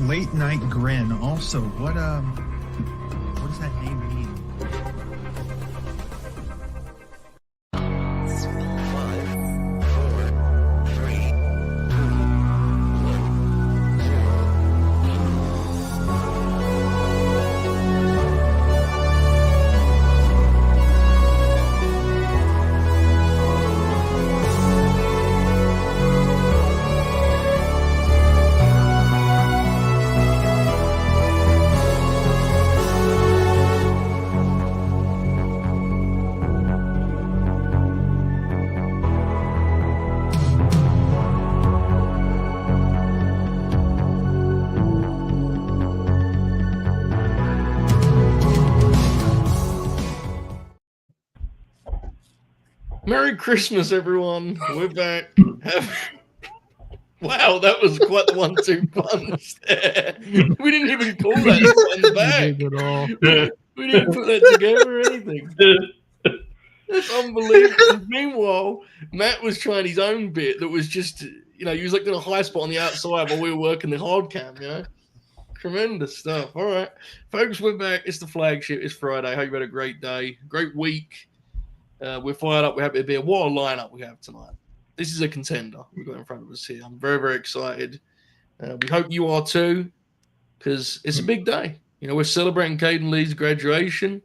Late Night Grin. Also, what does that name mean? Merry Christmas, everyone. We're back. Wow, that was quite the 1-2 punch there. We didn't even call that one back. We didn't put that together or anything. That's unbelievable. Meanwhile, Matt was trying his own bit that was just, he was like doing a high spot on the outside while we were working the hard cam, Tremendous stuff. All right. Folks, we're back. It's the flagship. It's Friday. Hope you had a great day. Great week. We're fired up. We're happy to be here. What a lineup we have tonight. This is a contender we've got in front of us here. I'm very, very excited. We hope you are too, because it's a big day. We're celebrating Caden Lee's graduation,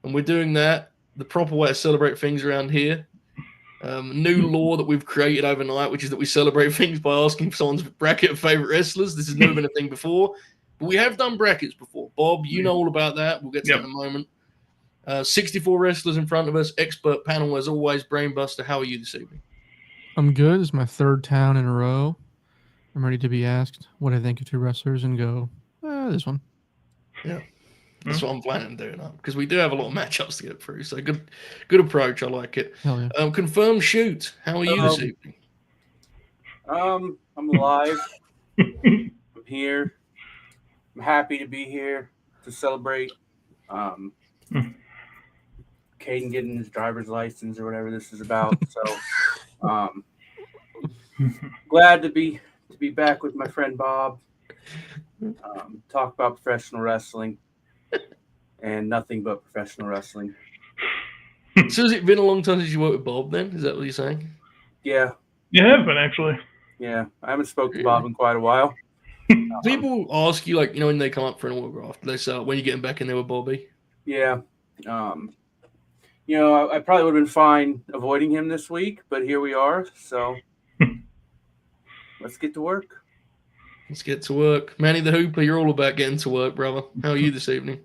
and we're doing that the proper way to celebrate things around here. New law that we've created overnight, which is that we celebrate things by asking for someone's bracket of favorite wrestlers. This has never been a thing before, but we have done brackets before. Bob, you know all about that. We'll get to that in a moment. 64 wrestlers in front of us. Expert panel as always. Brainbuster, how are you this evening? I'm good. It's my third town in a row. I'm ready to be asked what I think of two wrestlers and go, this one. Yeah, that's what I'm planning to do now, because we do have a lot of matchups to get through. So good approach. I like it. Hell yeah. Confirm shoot. How are you this evening? I'm alive. I'm here. I'm happy to be here to celebrate. Caden getting his driver's license or whatever this is about. So glad to be back with my friend Bob. Talk about professional wrestling and nothing but professional wrestling. So has it been a long time since you worked with Bob then? Is that what you're saying? Yeah. You have been, actually. Yeah. I haven't spoken to Bob in quite a while. People ask you, when they come up for an autograph, they say, when you getting back in there with Bobby? Yeah. I probably would have been fine avoiding him this week, but here we are. So let's get to work. Let's get to work. Manny the Hooper, you're all about getting to work, brother. How are you this evening?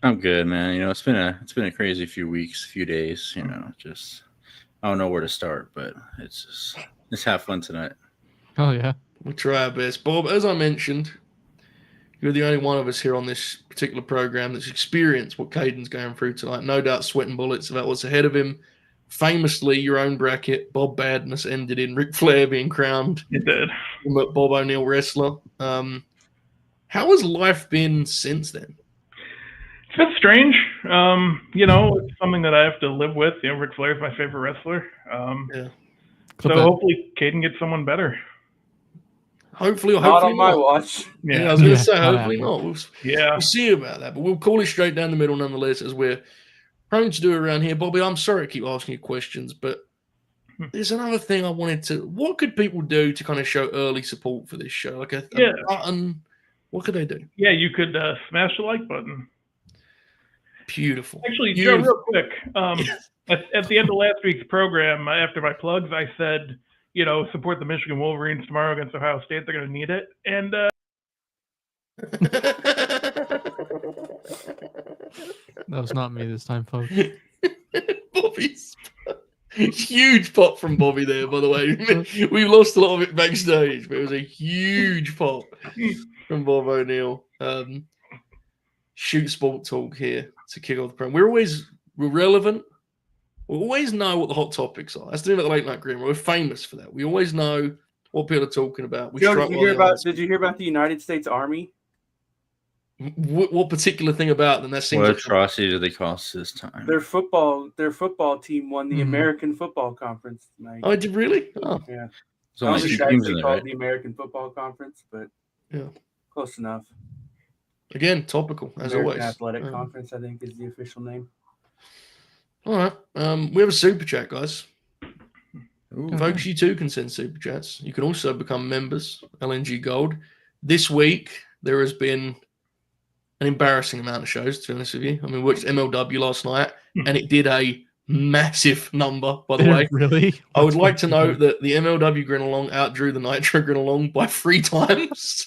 I'm good, man. It's been a crazy few weeks, few days. Just I don't know where to start, but let's have fun tonight. Oh yeah, we'll try our best. Bob, as I mentioned, you're the only one of us here on this particular program that's experienced what Caden's going through tonight. No doubt sweating bullets about what's ahead of him. Famously, your own bracket, Bob Badness, ended in Ric Flair being crowned. It did. Bob O'Neill wrestler. How has life been since then? It's been strange. It's something that I have to live with. Ric Flair's my favorite wrestler. Yeah. So hopefully Caden gets someone better. Hopefully not on my watch. Yeah, I was going to say, hopefully not. We'll see about that, but we'll call it straight down the middle nonetheless, as we're prone to do around here. Bobby, I'm sorry to keep asking you questions, but there's another thing I wanted to. What could people do to kind of show early support for this show? Like a button. What could they do? Yeah, you could smash the like button. Beautiful. Actually, Joe, real quick. At the end of last week's program, after my plugs, I said, support the Michigan Wolverines tomorrow against Ohio State. They're going to need it. And that was not me this time, folks. Bobby's huge pop from Bobby there, by the way. We lost a lot of it backstage, but it was a huge pop from Bob O'Neill. Shoot sport talk here to kick off the program. We're relevant. We always know what the hot topics are. That's the thing about the Late Night Grin. We're famous for that. We always know what people are talking about. Did you hear about the United States Army? What particular thing about them? That seems what atrocity did they cost this time? Their football team won the American Football Conference tonight. Oh, did really? Oh, yeah. So only 2 teams in there, right? The American Football Conference, but yeah. Close enough. Again, topical as American always. Athletic Conference, I think, is the official name. All right. We have a super chat, guys. Ooh. Folks, you too can send super chats. You can also become members, LNG Gold. This week, there has been an embarrassing amount of shows, to be honest with you. I mean, we watched MLW last night, and it did a massive number, by the way. Really? I would like to note that the MLW Grin Along outdrew the Nitro Grin Along by 3 times.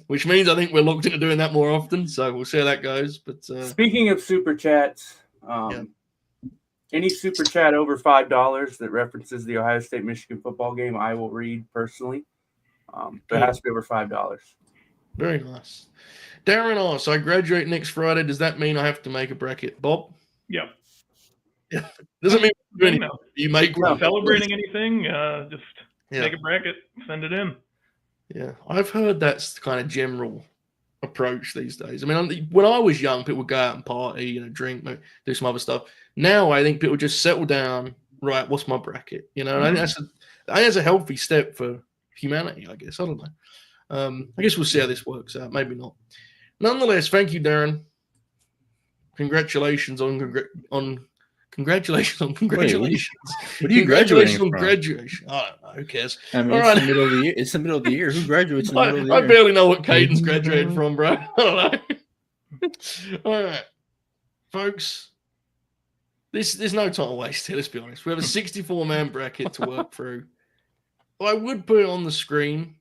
Which means I think we're locked into doing that more often, so we'll see how that goes. But Speaking of super chats, any super chat over $5 that references the Ohio State-Michigan football game, I will read personally. But it has to be over $5. Very nice. Darren asks, I graduate next Friday. Does that mean I have to make a bracket? Bob? Yep. Yeah. Doesn't mean you make one. Celebrating anything, just make a bracket, send it in. Yeah, I've heard that's the kind of general approach these days. I mean, when I was young, people would go out and party, drink, do some other stuff. Now I think people just settle down. Right, what's my bracket? And I think that's a healthy step for humanity. I guess I don't know. I guess we'll see how this works out. Maybe not. Nonetheless, thank you, Darren. Congratulations on congratulations. What are you graduating from? Graduation. I don't know. Who cares? I mean, it's the middle of the year. It's the middle of the year. Who graduates in the middle of the year? I barely know what Caden's graduated from, bro. I don't know. All right, folks. There's no time to waste here. Let's be honest. We have a 64-man bracket to work through. I would put it on the screen,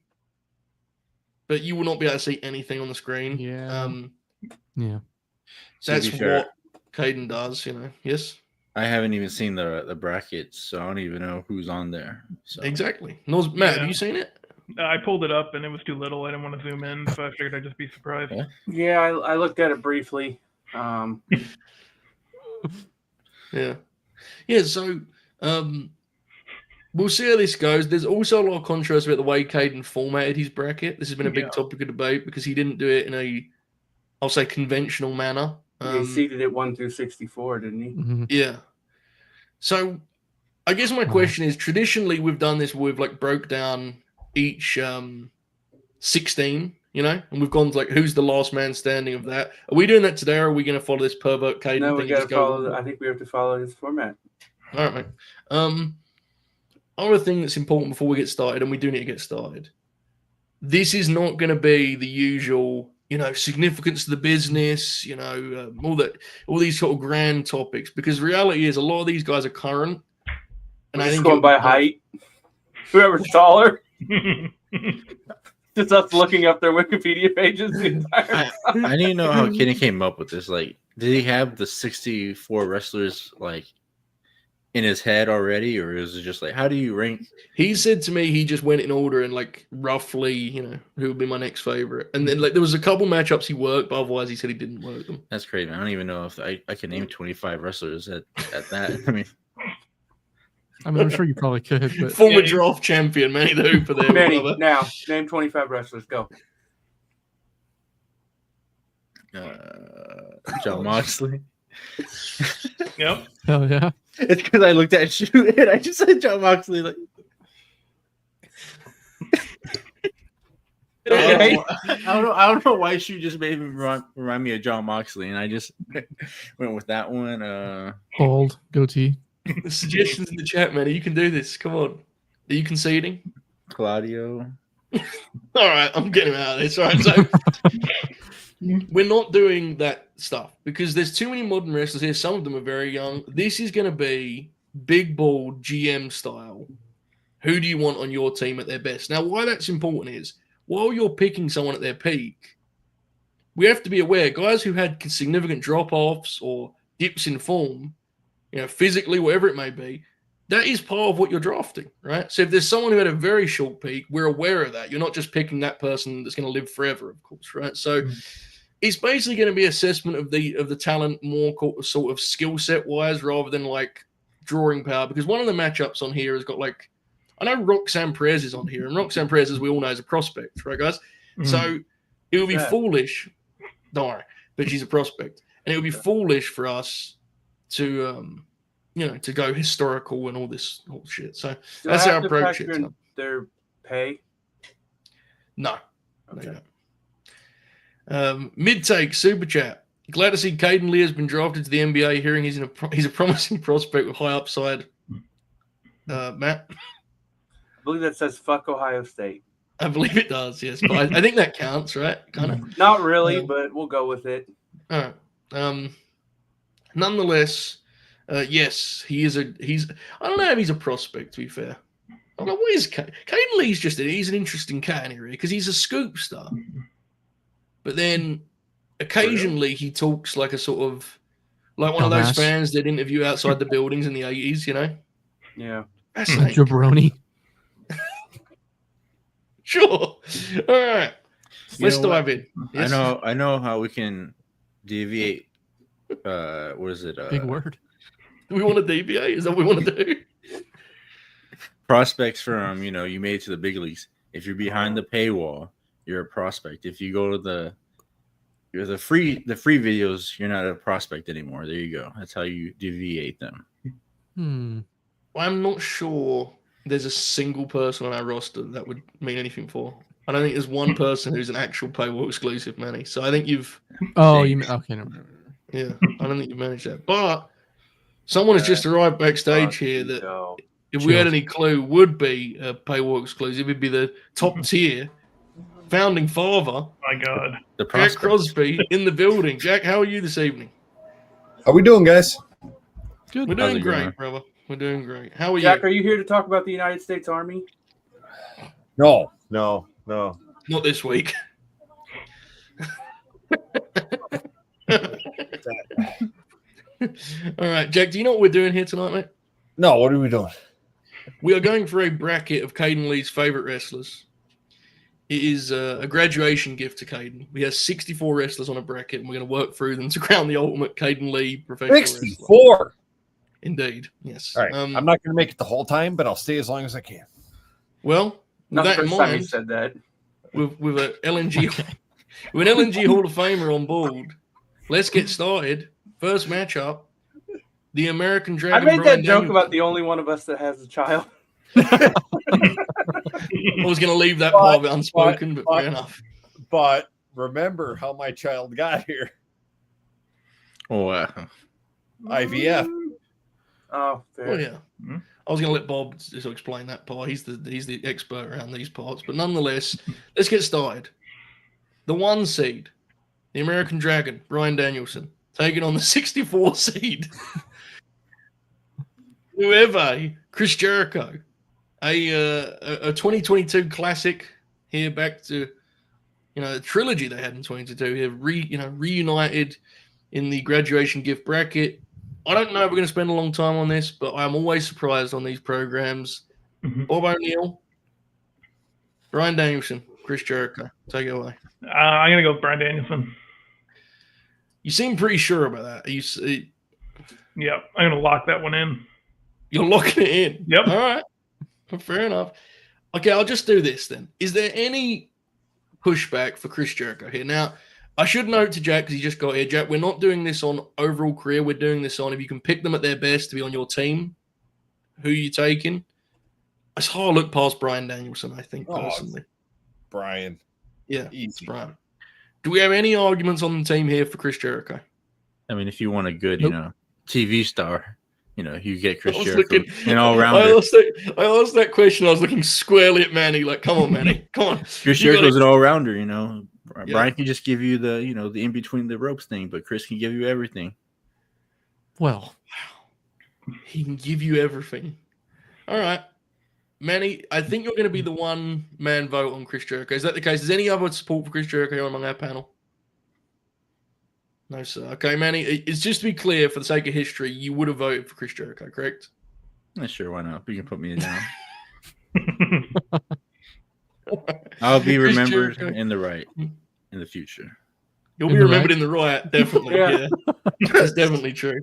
but you will not be able to see anything on the screen. Yeah. That's what Caden does. Yes. I haven't even seen the brackets, so I don't even know who's on there. So. Exactly. Matt, have you seen it? I pulled it up, and it was too little. I didn't want to zoom in, so I figured I'd just be surprised. Yeah, I looked at it briefly. Yeah. So we'll see how this goes. There's also a lot of controversy about the way Caden formatted his bracket. This has been a big topic of debate because he didn't do it in a, I'll say, conventional manner. He seeded it 1 through 64, didn't he? Mm-hmm. Yeah. So I guess my question is, traditionally we've done this where we've broke down each 16, and we've gone to who's the last man standing of that. Are we doing that today, or are we going to follow this pervert Caden No, thing? we got to follow. I think we have to follow his format. All right, mate. Other thing that's important before we get started, and we do need to get started. This is not going to be the usual, significance to the business, all these sort of grand topics, because the reality is a lot of these guys are current. And I think going by height. Whoever's taller. Just us looking up their Wikipedia pages the entire time. I need to know how Kenny came up with this. Did he have the 64 wrestlers in his head already, or is it just how do you rank? He said to me he just went in order and roughly, who would be my next favorite. And then there was a couple matchups he worked, but otherwise he said he didn't work them. That's crazy, man. I don't even know if I can name 25 wrestlers at that. I mean, I'm sure you probably could. But former draft champion, Manny the Hooper there. Manny, now name 25 wrestlers. Go. John Moxley. Yep. Hell yeah. It's because I looked at Shu and I just said John Moxley. Okay. I don't know why Shu just made me remind me of John Moxley, and I just went with that one. Bald goatee. The suggestions in the chat, man. You can do this. Come on. Are you conceding? Claudio. All right, I'm getting out of this. All right, so we're not doing that stuff because there's too many modern wrestlers here. Some of them are very young. This is going to be big ball GM style. Who do you want on your team at their best? Now, why that's important is while you're picking someone at their peak, we have to be aware guys who had significant drop-offs or dips in form, physically, whatever it may be, that is part of what you're drafting, right? So if there's someone who had a very short peak, we're aware of that. You're not just picking that person that's going to live forever, of course, right? So it's basically going to be assessment of the talent more sort of skill set wise rather than drawing power. Because one of the matchups on here has got I know Roxanne Perez is on here, and Roxanne Perez, as we all know, is a prospect, right, guys? Mm-hmm. So it would be foolish, don't worry, but she's a prospect, and it would be foolish for us to to go historical and all this whole shit. So that's our approach. Their pay? No. Okay. Mid-take super chat. Glad to see Caden Lee has been drafted to the NBA. Hearing he's a promising prospect with high upside. Matt, I believe that says "fuck Ohio State." I believe it does. Yes, but I think that counts, right? Kind of. Not really, but we'll go with it. All right. Nonetheless, yes, he's. I don't know if he's a prospect. To be fair, I don't know what is Caden Lee's. He's an interesting cat in here because he's a scoop star. But then occasionally he talks like a sort of like one of those fans that interview outside the buildings in the 80s, you know? Yeah. Jabroni. Sure. All right. Let's dive in. Yes? I know how we can deviate. What is it? Big word. Do we want to deviate? Is that what we want to do? Prospects from, you made it to the big leagues. If you're behind the paywall, you're a prospect. If you go to the free videos, you're not a prospect anymore. There you go. That's how you deviate them. I'm not sure there's a single person on our roster that would mean anything for. I don't think there's one person who's an actual paywall exclusive, Manny. So I think you've. Oh, you okay? No. Yeah, I don't think you've managed that. But someone has just arrived backstage here that, if we had any clue, would be a paywall exclusive. It'd be the top tier founding father. Oh my God. Jack Crosby in the building. Jack, how are you this evening? How we doing, guys? Good. We're doing great, brother. We're doing great. How are Jack, you? are you here to talk about the United States Army? No. Not this week. All right, Jack, do you know what we're doing here tonight, mate? No, what are we doing? We are going for a bracket of Caden Lee's favorite wrestlers. It is a graduation gift to Caden. We have 64 wrestlers on a bracket, and we're going to work through them to crown the ultimate Caden Lee professional 64. wrestler. Indeed, yes. All right. I'm not going to make it the whole time, but I'll stay as long as I can. Well, with Not that the in first time you mind, said that. with an LNG Hall of Famer on board, let's get started. First matchup, the American I Dragon. made Bryan that joke Danielson. about the only one of us that has a child. I was going to leave that part of it unspoken, but fair enough. But remember how my child got here. Oh, IVF. Oh, fair. Oh yeah. I was going to let Bob just explain that part. He's the expert around these parts. But nonetheless, let's get started. The 1 seed, the American Dragon, Bryan Danielson, taking on the 64 seed, whoever, Chris Jericho, a 2022 classic here, back to the trilogy they had in 2022 here, reunited in the graduation gift bracket. I don't know if we're going to spend a long time on this, but I'm always surprised on these programs. Bob O'Neill, Bryan Danielson, Chris Jericho. Take it away. I'm going to go with Bryan Danielson. You seem pretty sure about that. Yep. I'm going to lock that one in. You're locking it in? Yep. All right. Fair enough. Okay, I'll just do this then. Is there any pushback for Chris Jericho here? Now, I should note to Jack, because he just got here, Jack, we're not doing this on overall career. We're doing this on if you can pick them at their best to be on your team, who you taking. It's hard to look past Bryan Danielson, I think, personally. Bryan. Yeah, Easy. it's Bryan. Do we have any arguments on the team here for Chris Jericho? I mean, if you want a good, TV star, you get Chris I was Jericho looking- and all rounder. I asked that question. I was looking squarely at Manny, like, come on, Manny, come on. Chris Jericho's an all rounder, Yeah. Bryan can just give you the in between the ropes thing, but Chris can give you everything. Well, He can give you everything. All right. Manny, I think you're going to be the one-man vote on Chris Jericho. Is that the case? Is any other support for Chris Jericho among our panel? No, sir. Okay, Manny, it's just to be clear, for the sake of history, you would have voted for Chris Jericho, correct? Sure, why not? You can put me down. I'll be remembered in the future. You'll be remembered in the right, definitely. Yeah. That's definitely true.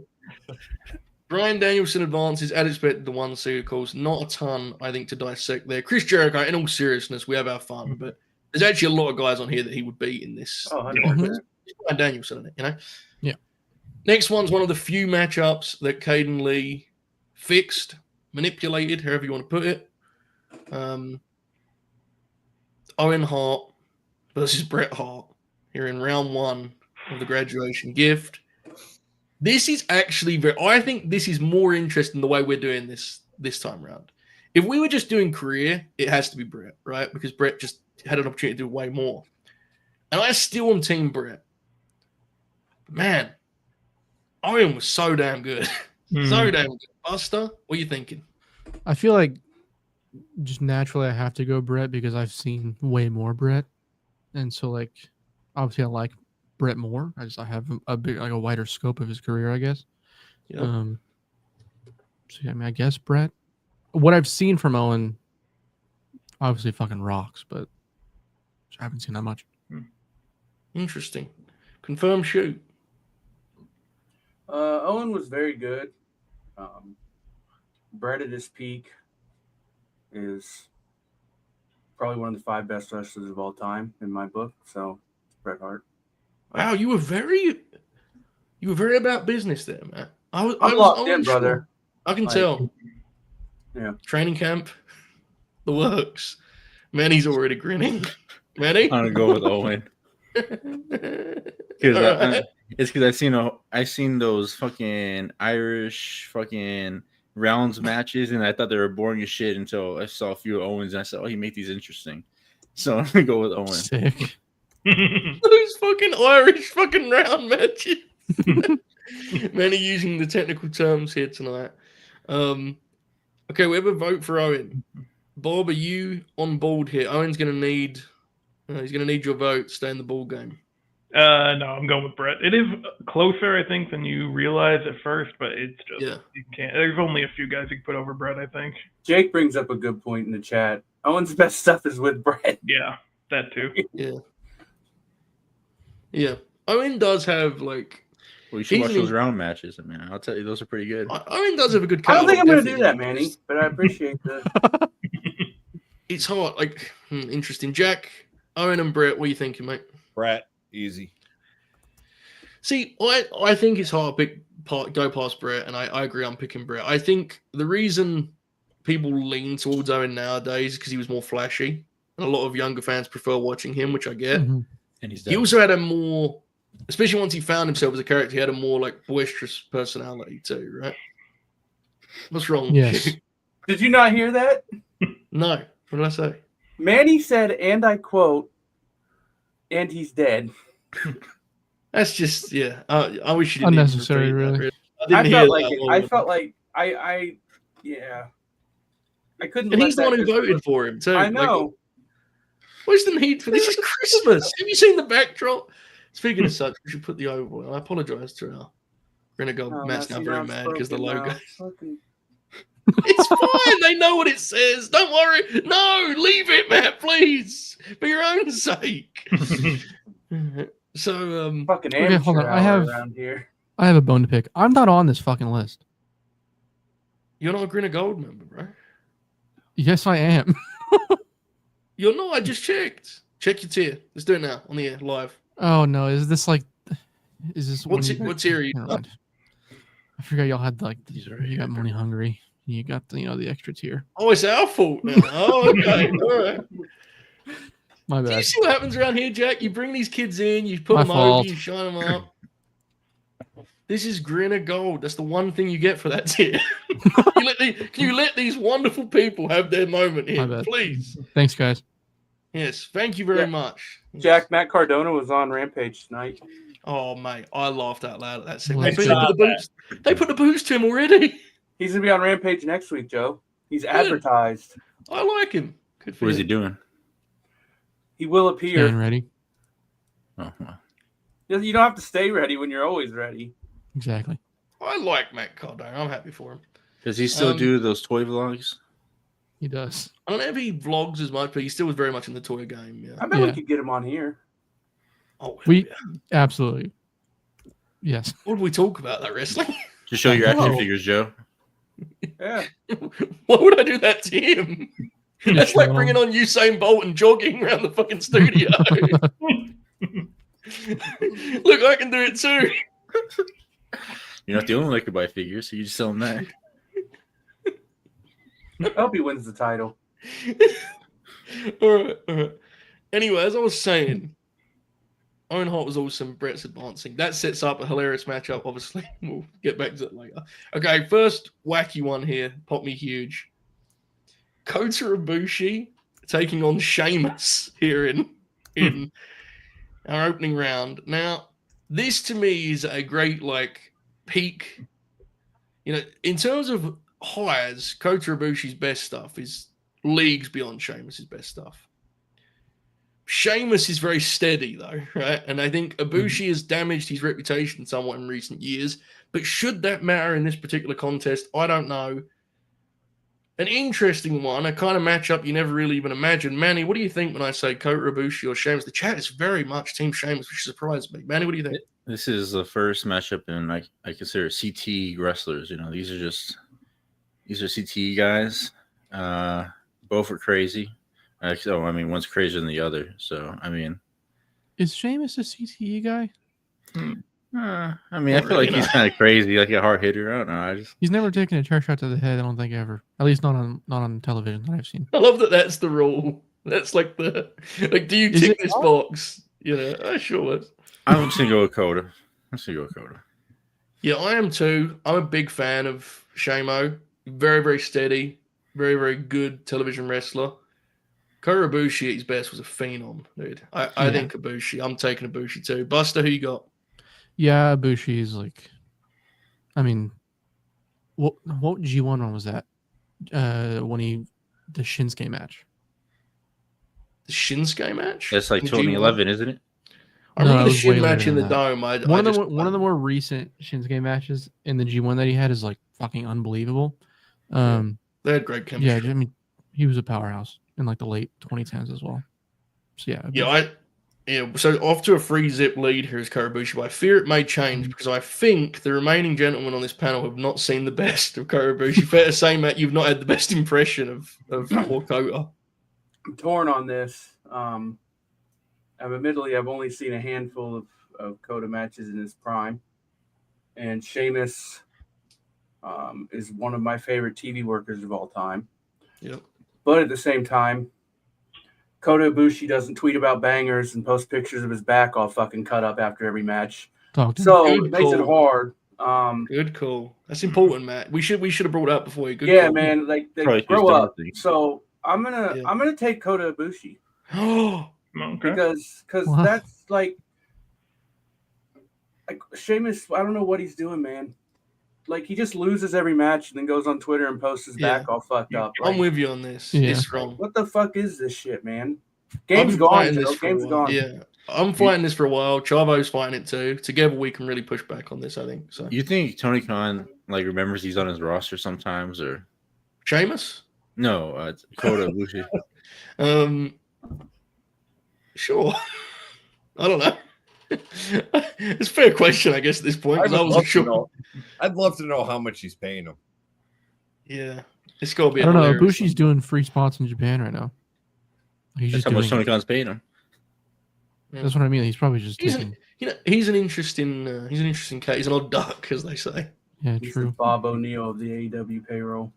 Bryan Danielson advances, as expected, the 1 seed, of course. Not a ton, I think, to dissect there. Chris Jericho, in all seriousness, we have our fun, but there's actually a lot of guys on here that he would beat in this. Oh, 100%. Bryan Danielson, Yeah. Next one's one of the few matchups that Caden Lee fixed, manipulated, however you want to put it. Owen Hart, versus Bret Hart here in round 1 of the graduation gift. This is actually I think this is more interesting the way we're doing this time round. If we were just doing career, it has to be Bret, right? Because Bret just had an opportunity to do way more. And I still am team Bret. Man, Owen was so damn good. So damn good. Buster, what are you thinking? I feel like just naturally I have to go Bret because I've seen way more Bret. And so like obviously I like Bret more. I have a big like a wider scope of his career, I guess. Yep. So yeah, I mean I guess Bret. What I've seen from Owen obviously fucking rocks, but I haven't seen that much. Interesting. Confirm shoot. Owen was very good. Bret at his peak is probably one of the 5 best wrestlers of all time in my book. So Bret Hart. Wow, you were very about business there, man. I was locked in, brother. I can tell. Yeah. Training camp, the works. Manny's already grinning. Manny? I'm gonna go with Owen. It's because I've seen those fucking Irish fucking rounds matches, and I thought they were boring as shit until I saw a few Owens, and I said, "Oh, he made these interesting." So I'm gonna go with Owen. Sick. Those fucking Irish fucking round matches. Manny using the technical terms here tonight. Okay, we have a vote for Owen. Bob, are you on board here? Owen's gonna need your vote to stay in the ball game. No, I'm going with Bret. It is closer, I think, than you realize at first, but it's just you can't. There's only a few guys you can put over Bret, I think. Jake brings up a good point in the chat. Owen's best stuff is with Bret. Yeah, that too. Yeah. Owen does have like. Well, you should watch those round matches. I mean, I'll tell you, those are pretty good. Owen does have a good. I don't think I'm going to do that, Manny, but I appreciate the. It's hard. Like interesting. Jack, Owen, and Bret. What are you thinking, mate? Bret, easy. See, I think it's hard to go past Bret, and I agree. I'm picking Bret. I think the reason people lean towards Owen nowadays is because he was more flashy, and a lot of younger fans prefer watching him, which I get. Mm-hmm. And he also had a more, especially once he found himself as a character, he had a more like boisterous personality too, right? What's wrong with Yes. you? Did you not hear that? No. What did I say? Manny said, and I quote, "and he's dead." That's just I wish you didn't unnecessary, even repeat really. That. I felt like I couldn't. And he's the one who voted for him too. I know. Like, where's the need for this? Is Christmas. Have you seen the backdrop? Speaking of such, we should put the over. I apologize to our Renegade Matt's now very mad because the logo. It's fine. They know what it says. Don't worry. No, leave it, Matt, please. For your own sake. So, fucking okay, hold on. I have a bone to pick. I'm not on this fucking list. You're not a Grin of Gold member, right? Yes, I am. You're not. I just checked. Check your tier. Let's do it now on the air live. Oh no! Is this what tier are you? I forgot y'all had like these. You got Money Hungry. You got the extra tier. Oh, it's our fault now. Oh, okay. All right. My bad. Do you see what happens around here, Jack? You bring these kids in, you put them over, you shine them up. This is Grin of Gold. That's the one thing you get for that tier. Can you let these wonderful people have their moment here, please? Thanks, guys. Yes, thank you very much. Jack, Matt Cardona was on Rampage tonight. Oh, mate, I laughed out loud at that segment. They put the boost to him already. He's going to be on Rampage next week, Joe. He's advertised. I like him. What is he doing? He will appear. Getting ready. Oh, well. You don't have to stay ready when you're always ready. Exactly. I like Matt Cardona. I'm happy for him. Does he still do those toy vlogs? He does. I don't know if he vlogs as much, but he still was very much in the toy game. Yeah. I bet we could get him on here. Oh, absolutely. Yes. What did we talk about that wrestling? Just show your action figures, Joe. Yeah. Why would I do that to him? That's like bringing on Usain Bolt and jogging around the fucking studio. Look, I can do it too. You're not the only one that could buy figures, so you just sell them that. I hope he wins the title. All right. Anyway, as I was saying, Owen Hart was awesome. Bret's advancing. That sets up a hilarious matchup, obviously. We'll get back to it later. Okay, first wacky one here. Pop me huge. Kota Ibushi taking on Sheamus here in our opening round. Now, this to me is a great, like, peak. You know, in terms of highs, Kota Ibushi's best stuff is leagues beyond Sheamus' best stuff. Sheamus is very steady, though, right? And I think Ibushi has damaged his reputation somewhat in recent years. But should that matter in this particular contest? I don't know. An interesting one, a kind of matchup you never really even imagined. Manny, what do you think when I say Kota Ibushi or Sheamus? The chat is very much Team Sheamus, which surprised me. Manny, what do you think? This is the first matchup in I consider CTE wrestlers. You know, these are CTE guys. Both are crazy. So I mean, one's crazier than the other. So I mean, is Sheamus a CTE guy? I mean, I feel like he's kind of crazy, like a hard hitter. I don't know. He's never taken a chair shot to the head. I don't think ever. At least not on television that I've seen. I love that. That's the rule. That's like the like. Do you tick this box? You know, sure is. I'm just gonna go with Kota. Yeah, I am too. I'm a big fan of Shamo. Very, very steady. Very, very good television wrestler. Kota Ibushi at his best was a phenom, dude. I think Ibushi. I'm taking Ibushi too. Buster, who you got? Yeah, Ibushi is like. I mean, what G1 one was that? The Shinsuke match. The Shinsuke match? That's like 2011, isn't it? I remember the Shin match in the Dome. One of the more recent Shinsuke matches in the G1 that he had is like fucking unbelievable. They had great chemistry. Yeah, I mean, he was a powerhouse in like the late 2010s as well. So so off to a 3-zip lead here is Kota Ibushi, but I fear it may change because I think the remaining gentlemen on this panel have not seen the best of Kota Ibushi. Fair to say, Matt, you've not had the best impression of poor Kota. I'm torn on this. Admittedly, I've only seen a handful of Kota matches in his prime, and Sheamus is one of my favorite TV workers of all time. Yep. But at the same time, Kota Ibushi doesn't tweet about bangers and post pictures of his back all fucking cut up after every match. So it makes it hard. Good call. That's important, Matt. We should have brought it up before you. Good call. Man. Like they grow up. So I'm gonna take Kota Ibushi. Okay. Because that's like Sheamus. I don't know what he's doing, man. Like he just loses every match and then goes on Twitter and posts his back all fucked up. I'm with you on this. Yeah. It's wrong. What the fuck is this shit, man? Game's gone. Game's gone. Yeah, I'm fighting this for a while. Chavo's fighting it too. Together we can really push back on this, I think. So you think Tony Khan like remembers he's on his roster sometimes, or Sheamus? No, Kota Ibushi. Sure. I don't know. It's a fair question, I guess, at this point. I wasn't sure. I'd love to know how much he's paying him. Yeah. It's got to be I don't know. Ibushi's doing free spots in Japan right now. That's how much Tony Khan's paying him. Yeah. That's what I mean. He's probably just he's an interesting case. He's an odd duck, as they say. Yeah, he's true. The Bob O'Neill of the AEW payroll.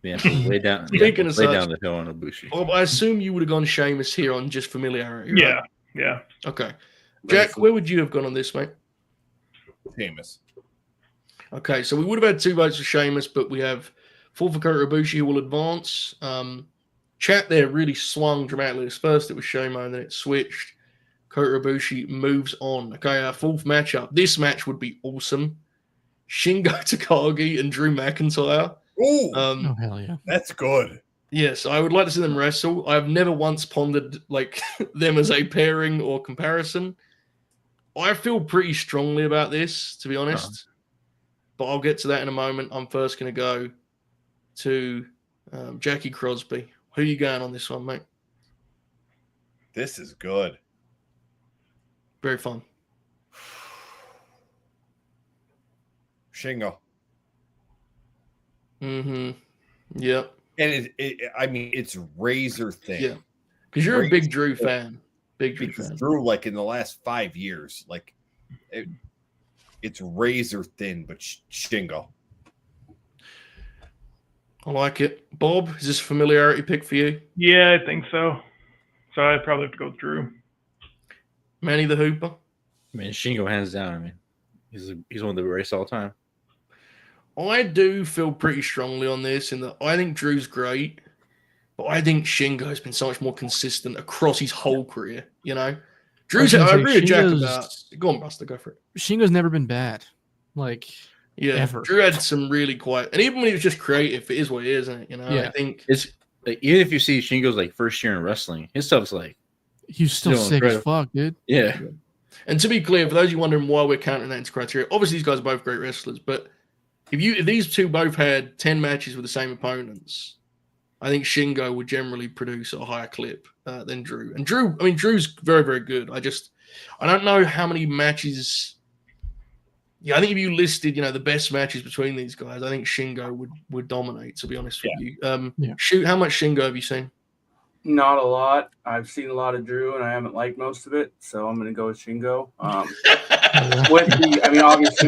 Yeah, lay down the hill on Ibushi. Bob, I assume you would have gone Sheamus here on just familiarity, right? Yeah. Okay. Jack, where would you have gone on this, mate? Sheamus. Okay, so we would have had 2 votes for Sheamus, but we have 4 for Kota Ibushi, who will advance. Chat there really swung dramatically. First it was Shamo, and then it switched. Kota Ibushi moves on. Okay, our 4th matchup. This match would be awesome. Shingo Takagi and Drew McIntyre. Ooh, oh hell yeah, that's good. Yes, I would like to see them wrestle. I've never once pondered like them as a pairing or comparison. I feel pretty strongly about this, to be honest. But I'll get to that in a moment. I'm first going to go to Jackie Crosby. Who are you going on this one, mate? This is good. Very fun. Shingo. Mm-hmm. Yep. And I mean, it's razor thin. Yeah. Because you're a big Drew fan. Drew, like in the last 5 years, like it's razor thin, but Shingo. I like it. Bob, is this a familiarity pick for you? Yeah, I think so. So I'd probably have to go with Drew. Manny the Hooper. I mean, Shingo hands down. I mean, he's one of the race all time. I do feel pretty strongly on this in that I think Drew's great, but I think Shingo has been so much more consistent across his whole career. You know, Drew's. I agree with Jack about. Go on, Buster, go for it. Shingo's never been bad, like ever. Drew had some really quiet, and even when he was just creative, it is what it is, isn't it? You know, I think it's like, even if you see Shingo's like first year in wrestling, his stuff's like he's still sick as fuck, dude. Yeah. And to be clear, for those of you wondering why we're counting that into criteria, obviously these guys are both great wrestlers, but if these two both had 10 matches with the same opponents, I think Shingo would generally produce a higher clip than Drew. And Drew, I mean, Drew's very, very good. I don't know how many matches. Yeah, I think if you listed, the best matches between these guys, I think Shingo would dominate, to be honest with you. Shoot, how much Shingo have you seen? Not a lot. I've seen a lot of Drew, and I haven't liked most of it, so I'm going to go with Shingo. Obviously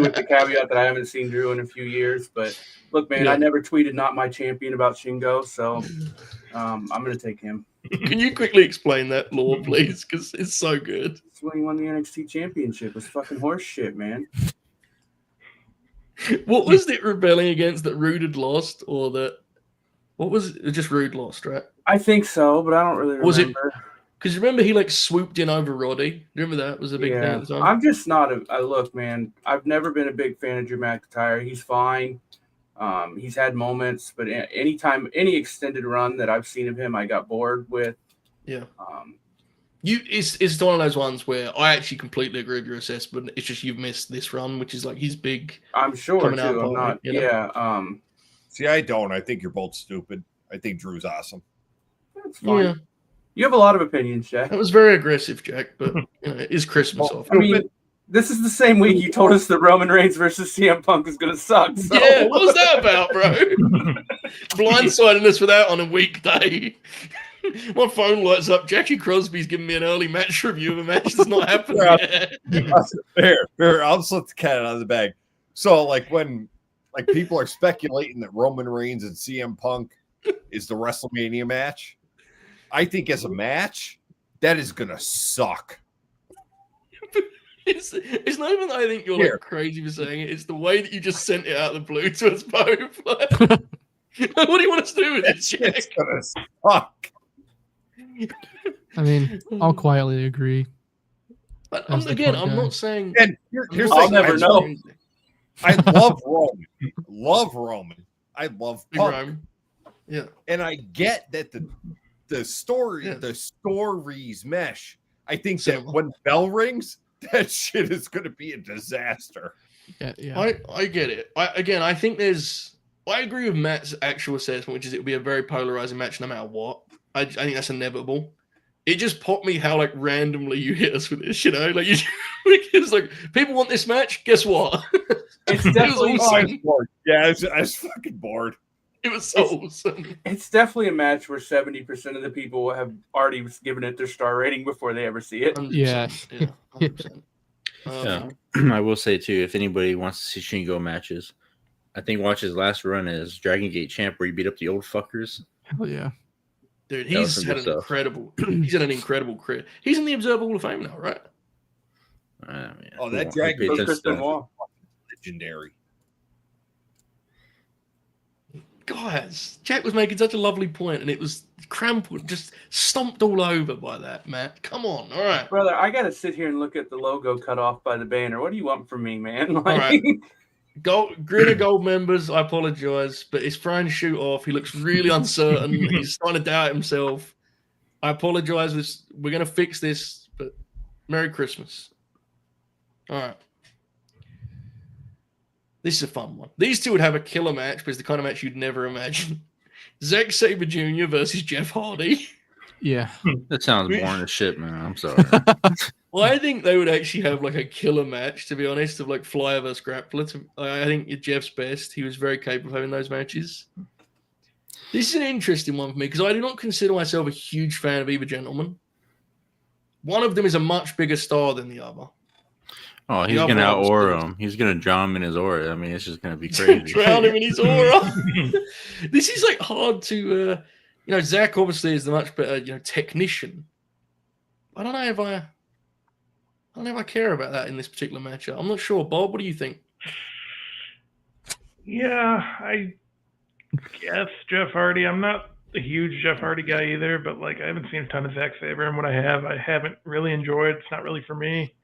with the caveat that I haven't seen Drew in a few years, but look, man, I never tweeted "not my champion" about Shingo, so I'm going to take him. Can you quickly explain that law, please? Because it's so good. It's when he won the NXT championship. It was fucking horse shit, man. What was it rebelling against that Rude had lost, or that? What was it? Just Rude lost, right? I think so, but I don't really remember. Was it? Because remember he swooped in over Roddy. Do you remember that? It was a big thing at the time. I'm just not look, man. I've never been a big fan of Drew McIntyre. He's fine. He's had moments, but any extended run that I've seen of him, I got bored with. Yeah. It's one of those ones where I actually completely agree with your assessment. It's just you've missed this run, which is like his big. I'm sure too. I'm not. Yeah. See, I don't. I think you're both stupid. I think Drew's awesome. That's fine. Yeah. You have a lot of opinions, Jack. That was very aggressive, Jack, but it is Christmas off. I mean, this is the same week you told us that Roman Reigns versus CM Punk is going to suck. So. Yeah, what was that about, bro? Blindsiding us with that on a weekday. My phone lights up. Jackie Crosby's giving me an early match review of a match that's not happened yet. Fair. I'll just let the cat out of the bag. So, when people are speculating that Roman Reigns and CM Punk is the WrestleMania match, I think as a match, that is gonna suck. It's not even that I think you're crazy for saying it. It's the way that you just sent it out of the blue to us both. What do you want us to do with this, Jack? It's gonna suck. I mean, I'll quietly agree. But I'm not saying. And here's I'll never know. I love Roman. I love Punk. Yeah. And I get that the stories mesh. I think that when bell rings, that shit is going to be a disaster. Yeah. I get it. I think I agree with Matt's actual assessment, which is it would be a very polarizing match no matter what. I think that's inevitable. It just popped me how randomly you hit us with this, it's like people want this match. Guess what? It's definitely bored. Yeah, I was fucking bored. It was so awesome. It's definitely a match where 70% of the people have already given it their star rating before they ever see it. 100%. Yeah. 100%. I will say too, if anybody wants to see Shingo matches, I think watch his last run as Dragon Gate champ where he beat up the old fuckers. Hell yeah. Dude, he's had an incredible career. He's in the Observer Hall of Fame now, right? That Dragon Gate stuff. Legendary. Guys, Jack was making such a lovely point, and it was crumpled, just stomped all over by that, Matt. Come on, all right, brother. I gotta sit here and look at the logo cut off by the banner. What do you want from me, man? All right. Grin Gold members, I apologize, but he's trying to shoot off. He looks really uncertain. He's starting to doubt himself. I apologize. We're gonna fix this, but Merry Christmas. All right. This is a fun one. These two would have a killer match, but it's the kind of match you'd never imagine. Zack Sabre Jr. versus Jeff Hardy. Yeah. That sounds boring as shit, man. I'm sorry. Well, I think they would actually have a killer match, to be honest, of Flyer versus Grappler. I think Jeff's best. He was very capable of having those matches. This is an interesting one for me because I do not consider myself a huge fan of either gentleman. One of them is a much bigger star than the other. Oh, he's going to out-aura him. He's going to drown him in his aura. I mean, it's just going to be crazy. Drown him in his aura. This is hard to... Zack obviously is the much better, technician. I don't know if I care about that in this particular matchup. I'm not sure. Bob, what do you think? Yeah, I guess Jeff Hardy. I'm not a huge Jeff Hardy guy either, but like I haven't seen a ton of Zack Sabre, and what I haven't really enjoyed. It's not really for me.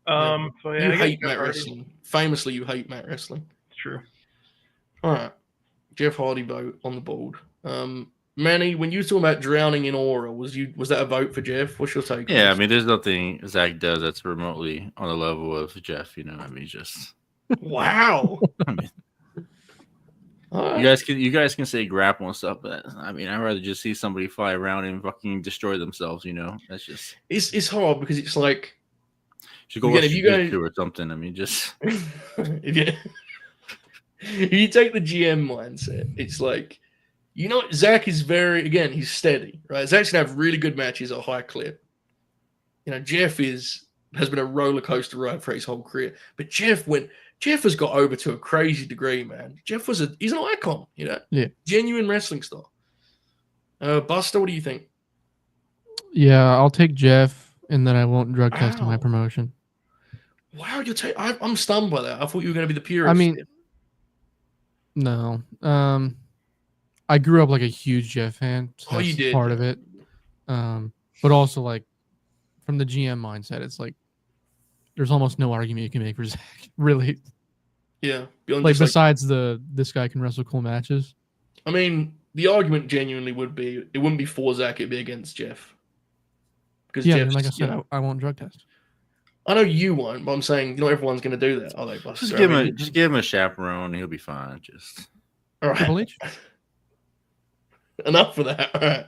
So yeah, You I hate guess Matt Jeff Hardy. Wrestling. Famously, you hate Matt Wrestling. It's true. All right, Jeff Hardy vote on the board. Manny, when you were talking about drowning in aura, was that a vote for Jeff? What's your take? Yeah, on I mean, there's nothing Zach does that's remotely on the level of Jeff. You know, I mean, just wow. I mean, you guys can say grapple and stuff, but I mean, I'd rather just see somebody fly around and fucking destroy themselves. You know, that's just it's hard because it's like should go again, watch if you guys YouTube or something. I mean, just if you take the GM mindset, it's like. You know, Zack is he's steady, right? Zack's going to have really good matches at a high clip. You know, Jeff has been a roller coaster ride for his whole career. But Jeff has got over to a crazy degree, man. He's an icon, you know? Yeah. Genuine wrestling star. Buster, what do you think? Yeah, I'll take Jeff, and then I won't drug test my promotion. Wow, I'm stunned by that. I thought you were going to be the purist. I mean, no. I grew up like a huge Jeff fan. So you did. Part of it. But also like from the GM mindset, it's like there's almost no argument you can make for Zack. Really. Yeah. Like besides this guy can wrestle cool matches. I mean, the argument genuinely would be it wouldn't be for Zack, it'd be against Jeff. Because and like I said, I won't drug test. I know you won't, but I'm saying not everyone's going to do that, are they, Buster? Just give him a chaperone and he'll be fine. Just all right. Triple H? Enough for that. All right.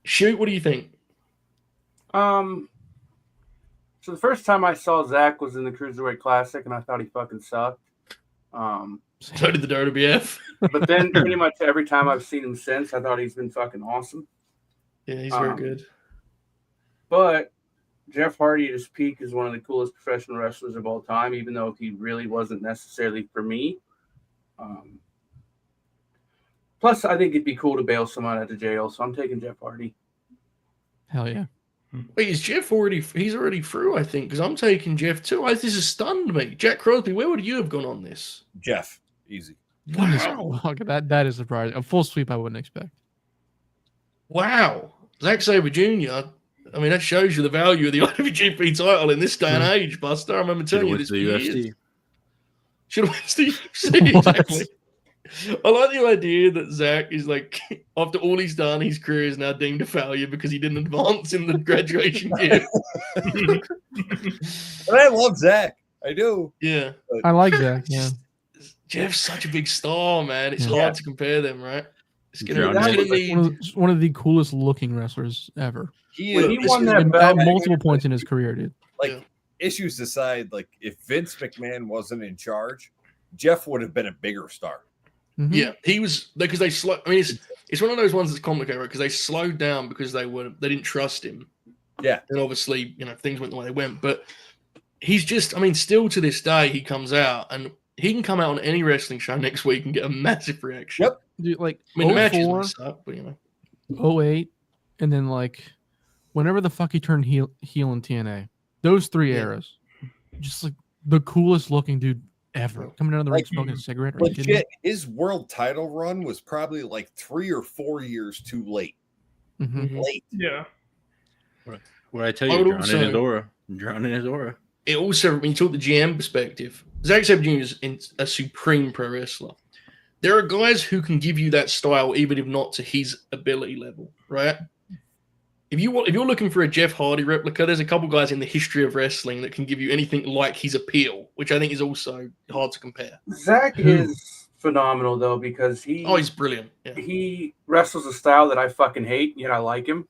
Shoot, what do you think? So the first time I saw Zack was in the Cruiserweight Classic, and I thought he fucking sucked. So did the WWF. But then pretty much every time I've seen him since, I thought he's been fucking awesome. Yeah, he's very good. But Jeff Hardy at his peak is one of the coolest professional wrestlers of all time, even though he really wasn't necessarily for me. Plus, I think it'd be cool to bail someone out of jail, so I'm taking Jeff Hardy. Hell yeah. Wait, is Jeff he's already through, I think, because I'm taking Jeff too. This has stunned me. Jack Crosby, where would you have gone on this? Jeff, easy. Wow. That is surprising. A full sweep I wouldn't expect. Wow. Zack Sabre Jr., I mean, that shows you the value of the IWGP title in this day and age, Buster. I remember telling you this for years. Should have went to the UFC, exactly. I like the idea that Zack is like, after all he's done, his career is now deemed a failure because he didn't advance in the graduation year. And I love Zack. I do. Yeah. I like Zack, yeah. Jeff's such a big star, man. It's hard to compare them, right? It's gonna need one of the coolest looking wrestlers ever. He won that belt at multiple points in his career, dude. Like, issues aside, like, if Vince McMahon wasn't in charge, Jeff would have been a bigger star. Mm-hmm. Yeah, he was because they slow. I mean, it's one of those ones that's complicated because they slowed down because they didn't trust him. Yeah, and obviously, things went the way they went. But he's just, I mean, still to this day, he comes out and he can come out on any wrestling show next week and get a massive reaction. Yep, dude, like I mean, the matches might suck, but 08, and then like whenever the fuck he turned heel in TNA, those three eras, just like the coolest looking dude ever coming out of the ring smoking a cigarette. Legit, his world title run was probably like 3 or 4 years too late. Mm-hmm. Late. Yeah. What I tell you, drowning his aura. It also, when you talk the GM perspective, Zack Sabre Jr. is a supreme pro wrestler. There are guys who can give you that style, even if not to his ability level, right? If you're looking for a Jeff Hardy replica, there's a couple guys in the history of wrestling that can give you anything like his appeal, which I think is also hard to compare. Zack is phenomenal though because he's brilliant. Yeah. He wrestles a style that I fucking hate, yet I like him.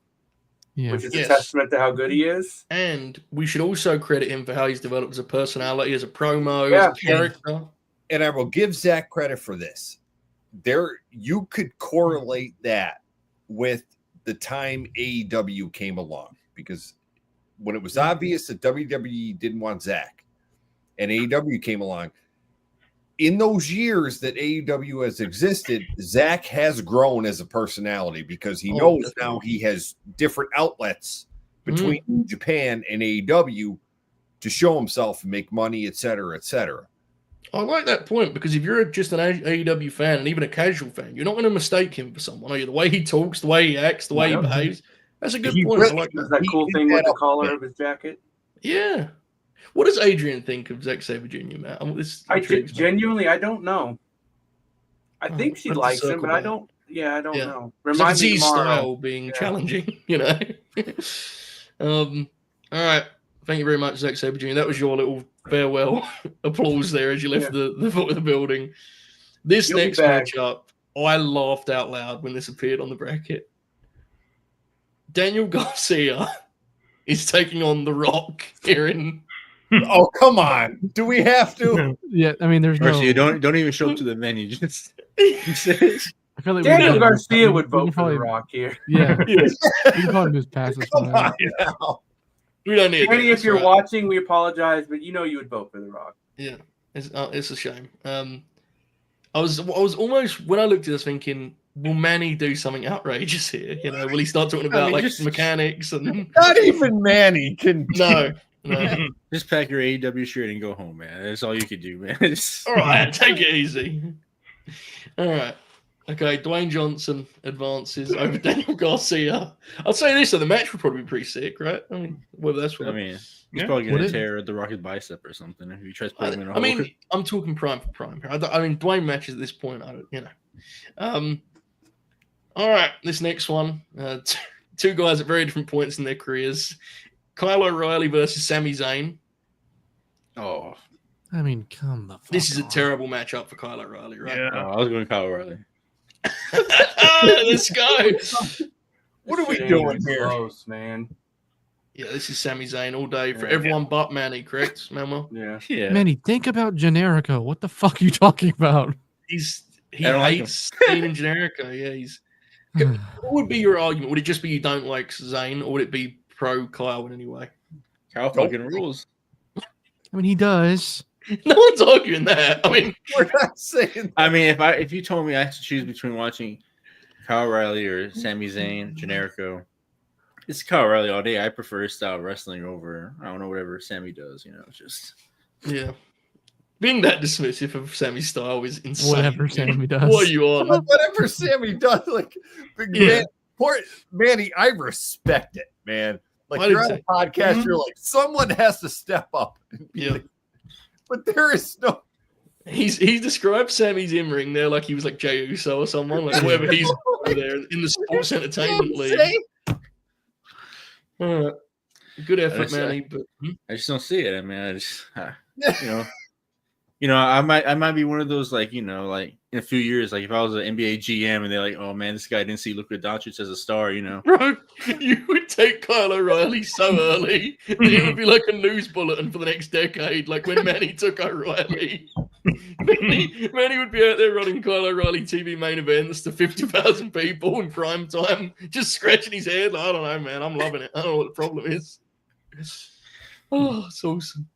Yeah. Which is a testament to how good he is. And we should also credit him for how he's developed as a personality, as a promo, as a character. And I will give Zack credit for this. You could correlate that with the time AEW came along, because when it was obvious that WWE didn't want Zack and AEW came along, in those years that AEW has existed, Zack has grown as a personality because he knows now he has different outlets between New Japan and AEW to show himself and make money, et cetera, et cetera. I like that point because if you're just an AEW fan and even a casual fan, you're not going to mistake him for someone, are you? The way he talks, the way he acts, the way he behaves. That's a good point. I like that cool thing with the collar of his jacket. Yeah. What does Adrian think of Zack Sabre Jr., Matt? Genuinely, I don't know. I think she likes him, but I don't. Yeah, I don't know. Remind me tomorrow. Style being challenging, you know. All right. Thank you very much, Zack Sabre Jr. That was your little farewell applause there as you left the foot of the building. This next matchup, I laughed out loud when this appeared on the bracket. Daniel Garcia is taking on The Rock here in. Oh, come on. Do we have to? Yeah, I mean, there's Garcia, don't even show up to the menu. Just I feel like Daniel Garcia would vote for The Rock here. Yeah. We can probably just pass this one out. We don't need Danny, if you're watching, we apologize, but you would vote for The Rock. Yeah, it's a shame. I was almost, when I looked at this, thinking, will Manny do something outrageous here? You know, will he start talking about mechanics and not even Manny can? No. Just pack your AEW shirt and go home, man. That's all you can do, man. All right, take it easy. All right. Okay, Dwayne Johnson advances over Daniel Garcia. I'll say this, so the match would probably be pretty sick, right? I mean, whether that's what he's probably going to tear the Rock's bicep or something if he tries to put him in a hole. I mean, I'm talking prime for prime. I mean, Dwayne matches at this point, I don't, you know. All right, this next one. Two guys at very different points in their careers. Kyle O'Reilly versus Sami Zayn. Oh. I mean, come the fuck This is on. a terrible matchup for Kyle O'Reilly, right? Yeah. I was going Kyle O'Reilly. Let's go. What are we doing here? Close, man. Yeah, this is Sami Zayn all day for everyone but Manny, correct, Manuel? Yeah. Manny, think about Generico. What the fuck are you talking about? He hates Zayn and Generico. Yeah, what would be your argument? Would it just be you don't like Zayn, or would it be pro Kyle in any way? Kyle fucking rules. I mean, he does. No one's arguing that. I mean, we're not saying. I mean, if you told me I had to choose between watching Kyle O'Reilly or Sami Zayn, Generico, it's Kyle O'Reilly all day. I prefer his style of wrestling over, I don't know, whatever Sami does. You know, just being that dismissive of Sami's style is insane. Whatever Sami does. What are you on? Whatever Sami does, like man, poor Manny, I respect it, man. Like you're on a podcast, you're like, someone has to step up. Yeah. But there is no. He described Sami's in-ring there like he was like Jey Uso or someone, like whoever he's over there in the sports entertainment league. Good effort, Manny. But I just don't see it. I mean, I just I might be one of those, like, you know, like in a few years, like if I was an NBA GM and they're like, oh man, this guy didn't see Luka Doncic as a star, you know. Bro, you would take Kyle O'Reilly so early that it would be like a news bulletin for the next decade, like when Manny took O'Reilly. Manny would be out there running Kyle O'Reilly TV main events to 50,000 people in prime time, just scratching his head. Like, I don't know, man. I'm loving it. I don't know what the problem is. Oh, it's awesome.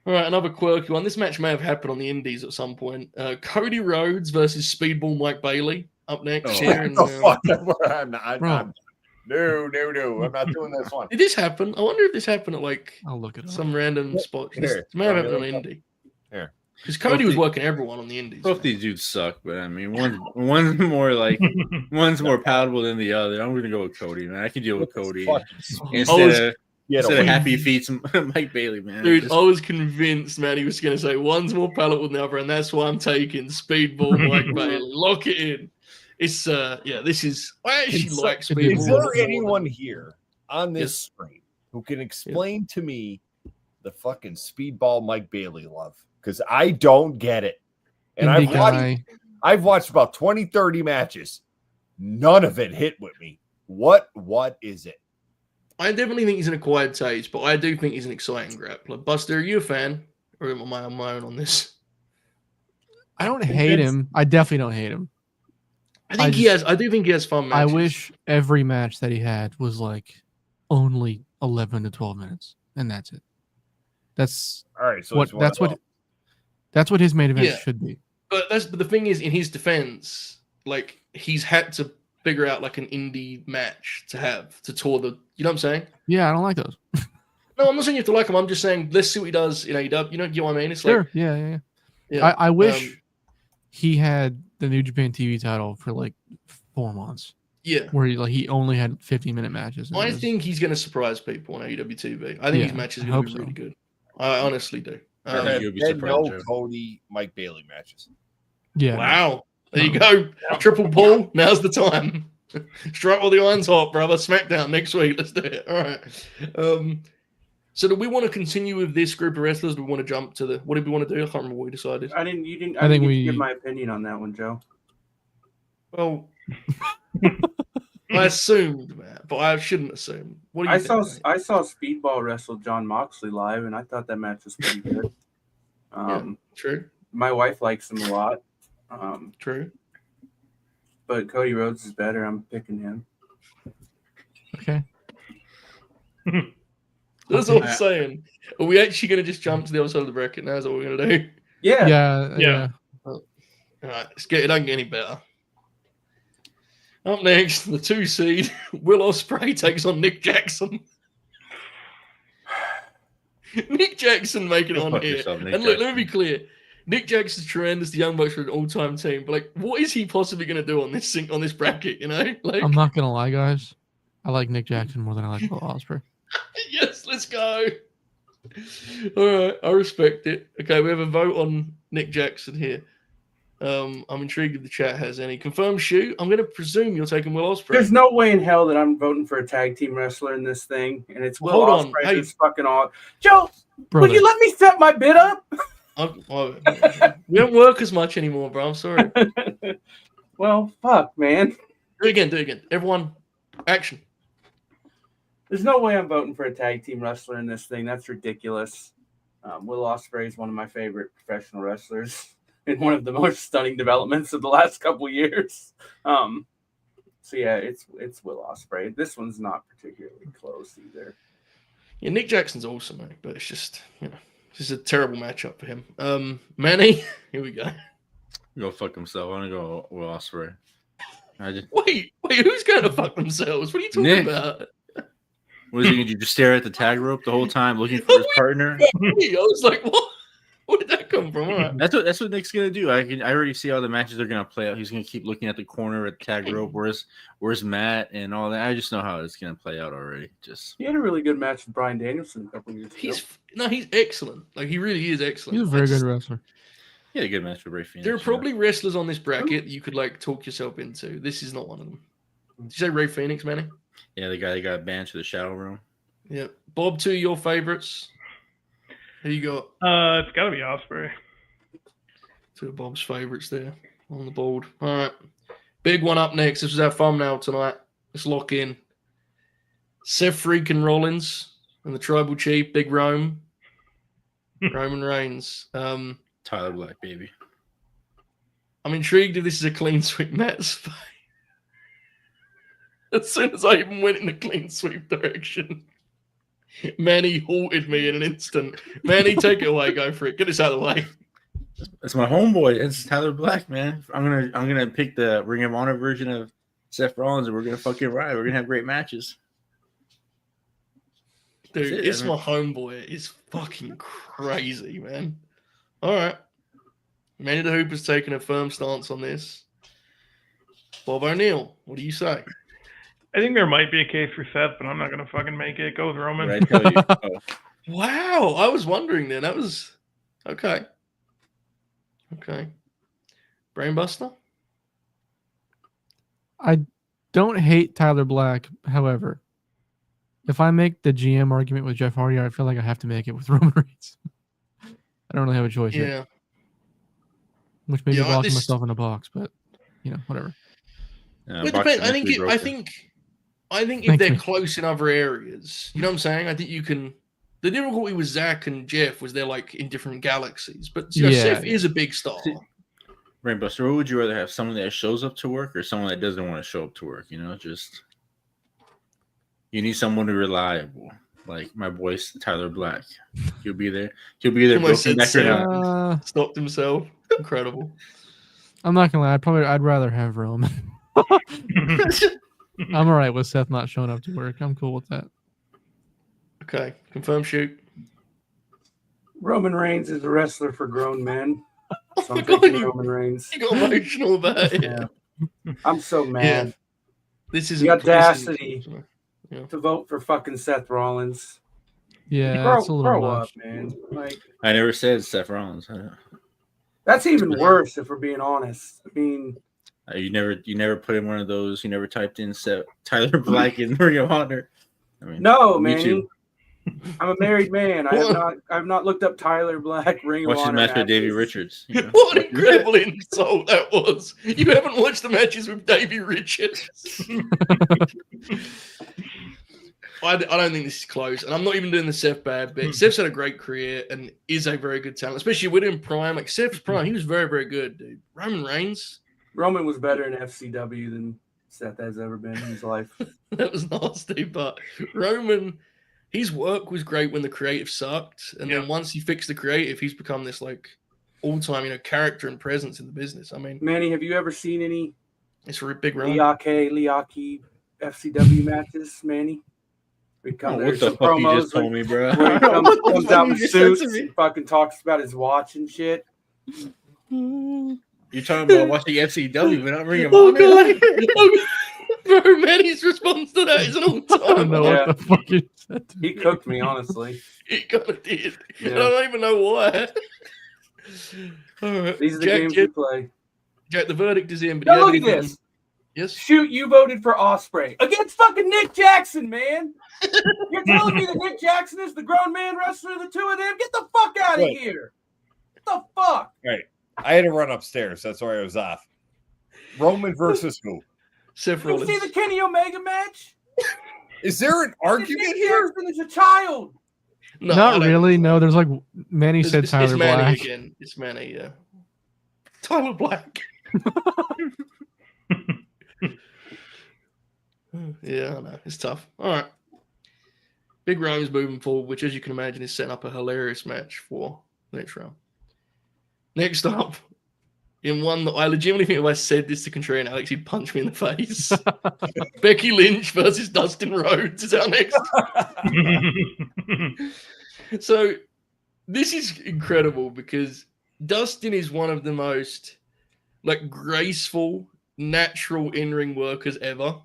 All right, another quirky one. This match may have happened on the Indies at some point. Cody Rhodes versus Speedball Mike Bailey up next here. No. I'm not doing this one. Did this happen? I wonder if this happened at like I'll look it up. some random spot. This may have happened on Indie. Here. Because Cody was working everyone on the Indies. Both these dudes suck, but I mean, one's more like one's more palatable than the other. I'm gonna go with Cody, man. I can deal with Cody instead of Happy Feet's Mike Bailey, man. Dude, I was convinced, man, he was going to say one's more palatable than the other, and that's why I'm taking Speedball Mike Bailey. Lock it in. It's this is. I actually like Speedball. Is there anyone here on this stream who can explain to me the fucking Speedball Mike Bailey love? Because I don't get it. And I've watched about 20, 30 matches. None of it hit with me. What is it? I definitely think he's an acquired taste, but I do think he's an exciting grappler. Buster, are you a fan? Or am I on my own on this? I don't hate him. I definitely don't hate him. I do think he has fun matches. I wish every match that he had was like only 11 to 12 minutes, and that's it. That's all right. So that's what his main event should be. But the thing is, in his defense, like he's had to figure out like an indie match to tour the. You know what I'm saying? Yeah, I don't like those. No, I'm not saying you have to like him. I'm just saying let's see what he does in AEW. You know what I mean? It's Sure. like Yeah. I wish he had the New Japan TV title for like 4 months. Yeah, where he only had 15-minute matches. I think he's going to surprise people on AEW TV. I think his matches are going to be really good. I honestly do. You'll be surprised, Joe. Cody, Mike Bailey matches. Yeah. Wow. There you go. Triple pull. Now's the time. Strike while the iron's hot, brother. SmackDown next week. Let's do it. All right. So do we want to continue with this group of wrestlers? Do we want to jump to the? What did we want to do? I can't remember what we decided. I didn't give my opinion on that one, Joe. Well, I assumed, man, but I shouldn't assume. What do you think? I saw Speedball wrestle John Moxley live, and I thought that match was pretty good. True. My wife likes him a lot. True. But Cody Rhodes is better. I'm picking him. Okay. That's what I'm saying. Are we actually going to just jump to the other side of the bracket now? Is that what we're going to do? Yeah. All right, it don't get any better. Up next, the 2 seed, Will Ospreay takes on Nick Jackson. Nick Jackson making it on here. And look, let me be clear. Nick Jackson's tremendous. The Young Bucks are an all-time team. But, like, what is he possibly going to do on this bracket, you know? Like, I'm not going to lie, guys. I like Nick Jackson more than I like Will Ospreay. Yes, let's go. All right, I respect it. Okay, we have a vote on Nick Jackson here. I'm intrigued if the chat has any. Confirmed shoot. I'm going to presume you're taking Will Ospreay. There's no way in hell that I'm voting for a tag team wrestler in this thing, and it's Will Ospreay who's fucking all. Joe, would you let me set my bid up? We don't work as much anymore, bro. I'm sorry. Well, fuck, man. Do it again. Everyone, action. There's no way I'm voting for a tag team wrestler in this thing. That's ridiculous. Will Ospreay is one of my favorite professional wrestlers. In one of the most stunning developments of the last couple of years. So yeah, it's Will Ospreay. This one's not particularly close either. Yeah, Nick Jackson's awesome, mate, but it's just just a terrible matchup for him. Manny, here we go. Go fuck himself. I want to go Will Ospreay. Wait, who's going to fuck themselves? What are you talking about? What is he going to do? Just stare at the tag rope the whole time looking for his partner? I was like, what? Where did that come from? All right. That's what Nick's gonna do. I already see how the matches are gonna play out. He's gonna keep looking at the corner at the tag rope. Where's Matt and all that? I just know how it's gonna play out already. He had a really good match with Bryan Danielson a couple years ago. He's excellent. Like he really is excellent. He's a very good wrestler. He had a good match with Ray Phoenix. There are probably wrestlers on this bracket that you could like talk yourself into. This is not one of them. Did you say Ray Phoenix, Manny? Yeah, the guy that got banned to the Shadow Room. Yeah, Bob, 2 of your favorites. Who you got? It's got to be Ospreay. 2 of Bob's favorites there on the board. All right. Big one up next. This is our thumbnail tonight. Let's lock in. Seth freaking Rollins and the Tribal Chief, Big Roman Reigns. Tyler Black, baby. I'm intrigued if this is a clean sweep match. As soon as I even went in the clean sweep direction, Manny halted me in an instant. Manny, take it away. Go for it. Get this out of the way. It's my homeboy. It's Tyler Black, man. I'm gonna pick the Ring of Honor version of Seth Rollins, and we're gonna fucking ride. We're gonna have great matches. Dude, it's my homeboy. It's fucking crazy, man. All right. Manny the Hooper's taking a firm stance on this. Bob O'Neill, what do you say? I think there might be a case for Seth, but I'm not going to fucking make it. Go with Roman. Right, tell you. Oh. Wow. I was wondering then. That was okay. Okay. Brainbuster? I don't hate Tyler Black. However, if I make the GM argument with Jeff Hardy, I feel like I have to make it with Roman Reigns. I don't really have a choice here. Which may be locking myself in a box, but whatever. It depends. I think if they're close in other areas, you know what I'm saying? I think you can. The difficulty with Zack and Jeff was they're like in different galaxies, but Seth is a big star. Brainbuster, what would you rather have? Someone that shows up to work or someone that doesn't want to show up to work? Just you need someone reliable, like my boy Tyler Black. He'll be there. Stopped himself. Incredible. I'm not gonna lie. I'd rather have Roman. I'm all right with Seth not showing up to work. I'm cool with that. Okay, confirm shoot. Roman Reigns is a wrestler for grown men. So I'm God, thinking Roman Reigns. You got emotional about it. Yeah. I'm so mad. This is the audacity to vote for fucking Seth Rollins. Yeah, it's a little grow much. up, man. Like, I never said Seth Rollins. that's even worse if we're being honest. I mean, you never put in one of those. You never typed in Tyler Black in Ring of Honor. I mean, no, me man. too. I'm a married man. I've not looked up Tyler Black Ring of Watch his Honor match with Davey Richards. You know? What an incredible insult that was. You haven't watched the matches with Davey Richards. I don't think this is close, and I'm not even doing the Seth bad bit. Seth's had a great career and is a very good talent, especially with him prime. Like Seth's prime, he was very, very good, dude. Roman Reigns. Roman was better in FCW than Seth has ever been in his life. That was nasty, but Roman, his work was great when the creative sucked, and then once he fixed the creative, he's become this like all-time, character and presence in the business. I mean, Manny, have you ever seen any? It's a big run. Liaki FCW matches, Manny? What the fuck you just told me, bro? Where he comes out in suits and fucking talks about his watch and shit. You're talking about watching FCW, but not Ring of Honor. Bro, Manny's response to that is an all-time. I don't know what the fuck you said. He cooked me, honestly. He kind of did. Yeah. I don't even know why. All right. These are the games we play. Jack, the verdict is in. But now look at this. Yes. Shoot, you voted for Ospreay against fucking Nick Jackson, man. You're telling me that Nick Jackson is the grown man wrestler of the two of them? Get the fuck out of here. Get the fuck. Right. I had to run upstairs. That's why I was off. Roman versus who? Seth You Rollins. see the Kenny Omega match? Is there an argument Nick here? Jackson is a child. No, Not really. No, there's like Manny said it's Tyler Manny Black. again. It's Manny, yeah. Tyler Black. Yeah, I know. It's tough. All right. Big Rome's moving forward, which, as you can imagine, is setting up a hilarious match for the next round. Next up, in one that I legitimately think if I said this to Contrarian Alex, he'd punch me in the face. Becky Lynch versus Dustin Rhodes is our next. So this is incredible because Dustin is one of the most graceful, natural in-ring workers ever.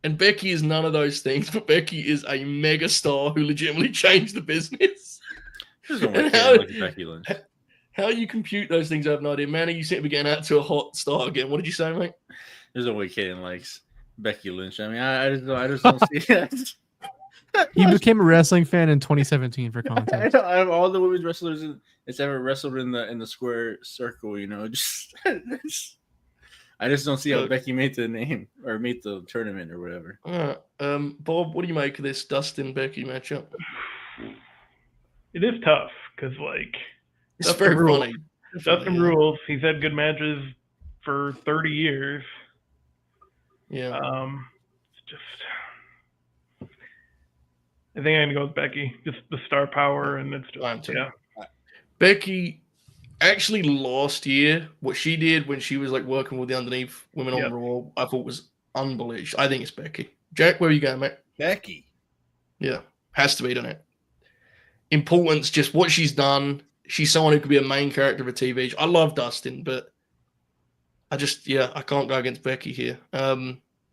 And Becky is none of those things, but Becky is a mega star who legitimately changed the business. Becky Lynch. How you compute those things, I have no idea. Manny, you seem to be getting out to a hot start again. What did you say, mate? There's no way Kaden likes Becky Lynch. I mean, I just don't see it. He became a wrestling fan in 2017 for context. I have all the women's wrestlers that's ever wrestled in the square circle, I just don't see how Becky made the name or made the tournament or whatever. All right. Bob, what do you make of this Dustin-Becky matchup? It is tough because, it's very funny. Dustin rules. He's had good matches for 30 years. Yeah. It's just, I think I'm going to go with Becky. Just the star power, and it's just, yeah. Becky actually last year, what she did when she was working with the underneath women on Raw, I thought was unbelievable. I think it's Becky. Jack, where are you going, mate? Becky. Yeah, has to be, doesn't it? Importance, just what she's done. She's someone who could be a main character of a TV show. I love Dustin, but I can't go against Becky here.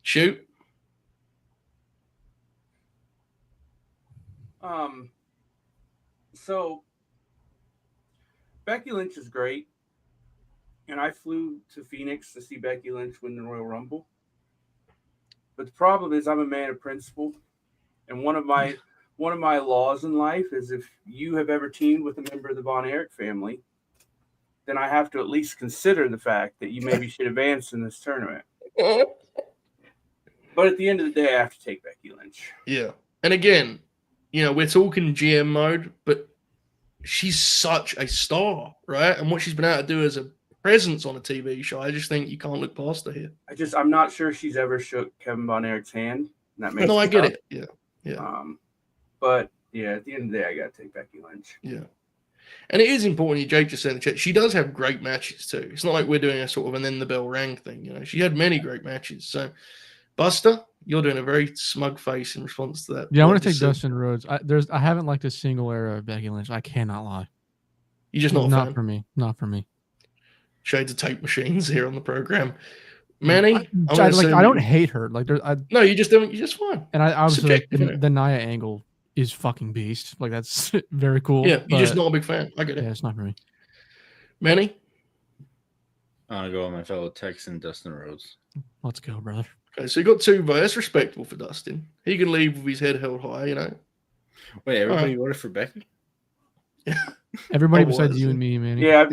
Shoot. So Becky Lynch is great, and I flew to Phoenix to see Becky Lynch win the Royal Rumble. But the problem is, I'm a man of principle, and one of my laws in life is if you have ever teamed with a member of the Von Erich family, then I have to at least consider the fact that you maybe should advance in this tournament. But at the end of the day, I have to take Becky Lynch. Yeah, and again, we're talking GM mode, but she's such a star, right? And what she's been able to do as a presence on a TV show, I just think you can't look past her here. I'm not sure she's ever shook Kevin Von Erich's hand. And that makes I get it. Yeah. But yeah, at the end of the day, I got to take Becky Lynch. Yeah. And it is important, Jake just said in the chat, she does have great matches too. It's not like we're doing a sort of and then the bell rang thing. You know, she had many great matches. So, Buster, you're doing a very smug face in response to that. Yeah, I want to take Dustin Rhodes. I haven't liked a single era of Becky Lynch. I cannot lie. You're just not a fan? For me. Not for me. Shades of tape machines here on the program. Manny, I don't hate her. Like, no, you just don't. You're just fine. And I obviously the Nia angle is fucking beast. Like, that's very cool. Yeah, you're just not a big fan. I get it. Yeah, it's not for me. Manny, I'm gonna go with my fellow Texan, Dustin Rhodes. Let's go, brother. Okay, so you got 2 votes. That's respectable for Dustin. He can leave with his head held high, you know. Wait, everybody voted for Becky? Everybody besides you and me, Manny. Yeah,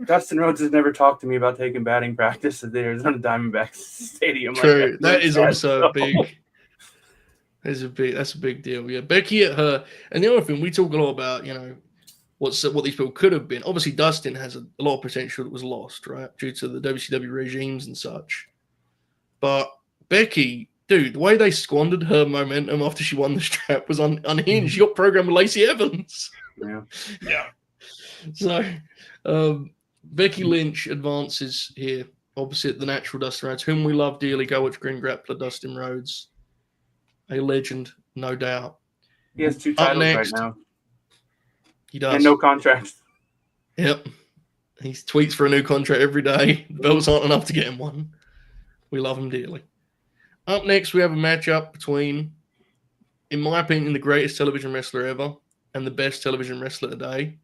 Dustin Rhodes has never talked to me about taking batting practice at the Arizona Diamondbacks Stadium. True. That is also a big. That's a big deal. Yeah, Becky at her, and the other thing we talk a lot about, you know, what these people could have been. Obviously, Dustin has a lot of potential that was lost, right, due to the WCW regimes and such. But Becky, dude, the way they squandered her momentum after she won the strap was unhinged. She got programmed with Lacey Evans. Yeah. So, Becky Lynch advances here opposite the natural Dustin Rhodes, whom we love dearly. Go watch Grin grappler Dustin Rhodes. A legend, no doubt. He has 2 titles right now. He does. And no contract. Yep. He tweets for a new contract every day. The belts aren't enough to get him one. We love him dearly. Up next, we have a matchup between, in my opinion, the greatest television wrestler ever and the best television wrestler today.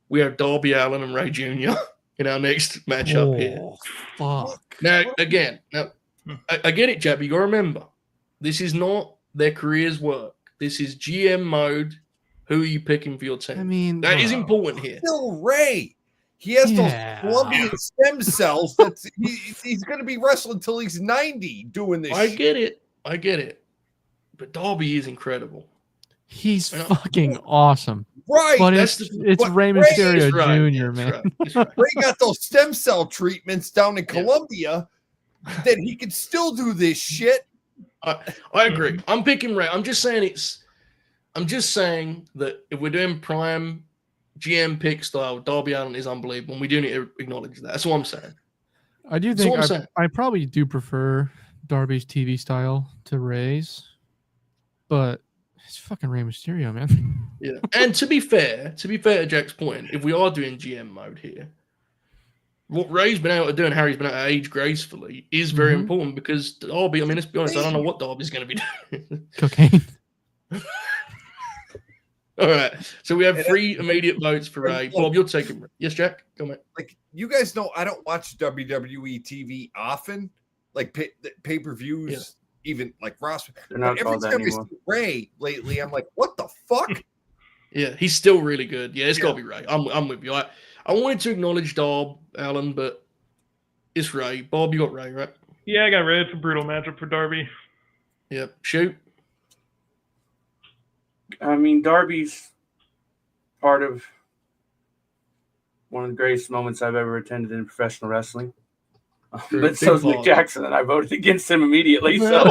We have Darby Allin and Ray Jr. in our next matchup here. Fuck. Now, again, I get it, Jab. You got to remember, this is not their career's work. This is GM mode. Who are you picking for your team? I mean, that is important here. Still Ray. He has those Colombian stem cells. He's going to be wrestling until he's 90 doing this. I get it. But Darby is incredible. He's fucking awesome. Right. But it's Rey Mysterio Jr., man. Right. Ray got those stem cell treatments down in Colombia that he can still do this shit. I agree. I'm picking Ray. I'm just saying that if we're doing prime GM pick style, Darby Allin is unbelievable, and we do need to acknowledge that. That's what I'm saying. I do think I probably do prefer Darby's TV style to Ray's, but it's fucking Rey Mysterio, man. Yeah, and to be fair to Jack's point, if we are doing GM mode here, what Ray's been able to do and Harry's been able to age gracefully is very important because Darby, I mean, let's be honest, I don't know what Darby's going to be doing. Cocaine. All right, so we have 3 immediate votes for Ray. Bob, you're taking. Yes, Jack, go on, mate. Like, you guys know, I don't watch WWE TV often, like pay-per-views, even like roster. Every time I see Ray lately, I'm like, what the fuck? Yeah, he's still really good. Yeah, it's got to be Ray. I'm with you. I wanted to acknowledge Darby Allin, but it's Ray. Bob, you got Ray, right? Yeah, I got Ray. It's a brutal matchup for Darby. Yep. Shoot. I mean, Darby's part of one of the greatest moments I've ever attended in professional wrestling. But so is Nick Jackson, and I voted against him immediately. So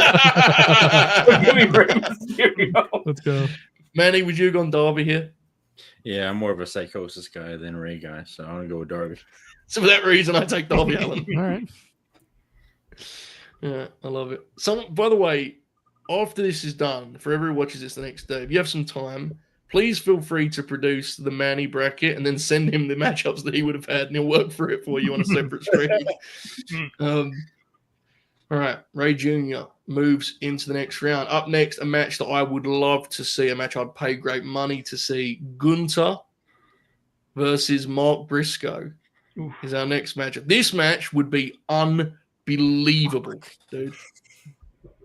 give me Rey Mysterio. Let's go. Manny, would you have gone Darby here? Yeah, I'm more of a psychosis guy than Ray guy, so I'm going to go with Darby. So for that reason, I take Darby Allin. All right. Yeah, I love it. By the way, after this is done, for everyone who watches this the next day, if you have some time, please feel free to produce the Manny bracket and then send him the matchups that he would have had, and he'll work through it for you on a separate stream. All right, Ray Jr. moves into the next round. Up next, a match that I would love to see, a match I'd pay great money to see. Gunther versus Mark Briscoe is our next matchup. This match would be unbelievable, dude.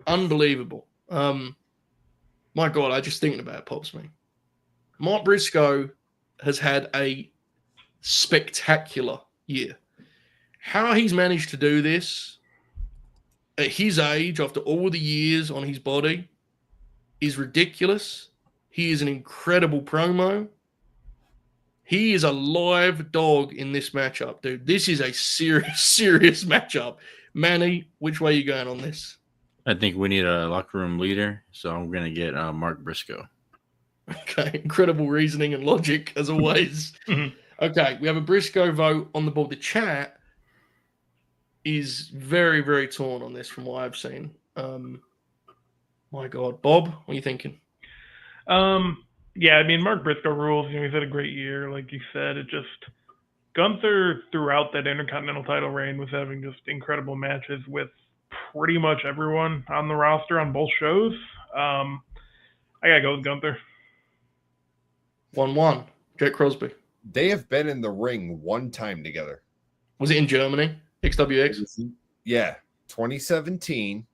Unbelievable. My God, I just thinking about it pops me. Mark Briscoe has had a spectacular year. How he's managed to do this at his age, after all the years on his body, is ridiculous. He is an incredible promo. He is a live dog in this matchup, dude. This is a serious matchup. Manny, which way are you going on this? I think we need a locker room leader, so I'm going to get Mark Briscoe. Okay, incredible reasoning and logic as always. Okay, we have a Briscoe vote on the board. The chat is very, very torn on this from what I've seen. My God, Bob, what are you thinking? Yeah, I mean, Mark Briscoe rules. You know, he's had a great year, like you said. It just Gunther throughout that Intercontinental title reign was having just incredible matches with pretty much everyone on the roster on both shows. I gotta go with Gunther. 1-1. Jake Crosby. They have been in the ring one time together. Was it in Germany? XWX? Yeah, 2017.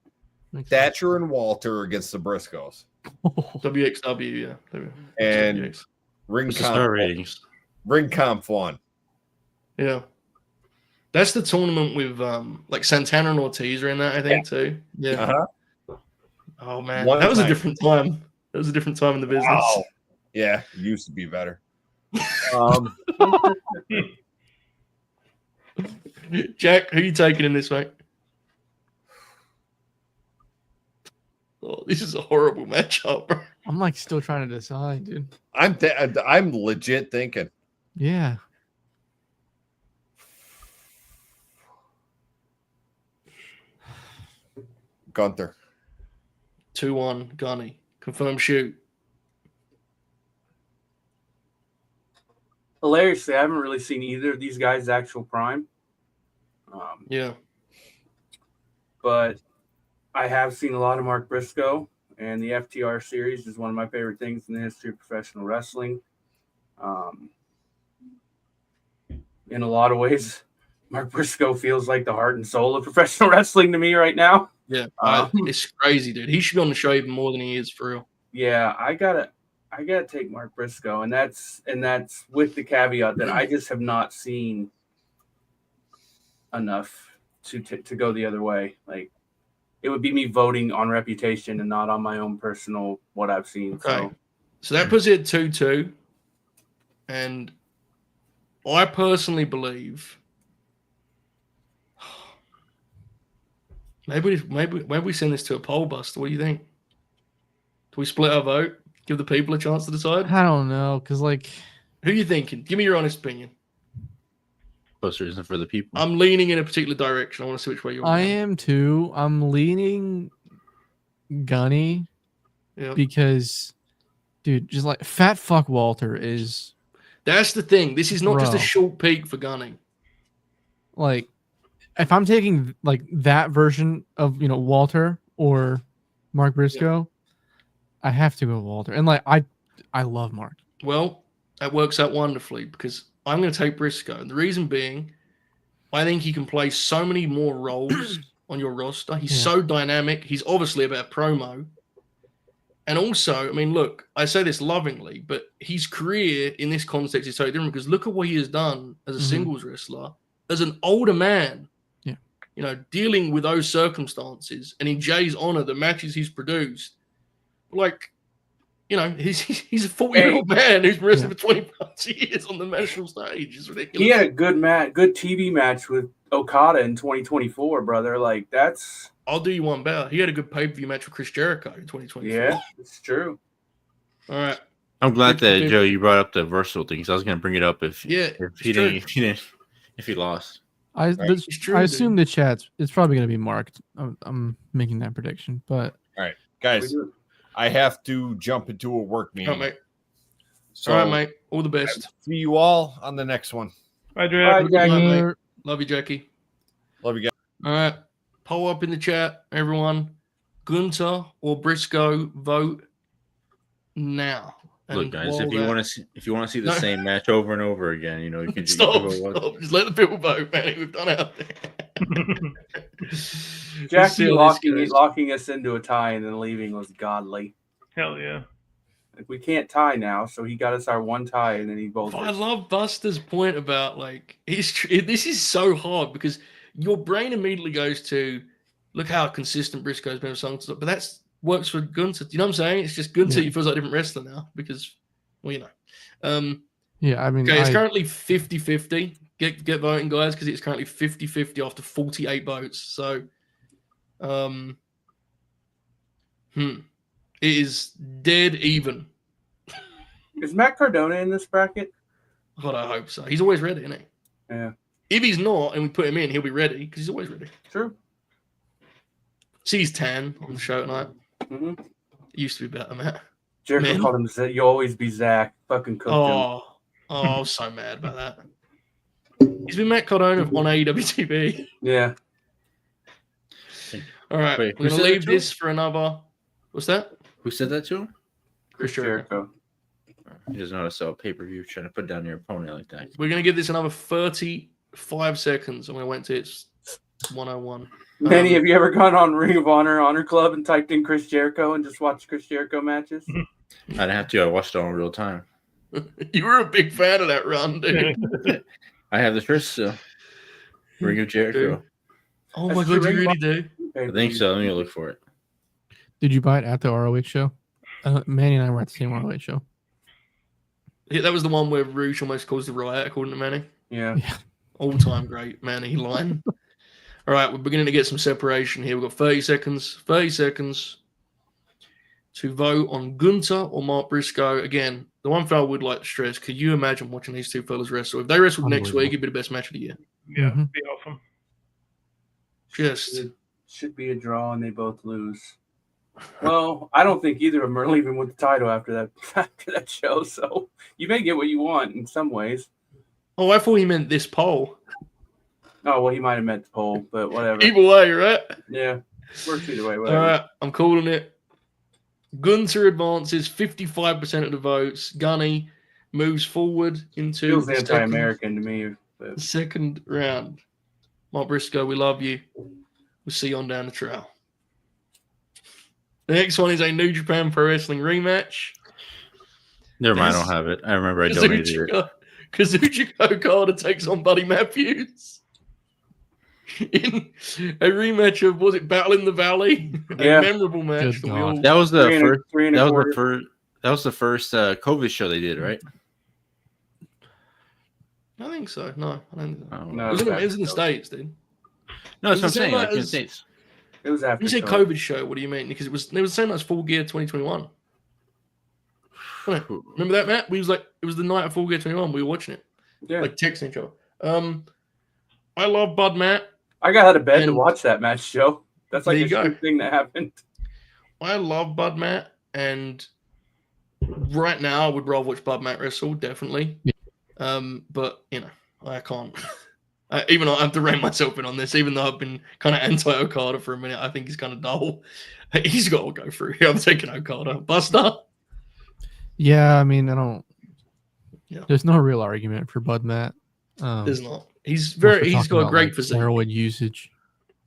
Thatcher and Walter against the Briscoes. WXW, yeah. And WX. Ring Conf won. Yeah. That's the tournament with like Santana and Ortiz are in that, I think, too. Yeah. Uh-huh. Oh, man. That was a different time. That was a different time in the business. Wow. Yeah, it used to be better. Jack, who are you taking in this, mate? Oh, this is a horrible matchup, bro. I'm like still trying to decide, dude. I'm legit thinking. Yeah. Gunther. 2-1, Gunny. Confirm shoot. Hilariously, I haven't really seen either of these guys' actual prime. Yeah. But I have seen a lot of Mark Briscoe, and the FTR series is one of my favorite things in the history of professional wrestling. In a lot of ways, Mark Briscoe feels like the heart and soul of professional wrestling to me right now. Yeah. It's crazy, dude. He should be on the show even more than he is, for real. Yeah, I gotta take Mark Briscoe, and that's with the caveat that I just have not seen enough to go the other way. Like, it would be me voting on reputation and not on my own personal what I've seen. Okay. So that puts it at 2-2. And I personally believe maybe we send this to a poll, Buster. What do you think? Do we split our vote? Give the people a chance to decide? I don't know, because like, who are you thinking? Give me your honest opinion. Poster isn't for the people. I'm leaning in a particular direction. I want to see which way you're I going. am too. I'm leaning Gunny because, dude, just like fat fuck Walter is. That's the thing. This is not just a Bro. short peak for Gunny. Like, if I'm taking like that version of Walter or Mark Briscoe, I have to go Walter. And like I love Mark. Well, that works out wonderfully because I'm going to take Briscoe. And the reason being, I think he can play so many more roles on your roster. He's so dynamic. He's obviously a better promo. And also, I mean, look, I say this lovingly, but his career in this context is totally different because look at what he has done as a singles wrestler, as an older man, dealing with those circumstances. And in Jay's honor, the matches he's produced, like, he's a 40-year-old man who's wrestled for 20 years on the national stage. It's ridiculous. He had a good TV match with Okada in 2024, brother. Like, that's... I'll do you one better. He had a good pay-per-view match with Chris Jericho in 2024. Yeah, it's true. All right. I'm glad that Joe, you brought up the versatile thing because I was going to bring it up if he lost. I assume the chat's it's probably going to be marked. I'm making that prediction, but all right, guys, I have to jump into a work meeting. All right, mate. So, all right, mate. All the best. See you all on the next one. Bye, Jackie. Love you, Jackie. Love you guys. All right. Poll up in the chat, everyone. Gunther or Briscoe, vote now. And look, guys, if you want to see the same match over and over again, you can stop. Just let the people vote, man. We've done out there. Jackie locking us into a tie and then leaving was godly. Hell yeah. Like, we can't tie now, so he got us our one tie, and then he bolted. I love Buster's point about this is so hard because your brain immediately goes to look how consistent Briscoe's been with songs, but that's works for Gunther. You know what I'm saying? It's just Gunther. He feels like a different wrestler now because, I mean, okay, it's currently 50-50. Get voting, guys, because it's currently 50-50 after 48 votes. So, it is dead even. Is Matt Cardona in this bracket? God, I hope so. He's always ready, isn't he? Yeah. If he's not, and we put him in, he'll be ready because he's always ready. True. See, he's 10 on the show tonight. Mm-hmm. It used to be better, Matt. Jericho Man. called him Zack. You'll always be Zack. Fucking cooked him. I was so mad about that. He's been Matt Cardona on AEW TV. Yeah. All right, Wait, we're going to leave this for another. What's that? Who said that to him? Chris Jericho. He doesn't know how to sell a pay-per-view trying to put down your opponent like that. We're going to give this another 35 seconds, and we went to its 101. Manny, have you ever gone on Ring of Honor Club and typed in Chris Jericho and just watched Chris Jericho matches? I didn't have to. I watched it on real time. You were a big fan of that run, dude. I have the first Ring of Jericho. Oh That's my the god, you Ring really do? I think so. Let me look for it. Did you buy it at the ROH show? Manny and I were at the same ROH show. Yeah, that was the one where Rouge almost caused a riot, according to Manny. Yeah. All-time great Manny line. All right, we're beginning to get some separation here. We've got 30 seconds to vote on Gunther or Mark Briscoe. Again, the one thing I would like to stress, could you imagine watching these two fellas wrestle? If they wrestled next week, it'd be the best match of the year. Yeah, it'd be awesome. Just should be a draw and they both lose. Well, I don't think either of them are leaving with the title after that show, so you may get what you want in some ways. Oh, I thought he meant this poll. Oh, well, he might have meant the poll, but whatever. Either way, right? Yeah, works either way. All Whatever. right, I'm calling it. Gunther advances 55% of the votes. Gunny moves forward into Feels the anti-American to me. But... second round. Mark Briscoe, we love you. We'll see you on down the trail. The next one is a New Japan Pro Wrestling rematch. Never mind, I don't have it. I remember I donated it. Kazuchika Okada takes on Buddy Matthews in a rematch of, was it Battle in the Valley? Yeah. A memorable match. Good God. That was the first. That That was the first COVID show they did, right? I think so. No, I don't think so. No, It was in the States, dude. No, that's what I'm Is it saying. like Like in the as- States. It was after. When you say COVID. COVID show, what do you mean? Because it was the same as Full Gear 2021. Wasn't it? Remember that, Matt? It was the night of Full Gear 21. We were watching it. Yeah. Like texting each other. I love Bud Matt. I got out of bed to And- watch that match, Joe. That's like There a you go. good thing that happened. I love Bud Matt, and right now I would rather watch Bud Matt wrestle, definitely. But I can't. Even though I have to rein myself in on this, even though I've been kind of anti-Okada for a minute, I think he's kind of dull. He's got to go through. I'm taking Okada. Buster. Yeah, I mean, I don't. Yeah. There's no real argument for Bud Matt. There's not. He's unless we're he's talking got a about, great like, physique. steroid usage.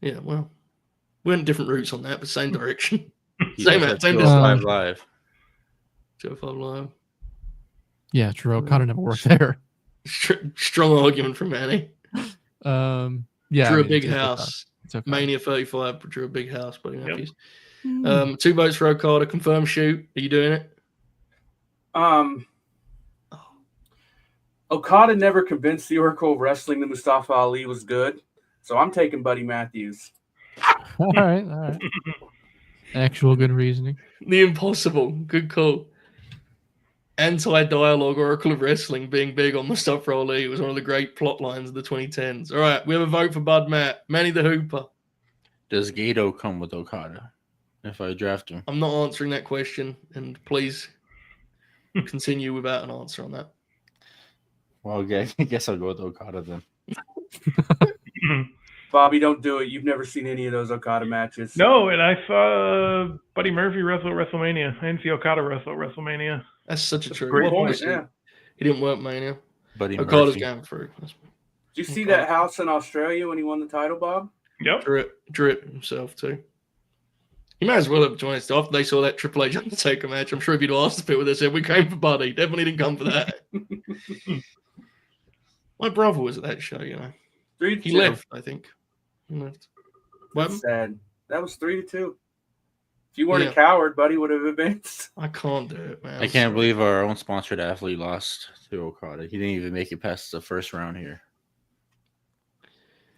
Yeah, well, we went different routes on that, but same direction. He Same does same that distance. 205 live. 205 Live. Yeah, true. Okada never worked there. Strong argument from Manny. Yeah, Drew I a mean, big it's okay. house. It's okay. Mania 35 drew a big house, Buddy Yep. Matthews. 2 votes for Okada. Confirm shoot. Are you doing it? Okada never convinced the Oracle of Wrestling that Mustafa Ali was good, so I'm taking Buddy Matthews. All right. Actual good reasoning. The impossible. Good call. Anti-dialogue Oracle of Wrestling being big on Mustafa Ali was one of the great plot lines of the 2010s. All right, we have a vote for Bud Matt. Manny the Hooper. Does Gato come with Okada if I draft him? I'm not answering that question, and please continue without an answer on that. Well, okay, I guess I'll go with Okada then. Bobby, don't do it. You've never seen any of those Okada matches. No, and I saw Buddy Murphy wrestle at WrestleMania. I didn't see Okada wrestle at WrestleMania. That's such a true. Great What point. was it? Yeah. He didn't work Mania. Buddy Okada's Murphy. going through. Did you see that house in Australia when he won the title, Bob? Yep. Drew it himself too. He might as well have joined us after they saw that Triple H Undertaker match. I'm sure if you'd asked the people, they said we came for Buddy. Definitely didn't come for that. My brother was at that show. 3-2. He left. I think he left. What That's happened? sad. That was 3-2. If you weren't Yeah. a coward, Buddy would have advanced. I can't do it, man. I can't believe our own sponsored athlete lost to Okada. He didn't even make it past the first round here.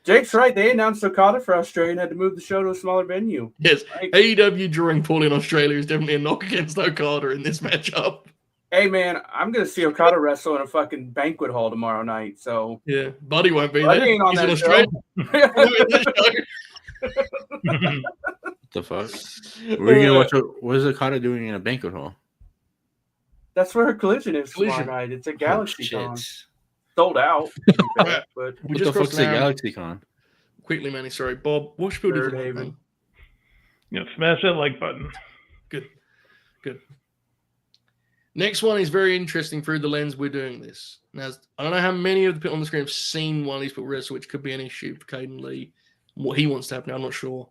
Jake's right. They announced Okada for Australia and had to move the show to a smaller venue. Yes, Right? AEW drawing poorly in Australia is definitely a knock against Okada in this matchup. Hey man, I'm gonna see Okada wrestle in a fucking banquet hall tomorrow night. So Yeah, Buddy won't be Buddy there. ain't on He's that in show. Australia. The fuck? Where are you gonna watch? What is Okada doing in a banquet hall? That's where her collision is Collision. tomorrow night. It's a Oh, Galaxy shit. Con. Sold out. to be fair, but We What just the fuck's crossed the an hour. Galaxy Con? Quickly, Manny. Sorry, Bob. What should people do Third for Haven. man? Yeah, smash that like button. Good. Next one is very interesting through the lens we're doing this. Now, I don't know how many of the people on the screen have seen one of these people wrestle, which could be an issue for Caden Lee. What he wants to happen, I'm not sure.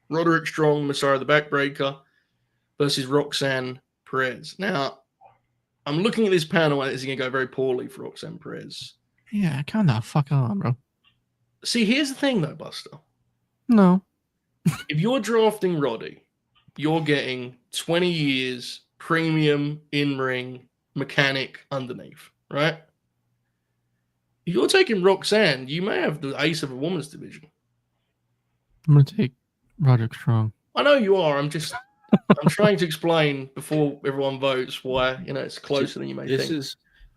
Roderick Strong, Messiah the Backbreaker, versus Roxanne Perez. Now, I'm looking at this panel, and it's going to go very poorly for Roxanne Perez. Yeah, calm the fuck on, bro. See, here's the thing, though, Buster. No. If you're drafting Roddy, you're getting 20 years premium in-ring mechanic underneath, right? If you're taking Roxanne, you may have the ace of a women's division. I'm gonna take Roderick Strong. I know you are. I'm trying to explain before everyone votes why it's closer than you may think.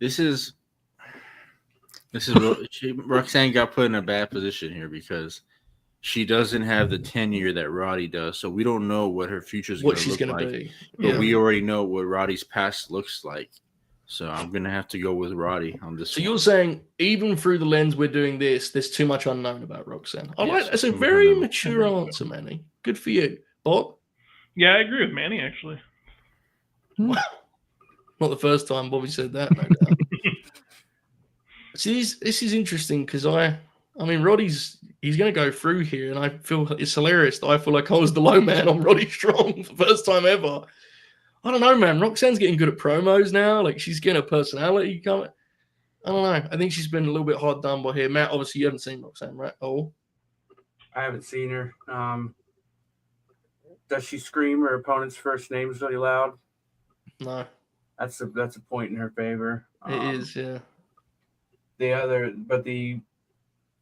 This is what Roxanne got put in a bad position here because she doesn't have the tenure that Roddy does, so we don't know what her future is going to look like. Be. But we already know what Roddy's past looks like, so I'm going to have to go with Roddy on this. So you're saying even through the lens we're doing this, there's too much unknown about Roxanne. I like that's a very mature answer, Manny. Good for you, Bob. Yeah, I agree with Manny actually. Wow. Not the first time Bobby said that, no doubt. See, this is interesting because Roddy's he's going to go through here, and I feel it's hilarious that I feel like I was the low man on Roddy Strong for the first time ever. I don't know, man. Roxanne's getting good at promos now. Like, she's getting a personality coming. I don't know. I think she's been a little bit hard done by here. Matt, obviously, you haven't seen Roxanne, right? Oh, I haven't seen her. Does she scream her opponent's first names really loud? No. That's a point in her favor. It is, yeah. The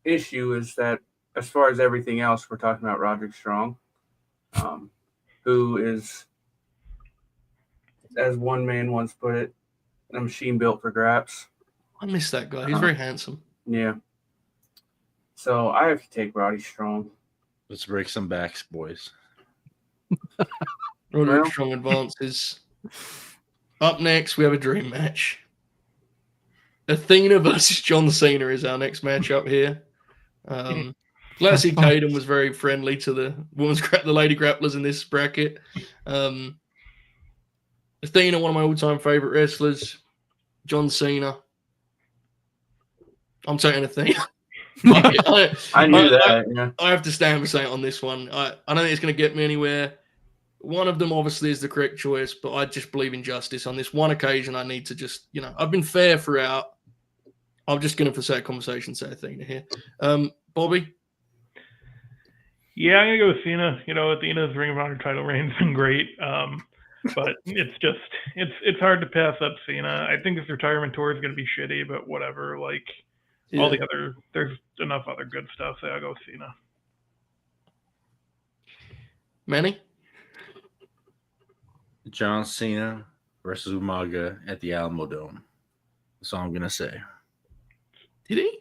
issue is that as far as everything else, we're talking about Roderick Strong, who is, as one man once put it, a machine built for graps. I miss that guy. He's very handsome. Yeah. So I have to take Roddy Strong. Let's break some backs, boys. Roderick Strong advances. Up next, we have a dream match. Athena versus John Cena is our next matchup here. Glad to see Caden was very friendly to the lady grapplers in this bracket. Athena, one of my all-time favorite wrestlers. John Cena. I'm taking Athena. I knew that. Yeah. I have to stand for saying on this one. I don't think it's going to get me anywhere. One of them obviously is the correct choice, but I just believe in justice. On this one occasion, I need to just, I've been fair throughout. I'm just going to, for sake of conversation, say Athena here. Bobby? Yeah, I'm going to go with Cena. Athena's Ring of Honor title reign's been great. But it's hard to pass up Cena. I think this retirement tour is going to be shitty, but whatever. All the other, there's enough other good stuff, so I'll go with Cena. Manny? John Cena versus Umaga at the Alamo Dome. That's all I'm going to say. Did he?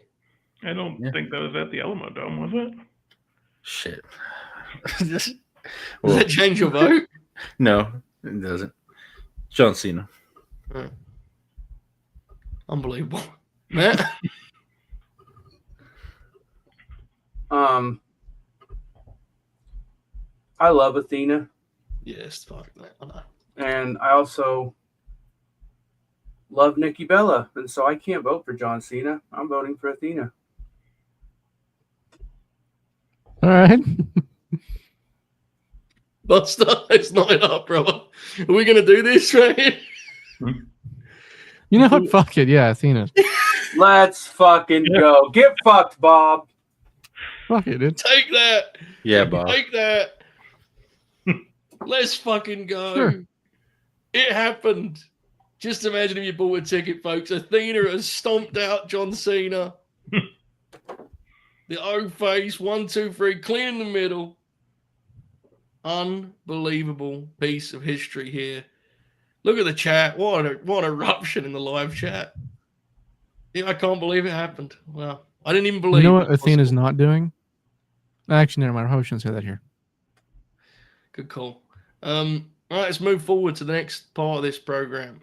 I don't think that was at the Alamo Dome, was it? Shit. Does that change your vote? No, it doesn't. John Cena. Right. Unbelievable. Matt? I love Athena. Yes, fuck that. I know. And I also love Nikki Bella. And so I can't vote for John Cena. I'm voting for Athena. All right. Buster, it's not up, brother. Are we going to do this right here? You know what? Fuck it. Yeah, Athena. Let's fucking go. Get fucked, Bob. Fuck it, dude. Take that. Yeah, Bob. Take that. Let's fucking go. Sure. It happened. Just imagine if you bought a ticket, folks. Athena has stomped out John Cena. The O face, 1, 2, 3, clean in the middle. Unbelievable piece of history here. Look at the chat. What an eruption in the live chat. Yeah, I can't believe it happened. Wow. I didn't even believe You know it what was Athena's possible. not doing? Actually, never mind. I probably shouldn't say that here. Good call. All right, let's move forward to the next part of this program.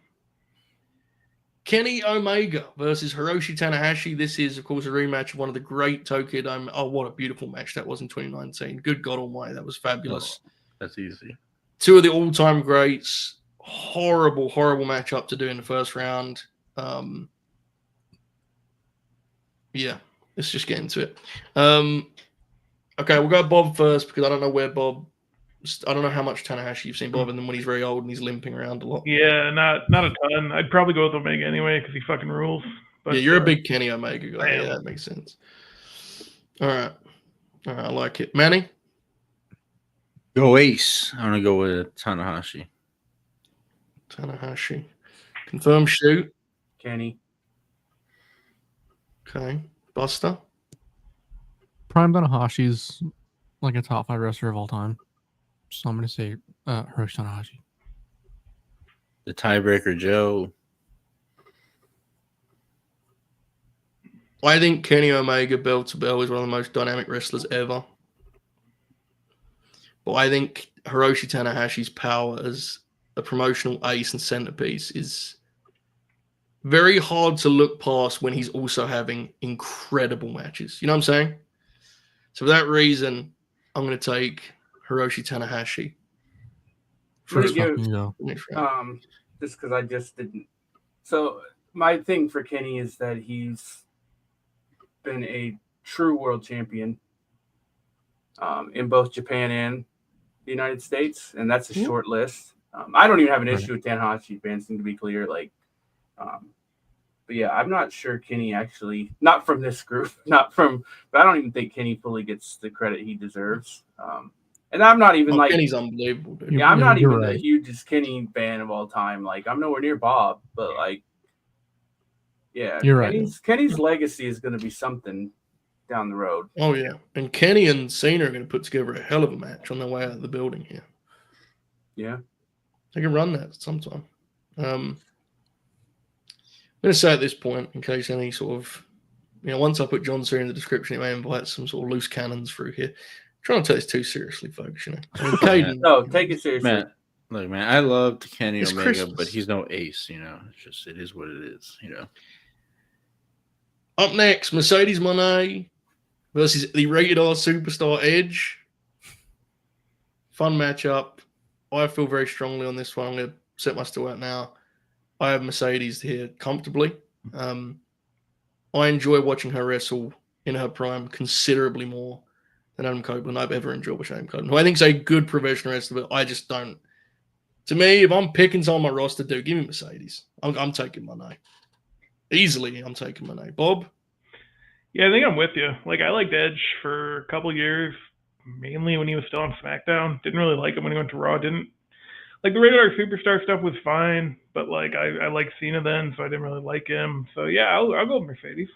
Kenny Omega versus Hiroshi Tanahashi. This is, of course, a rematch of one of the great Tokyo Dome. Oh, what a beautiful match that was in 2019. Good God Almighty, that was fabulous. Oh, that's easy. Two of the all-time greats. Horrible, horrible matchup to do in the first round. Yeah, let's just get into it. Okay, we'll go Bob first because I don't know where Bob. I don't know how much Tanahashi you've seen Bob, and then when he's very old and he's limping around a lot. Yeah, not a ton. I'd probably go with Omega anyway because he fucking rules. But, yeah, you're a big Kenny Omega guy. I am. Yeah, that makes sense. All right, I like it. Manny? Go Ace. I'm going to go with Tanahashi. Tanahashi. Confirm shoot. Kenny. Okay. Buster? Prime Tanahashi's like a top 5 wrestler of all time. So I'm going to say Hiroshi Tanahashi. The tiebreaker, Joe. I think Kenny Omega, bell to bell, is one of the most dynamic wrestlers ever. But I think Hiroshi Tanahashi's power as a promotional ace and centerpiece is very hard to look past when he's also having incredible matches. You know what I'm saying? So for that reason, I'm going to take Hiroshi Tanahashi. First fucking go. Just because I just didn't. So my thing for Kenny is that he's been a true world champion in both Japan and the United States, and that's a short list. I don't even have an issue with Tanahashi advancing, to be clear. But yeah, I'm not sure Kenny actually, not from this group, but I don't even think Kenny fully gets the credit he deserves. And I'm not even Kenny's unbelievable, dude. Yeah, I'm not even right. the hugest Kenny fan of all time. I'm nowhere near Bob, but yeah, You're Kenny's legacy is going to be something down the road. Oh yeah, and Kenny and Cena are going to put together a hell of a match on their way out of the building here. Yeah, they can run that sometime. I'm going to say at this point, in case any sort of, once I put John Cena in the description, it may invite some sort of loose cannons through here. I'm trying to take this too seriously, folks. Caden, no, take it seriously. Man, look, man, I love Kenny It's Omega, Christmas. but he's no ace. It is what it is. Up next, Mercedes Moné versus the Rated R Superstar Edge. Fun matchup. I feel very strongly on this one. I'm going to set my stall out now. I have Mercedes here comfortably. I enjoy watching her wrestle in her prime considerably more than Adam Copeland I've ever enjoyed with Adam Copeland, who I think is a good professional wrestler, but I just don't. To me, if I'm picking someone on my roster, dude, give me Mercedes. I'm taking Moné. Easily, I'm taking Moné. Bob? Yeah, I think I'm with you. I liked Edge for a couple years, mainly when he was still on SmackDown. Didn't really like him when he went to Raw. Didn't like the regular superstar stuff was fine, but I liked Cena then, so I didn't really like him. So yeah, I'll go with Mercedes.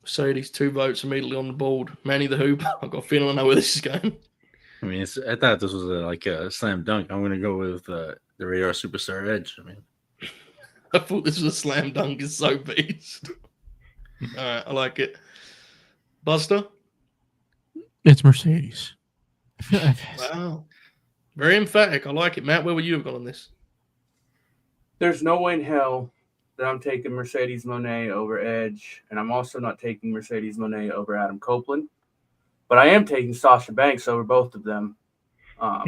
Mercedes, 2 votes immediately on the board. Manny the Hoop. I've got a feeling I know where this is going. I mean, I thought this was a slam dunk. I'm going to go with the Radar Superstar Edge. I thought this was a slam dunk. It's so beast. All right, I like it. Buster? It's Mercedes. Wow. Very emphatic. I like it. Matt, where would you have gone on this? There's no way in hell that I'm taking Mercedes Moné over Edge, and I'm also not taking Mercedes Moné over Adam Copeland. But I am taking Sasha Banks over both of them. So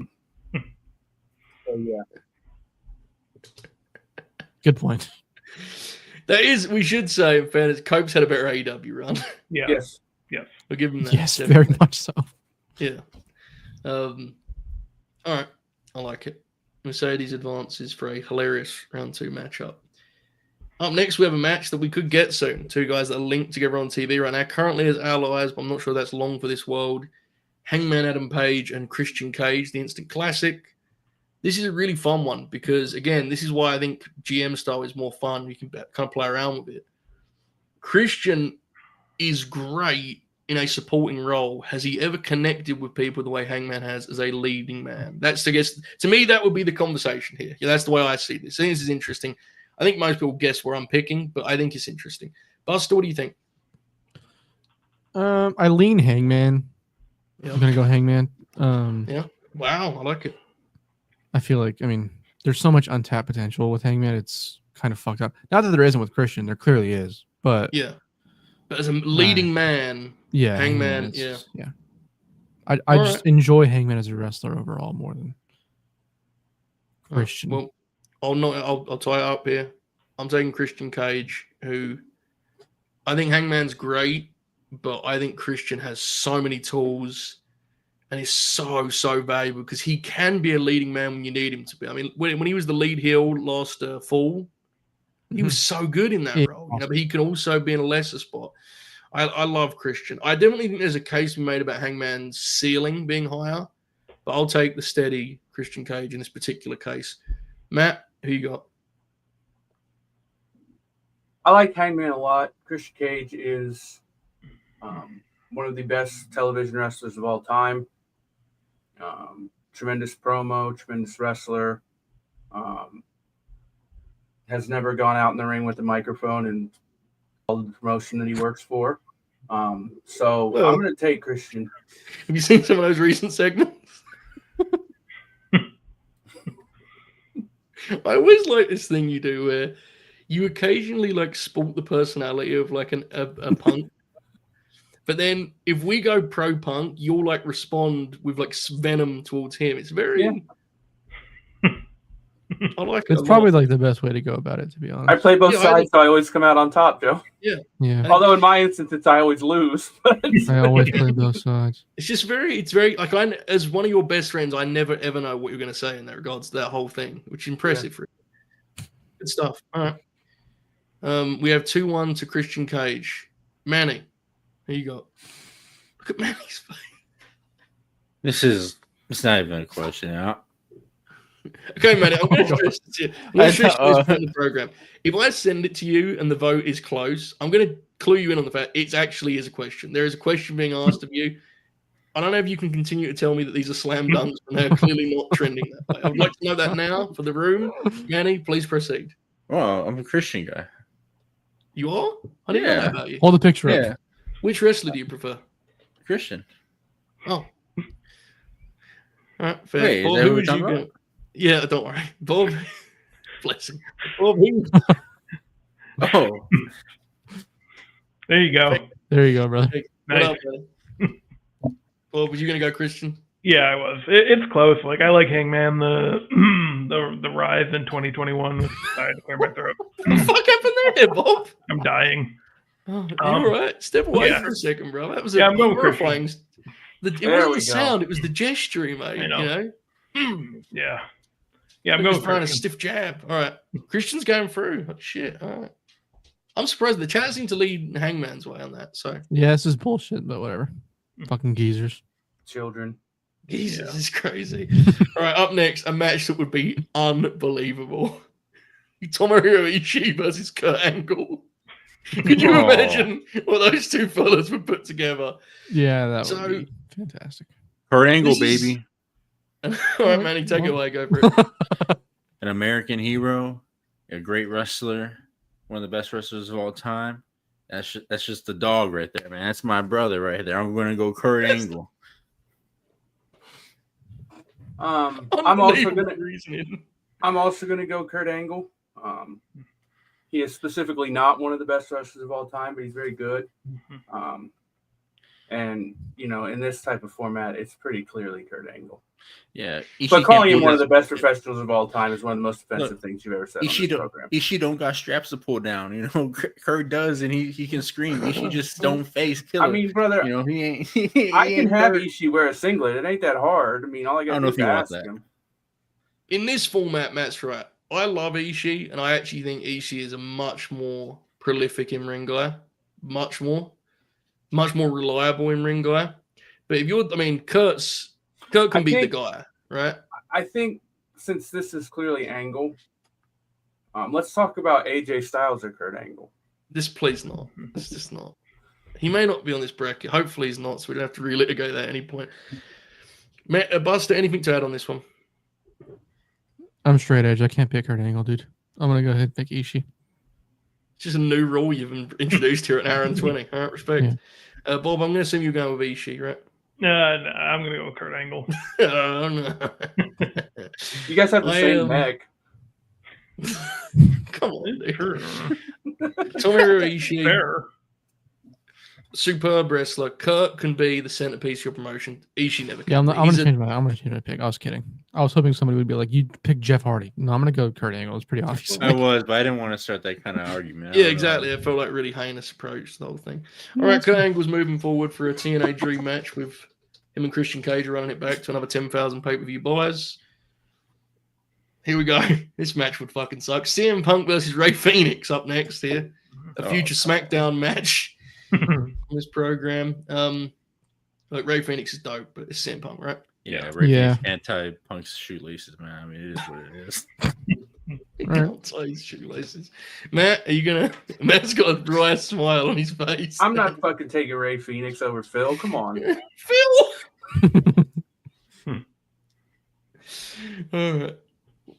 yeah. Good point. That is, we should say, in fairness, Cope's had a better AEW run. Yeah. Yes. We'll give him that. Yes, very much so. Yeah. All right. I like it. Mercedes advances for a hilarious round 2 matchup. Up next, we have a match that we could get soon. 2 guys that are linked together on TV right now. Currently as allies, but I'm not sure that's long for this world. Hangman Adam Page and Christian Cage, the Instant Classic. This is a really fun one because, again, this is why I think GM style is more fun. You can kind of play around with it. Christian is great in a supporting role has he ever connected with people the way Hangman has as a leading man? That's, I guess, to me, that would be the conversation here. Yeah, that's the way I see this. I think this is interesting. I think most people guess where I'm picking, but I think it's interesting. Buster, what do you think? I lean Hangman. Yeah. I'm gonna go Hangman. Yeah. Wow, I like it. I feel like, I mean, there's so much untapped potential with Hangman. It's kind of fucked up. Not that there isn't with Christian. There clearly is. But yeah. But as a leading man, yeah, Hangman yeah. Yeah. I just enjoy Hangman as a wrestler overall more than Christian. Well, I'll tie it up here. I'm taking Christian Cage, who I think Hangman's great, but I think Christian has so many tools and is so valuable because he can be a leading man when you need him to be. I mean, when he was the lead heel last fall, he was so good in that role. You know, but he can also be in a lesser spot. I love Christian. I definitely think there's a case to be made about Hangman's ceiling being higher, but I'll take the steady Christian Cage in this particular case. Matt, who you got? I like Hangman a lot. Christian Cage is one of the best television wrestlers of all time. Tremendous promo, tremendous wrestler. Has never gone out in the ring with a microphone and all the promotion that he works for. So I'm going to take Christian. Have you seen some of those recent segments? I always like this thing you do where you occasionally like sport the personality of like a punk. But then if we go pro punk, you'll like respond with like venom towards him. It's very... Yeah. I like it. It's probably like the best way to go about it, to be honest. I play both sides, so I always come out on top, Joe. Yeah. Although in my instance, I always lose. I always play both sides. It's very like as one of your best friends, I never ever know what you're going to say in that regards to that whole thing, which is impressive for you. Good stuff. All right. We have 2-1 to Christian Cage. Manny, who you got? Look at Manny's face. It's not even a question now. Okay, Manny, I'm going to stress this to you. I'm going to stress this in the program. If I send it to you and the vote is close, I'm going to clue you in on the fact it actually is a question. There is a question being asked of you. I don't know if you can continue to tell me that these are slam dunks and they're clearly not trending that way. I would like to know that now for the room. Manny, please proceed. Well, I'm a Christian guy. You are? I didn't know that about you. Hold the picture up. Which wrestler do you prefer? Christian. Oh. All right, fair. Wait, Bob, who would you go? Yeah, don't worry. Bob, bless him. Bob, Oh. There you go. There you go, brother. Nice. What up, Bob, were you going to go Christian? Yeah, I was. It's close. Like I like Hangman. The rise in 2021 was I to clear my throat. What the fuck happened there, Bob? I'm dying. Oh, you all right? Step away for a second, bro. That was I'm going horrifying. It wasn't the sound; go. it was the gesturing, mate. I know. You know? Yeah. Yeah, I'm I'm going just throwing a Christian. stiff jab. All right, Christian's going through. Oh, shit. All right. I'm surprised the chat seemed to lead Hangman's way on that. So Yeah, this is bullshit, but whatever. Fucking geezers. Children. Jesus is crazy. All right, up next, a match that would be unbelievable. Tomohiro Ishii versus Kurt Angle. Could you imagine what those two fellas would put together? Yeah, that would be fantastic. Kurt Angle, baby. All right, Manny, take it away. Go for it. An American hero, a great wrestler, one of the best wrestlers of all time. That's just the dog right there, man. That's my brother right there. I'm going to go Kurt Angle. I'm also gonna go Kurt Angle. He is specifically not one of the best wrestlers of all time, but he's very good. And you know, in this type of format, it's pretty clearly Kurt Angle. Yeah, but calling him one of the best professionals of all time is one of the most offensive things you've ever said on this program. Ishii don't got straps to pull down, you know. Kurt does, and he can scream. Ishii just don't face killer. I mean, brother, you know he ain't. I can have Ishii wear a singlet. It ain't that hard. I mean, all I got to do is ask him. In this format, Matt's right. I love Ishii, and I actually think Ishii is a much more prolific in ring guy, much more reliable in ring guy. But if you're, I mean, Kurt can be the guy, right? I think since this is clearly Angle, let's talk about AJ Styles or Kurt Angle. This please not. It's just not. He may not be on this bracket. Hopefully he's not, so we don't have to relitigate that at any point. Matt, Buster, anything to add on this one? I'm straight edge. I can't pick Kurt Angle, dude. I'm gonna go ahead and pick Ishii. It's just a new rule you've introduced here at an hour and 20. All right, respect. Yeah. Bob, I'm going to assume you're going with Ishii, right? No, I'm going to go with Kurt Angle. Oh, no. You guys have the same neck. Come on, dude. Sure. Tell me about Ishii. Fair. Superb wrestler. Kurt can be the centerpiece of your promotion. Ishii never can. Yeah, I'm gonna change my pick. I was kidding. I was hoping somebody would be like, "You pick Jeff Hardy." No, I'm gonna go Kurt Angle. It's pretty obvious. I was, but I didn't want to start that kind of argument. Yeah, exactly. I felt like a really heinous approach to the whole thing. All right, Kurt Angle's moving forward for a TNA Dream match with him and Christian Cage running it back to another 10,000 pay-per-view buys. Here we go. This match would fucking suck. CM Punk versus Rey Fenix up next here. A future SmackDown match on this program. Look, Rey Fenix is dope, but it's CM Punk, right? Yeah, anti-Punk's shoelaces, man. I mean, it is what it is. Anti shoelaces. Matt, are you gonna? Matt's got a dry smile on his face. I'm not fucking taking Rey Fenix over Phil. Come on, Phil. All right.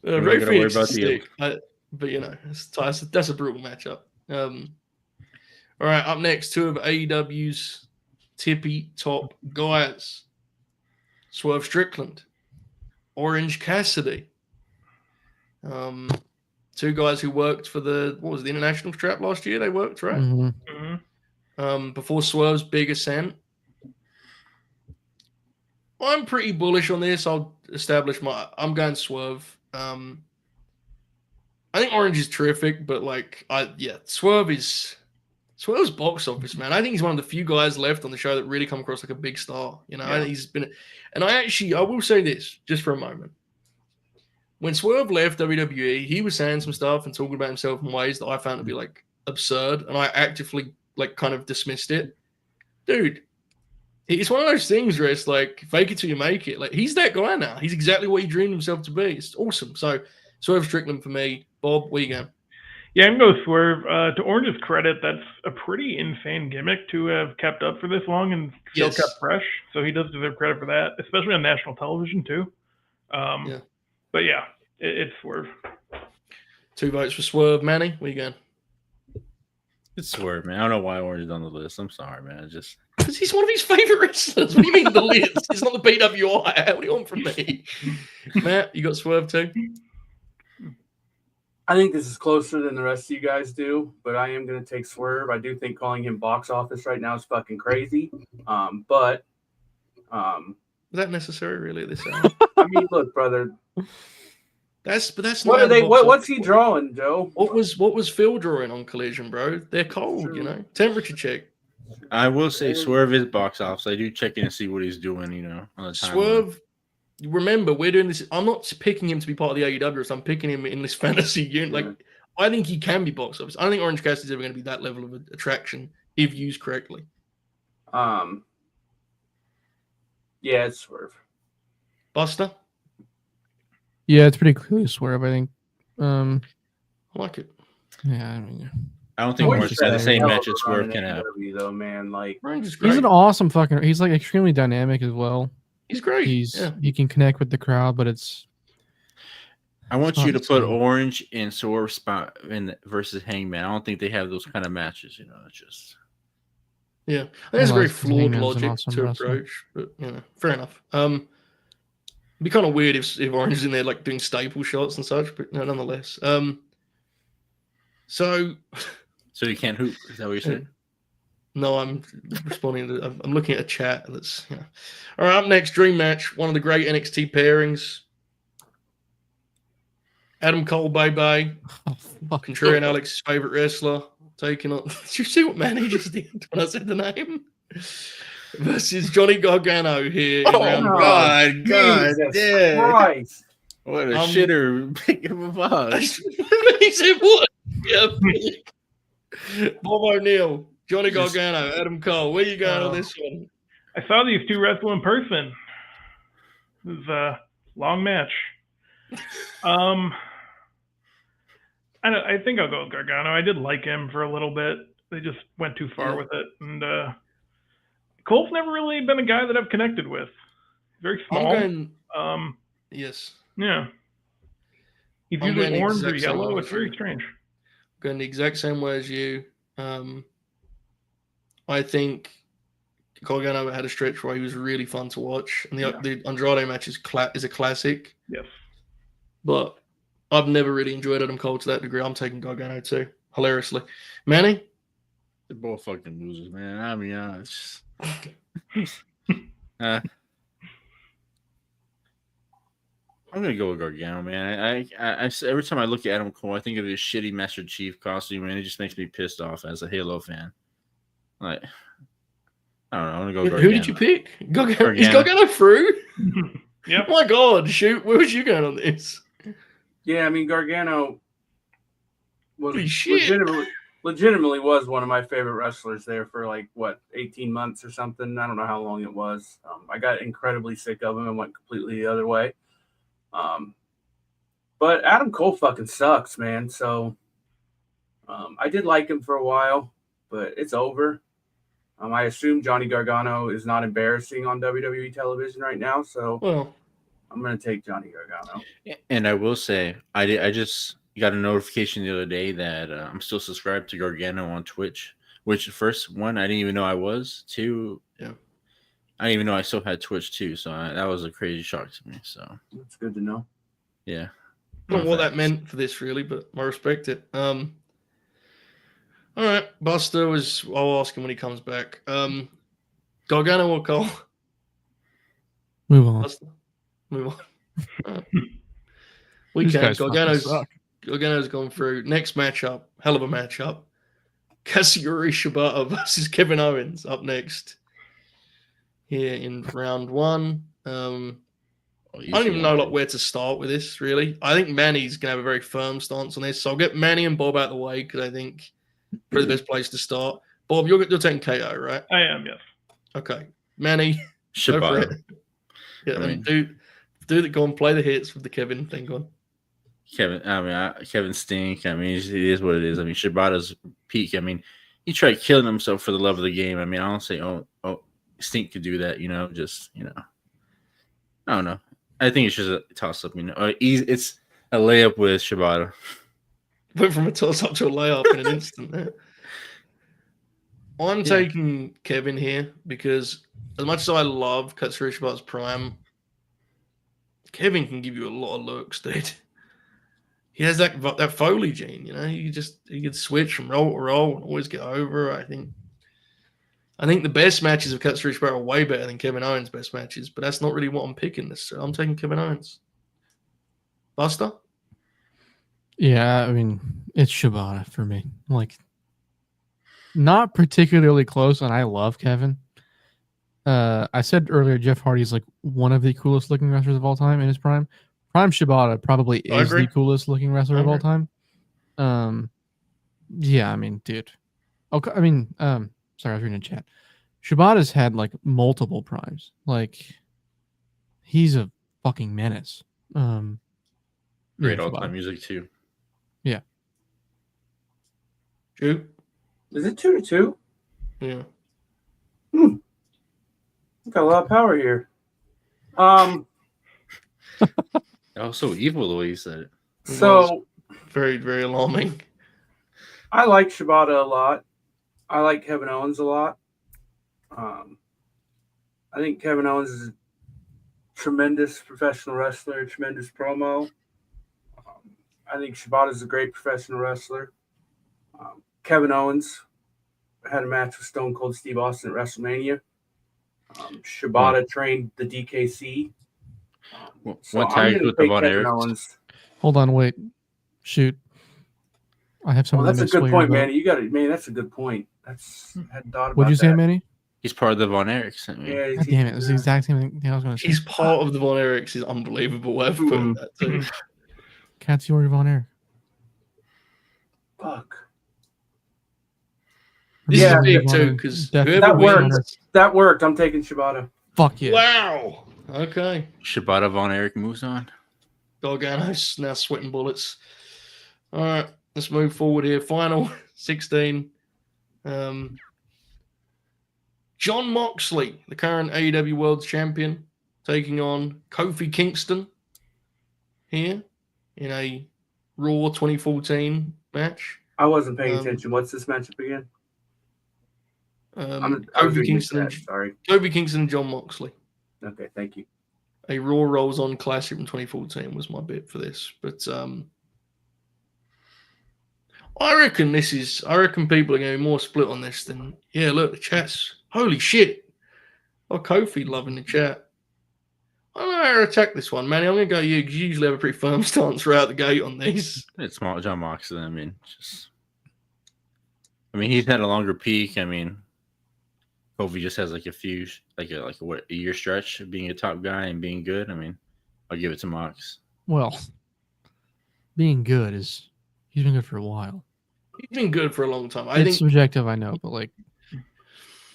Rey Fenix is sick, but you know, that's a brutal matchup. All right, up next, two of AEW's tippy top guys. Swerve Strickland, Orange Cassidy. Two guys who worked for the international strap last year. They worked, right? Mm-hmm. Before Swerve's big ascent. I'm pretty bullish on this. I'm going Swerve. I think Orange is terrific, but Swerve's box office, man. I think he's one of the few guys left on the show that really come across like a big star. You know, he's been, and I will say this just for a moment. When Swerve left WWE, he was saying some stuff and talking about himself in ways that I found to be like absurd, and I actively like kind of dismissed it. Dude, it's one of those things where it's like fake it till you make it. Like he's that guy now. He's exactly what he dreamed himself to be. It's awesome. So Swerve Strickland for me. Bob, where you going? Yeah, I'm going to Swerve. To Orange's credit, that's a pretty insane gimmick to have kept up for this long and still kept fresh. So he does deserve credit for that, especially on national television too. But yeah, it's Swerve. 2 votes for Swerve. Manny, where you going? It's Swerve, man. I don't know why Orange is on the list. I'm sorry, man. Just because he's one of his favorite wrestlers. What do you mean the list? It's not the PWI. What do you want from me? Matt, you got Swerve too? I think this is closer than the rest of you guys do, but I am going to take Swerve. I do think calling him box office right now is fucking crazy. Is that necessary, really, at this hour? I mean, look, brother. That's what are they? What's he drawing, Joe? What was Phil drawing on Collision, bro? They're cold, you know. Temperature check. I will say Swerve is box office. I do check in and see what he's doing, you know. On the timeline. Swerve. Remember, we're doing this. I'm not picking him to be part of the AEW. So I'm picking him in this fantasy unit. Like, I think he can be box office. I don't think Orange Cassidy's ever going to be that level of attraction if used correctly. Yeah, it's Swerve. Buster. Yeah, it's pretty clearly Swerve. I think. I like it. Yeah, I mean, I don't think Orange has the same match as Swerve can have. Though, man, like he's an awesome fucking. He's like extremely dynamic as well. He's great. He can connect with the crowd, but it's. I want you to put Orange in Swerve spot versus Hangman. I don't think they have those kind of matches. You know, it's just. Yeah, that's a very flawed logic to approach, but you know, fair enough. It'd be kind of weird if Orange is in there like doing staple shots and such, but no, nonetheless. So you can't hoop? Is that what you're saying? No, I'm responding to. I'm looking at a chat that's. You know. All right, up next, dream match. One of the great NXT pairings. Adam Cole, Bay, Contrarian Alex's favorite wrestler, taking on. Did you see what Manny just did when I said the name? Versus Johnny Gargano here. God damn! Christ. What a shitter! Pick him apart. He said what? Yeah. Bob O'Neill. Johnny Gargano, Adam Cole. Where you going on this one? I saw these two wrestle in person. It was a long match. I think I'll go with Gargano. I did like him for a little bit. They just went too far with it. And Cole's never really been a guy that I've connected with. Very small. Yes. Yeah. He's I'm usually going the orange or exact same yellow. way It's as very you. strange. Going the exact same way as you. I think Gargano had a stretch where he was really fun to watch, and the Andrade match is a classic. Yes. But I've never really enjoyed Adam Cole to that degree. I'm taking Gargano too, hilariously. Manny? They're both fucking losers, man. I mean, it's I'm gonna go with Gargano, man. I every time I look at Adam Cole, I think of his shitty Master Chief costume, and it just makes me pissed off as a Halo fan. Like, I don't know. I'm gonna go Gargano. Who did you pick? Gargano. Is Gargano through? Yep. Oh my God, shoot! Where was you going on this? Yeah, I mean Gargano was Holy shit. legitimately was one of my favorite wrestlers there for 18 months or something. I don't know how long it was. I got incredibly sick of him and went completely the other way. But Adam Cole fucking sucks, man. So I did like him for a while, but it's over. I assume Johnny Gargano is not embarrassing on WWE television right now, so I'm going to take Johnny Gargano. And I will say, I just got a notification the other day that I'm still subscribed to Gargano on Twitch, which first one, I didn't even know I was. Two, I didn't even know I still had Twitch too, so that was a crazy shock to me. So that's good to know. Yeah. I don't know what that meant for this, really, but I respect it. All right, Buster I'll ask him when he comes back. Gargano or Cole? Move on. Buster? Move on. We can. Gargano's gone through. Next matchup, hell of a matchup. Kazuchika Shibata versus Kevin Owens up next. Here in round one. I don't even know where to start with this, really. I think Manny's going to have a very firm stance on this. So I'll get Manny and Bob out of the way because I think probably the best place to start. Bob, you're taking KO, right? I am, yes. Okay. Manny, Shibata. Yeah, go and play the hits with the Kevin thing on. Kevin stink. I mean, it is what it is. I mean, Shibata's peak. I mean, he tried killing himself for the love of the game. I mean, I don't say, Stink could do that, I don't know. I think it's just a toss-up, It's a layup with Shibata. Went from a toss-up to a layup in an instant. I'm taking Kevin here because as much as I love Katsuri Shibata's prime, Kevin can give you a lot of looks, dude. He has that Foley gene, He can switch from roll to roll and always get over. I think the best matches of Katsuri Shibata are way better than Kevin Owens' best matches, but that's not really what I'm picking this. So I'm taking Kevin Owens. Buster? Yeah, I mean, it's Shibata for me. Not particularly close, and I love Kevin. I said earlier Jeff Hardy's one of the coolest looking wrestlers of all time in his prime. Prime Shibata probably is the coolest looking wrestler of all time. Yeah, I mean, dude. Okay, I mean, sorry, I was reading a chat. Shibata's had multiple primes. He's a fucking menace. Great all-time music too. Yeah. Shoot. Is it 2-2? Yeah. Got a lot of power here. That was so evil the way you said it. So very, very alarming. I like Shibata a lot. I like Kevin Owens a lot. I think Kevin Owens is a tremendous professional wrestler, tremendous promo. I think Shibata is a great professional wrestler. Kevin Owens had a match with Stone Cold Steve Austin at WrestleMania. Shibata trained the DKC. What tag with the Von Erichs? Owens. Hold on, wait. Shoot. I have something. That's a good point, Manny. You got it, man. That's a good point. I hadn't thought about. What'd you say, Manny? He's part of the Von Erichs. Yeah, God damn it! It was the exact same thing I was going to say. He's part of the Von Erichs. Is unbelievable. Whatever put that too. Katsuyori Von Erich. Fuck. This is big too because that worked. That worked. I'm taking Shibata. Fuck yeah! Wow. Okay. Shibata Von Erich moves on. Gargano's now sweating bullets. All right, let's move forward here. Final 16. John Moxley, the current AEW World Champion, taking on Kofi Kingston here in a Raw 2014 match. I wasn't paying attention. What's this matchup again? Kofi Kingston and John Moxley. Okay, thank you. A Raw Rolls On Classic from 2014 was my bit for this, but I reckon people are going to be more split on this than look, the chat's holy shit. Oh, Kofi loving the chat. I don't know how to attack this one, Manny. I'm going to go you because you usually have a pretty firm stance right out the gate on these. It's small, John Moxley. I mean, he's had a longer peak. I mean, Kofi just has like a year stretch of being a top guy and being good. I mean, I'll give it to Mox. Well, being good he's been good for a while. He's been good for a long time. It's subjective, I know, but like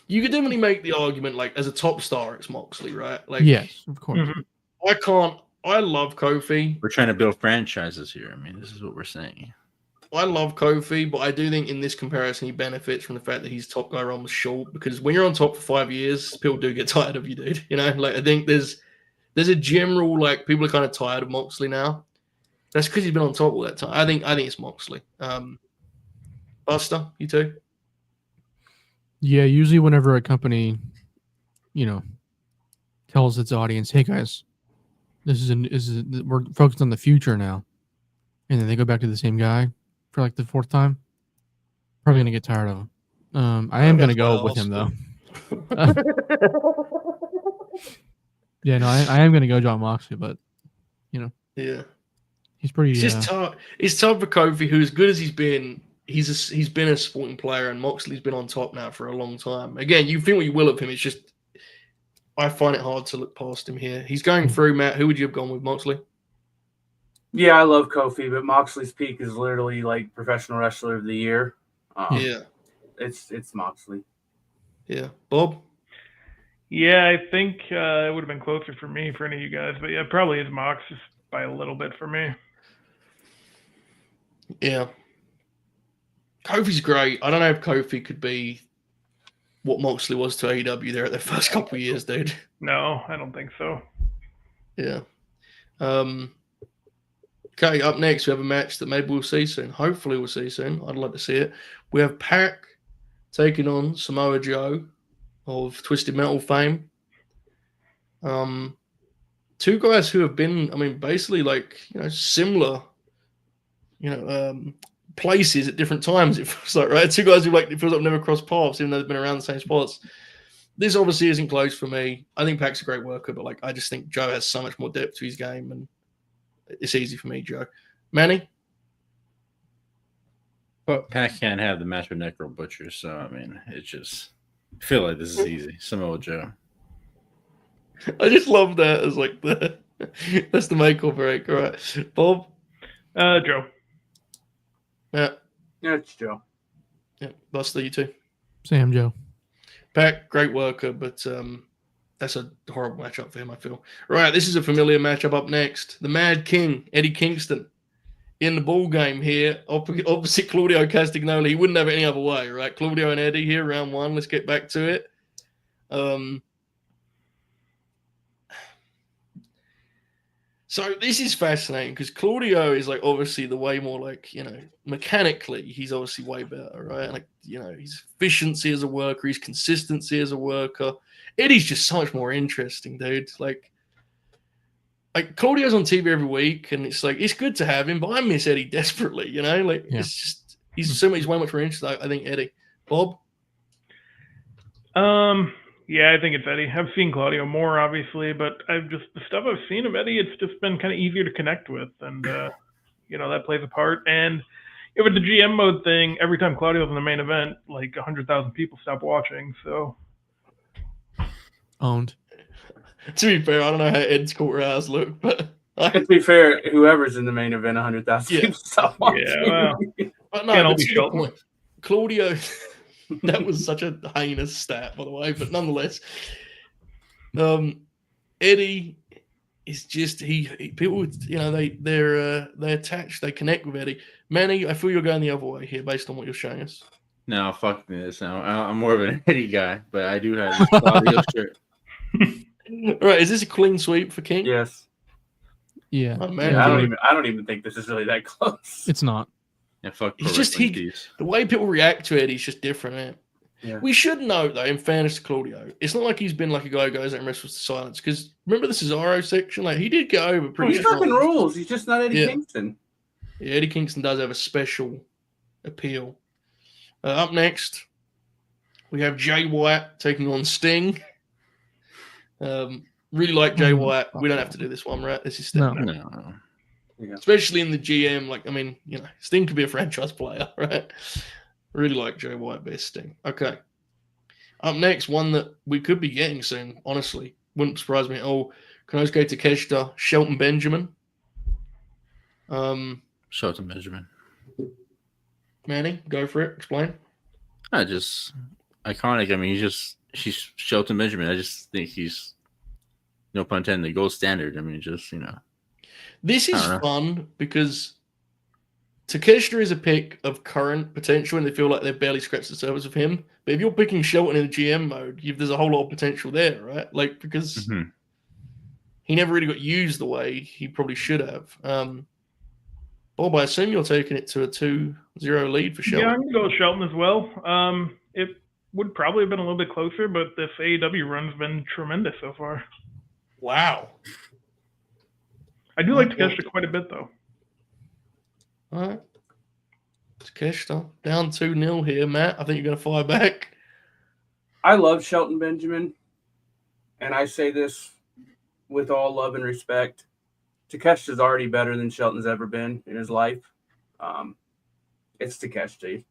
you could definitely make the argument like as a top star, it's Moxley, right? Like yes, of course. I love Kofi. We're trying to build franchises here. I mean, this is what we're saying. I love Kofi, but I do think in this comparison he benefits from the fact that he's top guy on the short because when you're on top for 5 years, people do get tired of you, dude. You know, like I think there's a general like people are kind of tired of Moxley now. That's because he's been on top all that time. I think it's Moxley. Buster, you too? Yeah, usually whenever a company, tells its audience, "Hey guys, we're focused on the future now," and then they go back to the same guy for like the fourth time, probably gonna get tired of him. I am gonna go with him though. Yeah, no, I am gonna go John Moxley, but yeah, he's pretty. It's just tough. It's tough for Kofi, who as good as he's been. He's been a sporting player, and Moxley's been on top now for a long time. Again, you think what you will of him. It's just I find it hard to look past him here. He's going through. Matt, who would you have gone with, Moxley? Yeah, I love Kofi, but Moxley's peak is literally like professional wrestler of the year. It's Moxley. Yeah, Bob. Yeah, I think it would have been closer for me for any of you guys, but yeah, probably is Mox just by a little bit for me. Yeah. Kofi's great. I don't know if Kofi could be what Moxley was to AEW there at their first couple of years, dude. No, I don't think so. Yeah. Okay, up next we have a match that maybe we'll see soon. Hopefully we'll see soon. I'd like to see it. We have Pac taking on Samoa Joe of Twisted Metal fame. Two guys who have been, basically similar, places at different times. It feels like, right? Two guys who it feels like never crossed paths, even though they've been around the same spots. This obviously isn't close for me. I think Pac's a great worker, but I just think Joe has so much more depth to his game, and it's easy for me, Joe. Manny? But Pac can't have the match with Necro Butcher, so it's just I feel like this is easy. Samoa Joe. I just love that as that's the make or break. All right, Bob. Joe. Yeah, it's Joe. Yeah, Buster, you too. Sam Joe. Pac, great worker, but that's a horrible matchup for him, I feel. Right, this is a familiar matchup up next. The Mad King, Eddie Kingston, in the ball game here, opposite Claudio Castagnoli. He wouldn't have it any other way, right? Claudio and Eddie here, round one. Let's get back to it. So this is fascinating because Claudio is obviously the way more mechanically, he's obviously way better, right? His efficiency as a worker, his consistency as a worker. Eddie's just so much more interesting, dude. Claudio's on TV every week, and it's good to have him, but I miss Eddie desperately, It's just he's way much more interesting. I think Eddie. Bob? Yeah, I think it's Eddie. I've seen Claudio more, obviously, but the stuff I've seen of Eddie, it's just been kind of easier to connect with, and that plays a part. And with the GM mode thing, every time Claudio's in the main event, 100,000 people stop watching. So owned. To be fair, I don't know how Ed's courthouse look, but to be fair, whoever's in the main event, 100,000 people stop watching. Yeah, well, but no, that's the point. Claudio. That was such a heinous stat, by the way, but nonetheless, Eddie is just people. They're attached. They connect with Eddie. Manny, I feel you're going the other way here, based on what you're showing us. No, fuck this. No, I'm more of an Eddie guy, but I do have this Claudio shirt. All right, is this a clean sweep for King? Yes. Yeah. Oh, man. Yeah, I don't even think this is really that close. It's not. Yeah, fuck. He's just the way people react to it. He's just different, man. Yeah. We should note, though, in fairness to Claudio, it's not like he's been like a guy who goes out and wrestles to silence. Because remember the Cesaro section? Like, he did get over pretty He strong. fucking rules. He's just not Eddie Kingston. Yeah, Eddie Kingston does have a special appeal. Up next, we have Jay White taking on Sting. Really like Jay White. We don't have to do this one, right? This is Sting. No. Yeah. Especially in the GM. Like, I mean, Sting could be a franchise player, right? Really like Jay White best Sting. Okay. Up next, one that we could be getting soon, honestly. Wouldn't surprise me at all. Konosuke Takeshita, Shelton Benjamin. Shelton Benjamin. Manny, go for it. Explain. Just iconic. I mean, she's Shelton Benjamin. I just think he's, no pun intended, the gold standard. I mean, This is fun because Takeshita is a pick of current potential and they feel like they've barely scratched the surface of him. But if you're picking Shelton in the GM mode, there's a whole lot of potential there, right? Like, because he never really got used the way he probably should have. Bob, I assume you're taking it to a 2-0 lead for Shelton. Yeah, I'm going to go with Shelton as well. It would probably have been a little bit closer, but this AEW run's been tremendous so far. Wow. I do like Takeshita quite a bit, though. All right. Takeshita down 2-0 here, Matt. I think you're going to fire back. I love Shelton Benjamin, and I say this with all love and respect. Takeshita's already better than Shelton's ever been in his life. It's Takeshita.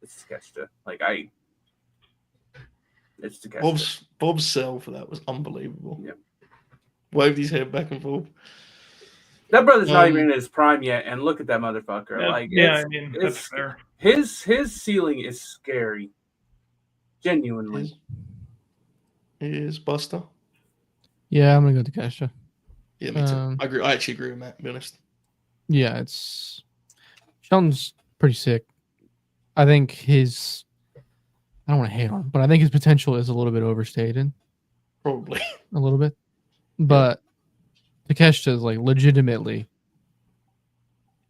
It's Takeshita. It's Takeshita. Bob's sell for that was unbelievable. Yep. Waved his head back and forth. That brother's not even in his prime yet, and look at that motherfucker. That's fair. His ceiling is scary. Genuinely. He is Buster. Yeah, I'm gonna go Takeshita. Yeah, me too. I agree. I actually agree with Matt, to be honest. Yeah, Shelton's pretty sick. I think I don't want to hate on him, but I think his potential is a little bit overstated. Probably. A little bit. But Takeshita is legitimately,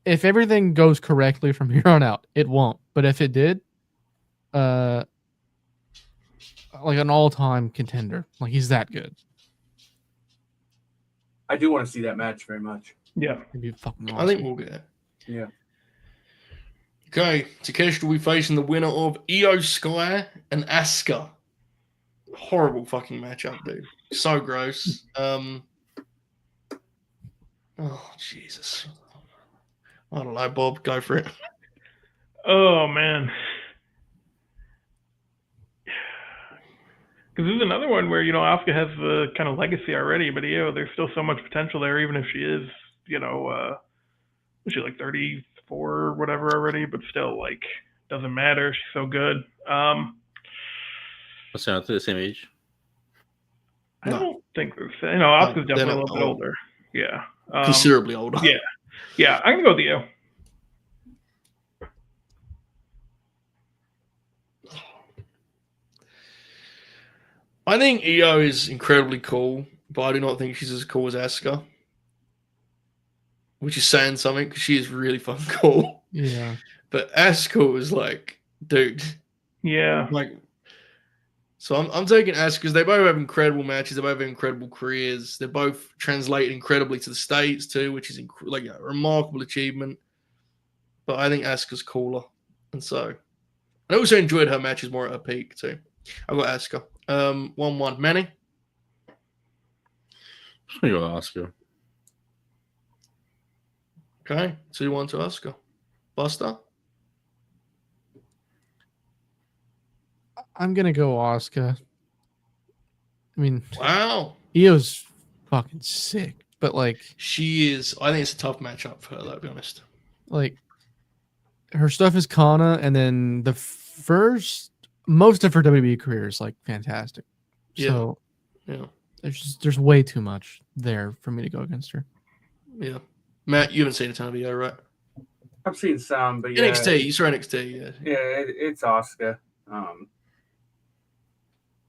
if everything goes correctly from here on out, it won't. But if it did, an all-time contender. He's that good. I do want to see that match very much. Yeah. It'd be fucking awesome. I think we'll get it. Yeah. Okay, Takeshita will be facing the winner of Io Sky and Asuka. Horrible fucking matchup, dude. So gross. Oh, Jesus. I don't know, Bob. Go for it. Oh, man. Because there's another one where, Asuka has the kind of legacy already, but, there's still so much potential there, even if she is, is she 34 or whatever already, but still, doesn't matter. She's so good. What's that, to the same age? I don't think they're the same. Asuka's definitely a little bit older. Yeah. Considerably older. Yeah. Yeah, I'm going to go with you. I think Io is incredibly cool, but I do not think she's as cool as Asuka. Which is saying something, because she is really fucking cool. Yeah. But Asuka was dude. Yeah. So I'm taking Asuka because they both have incredible matches. They both have incredible careers. They both translate incredibly to the States too, which is a remarkable achievement. But I think Asuka's cooler. And so I also enjoyed her matches more at her peak too. I got Asuka. 1-1. Manny? I'm going to go Asuka. Okay. 2-1 to Asuka. Buster? I'm gonna go Asuka. I mean, wow, Io's fucking sick, but she is. I think it's a tough matchup for her, though, to be honest. Her stuff is Kana, and then most of her WWE career is fantastic. Yeah. So yeah, there's way too much there for me to go against her. Yeah, Matt, you haven't seen a ton of Io, right? I've seen some, but yeah, NXT. You saw NXT, yeah. Yeah, it's Asuka.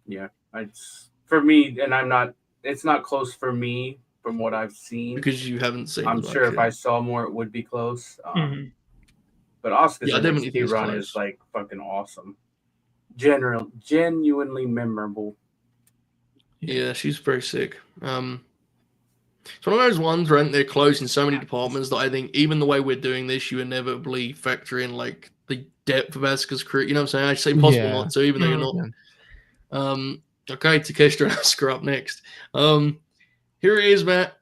Yeah, it's for me, and I'm not. It's not close for me from what I've seen. Because you haven't seen. I'm sure if I saw more, it would be close. But Asuka's I definitely think NXT run close. is like fucking awesome. Genuinely memorable. Yeah, she's very sick. It's one of those ones where they're close in so many departments that I think even the way we're doing this, you inevitably factor in like the depth of Asuka's career. You know what I'm saying? I say impossible not to, even though you're not. Okay, Takeshita and Asuka up next. Here it is, Matt.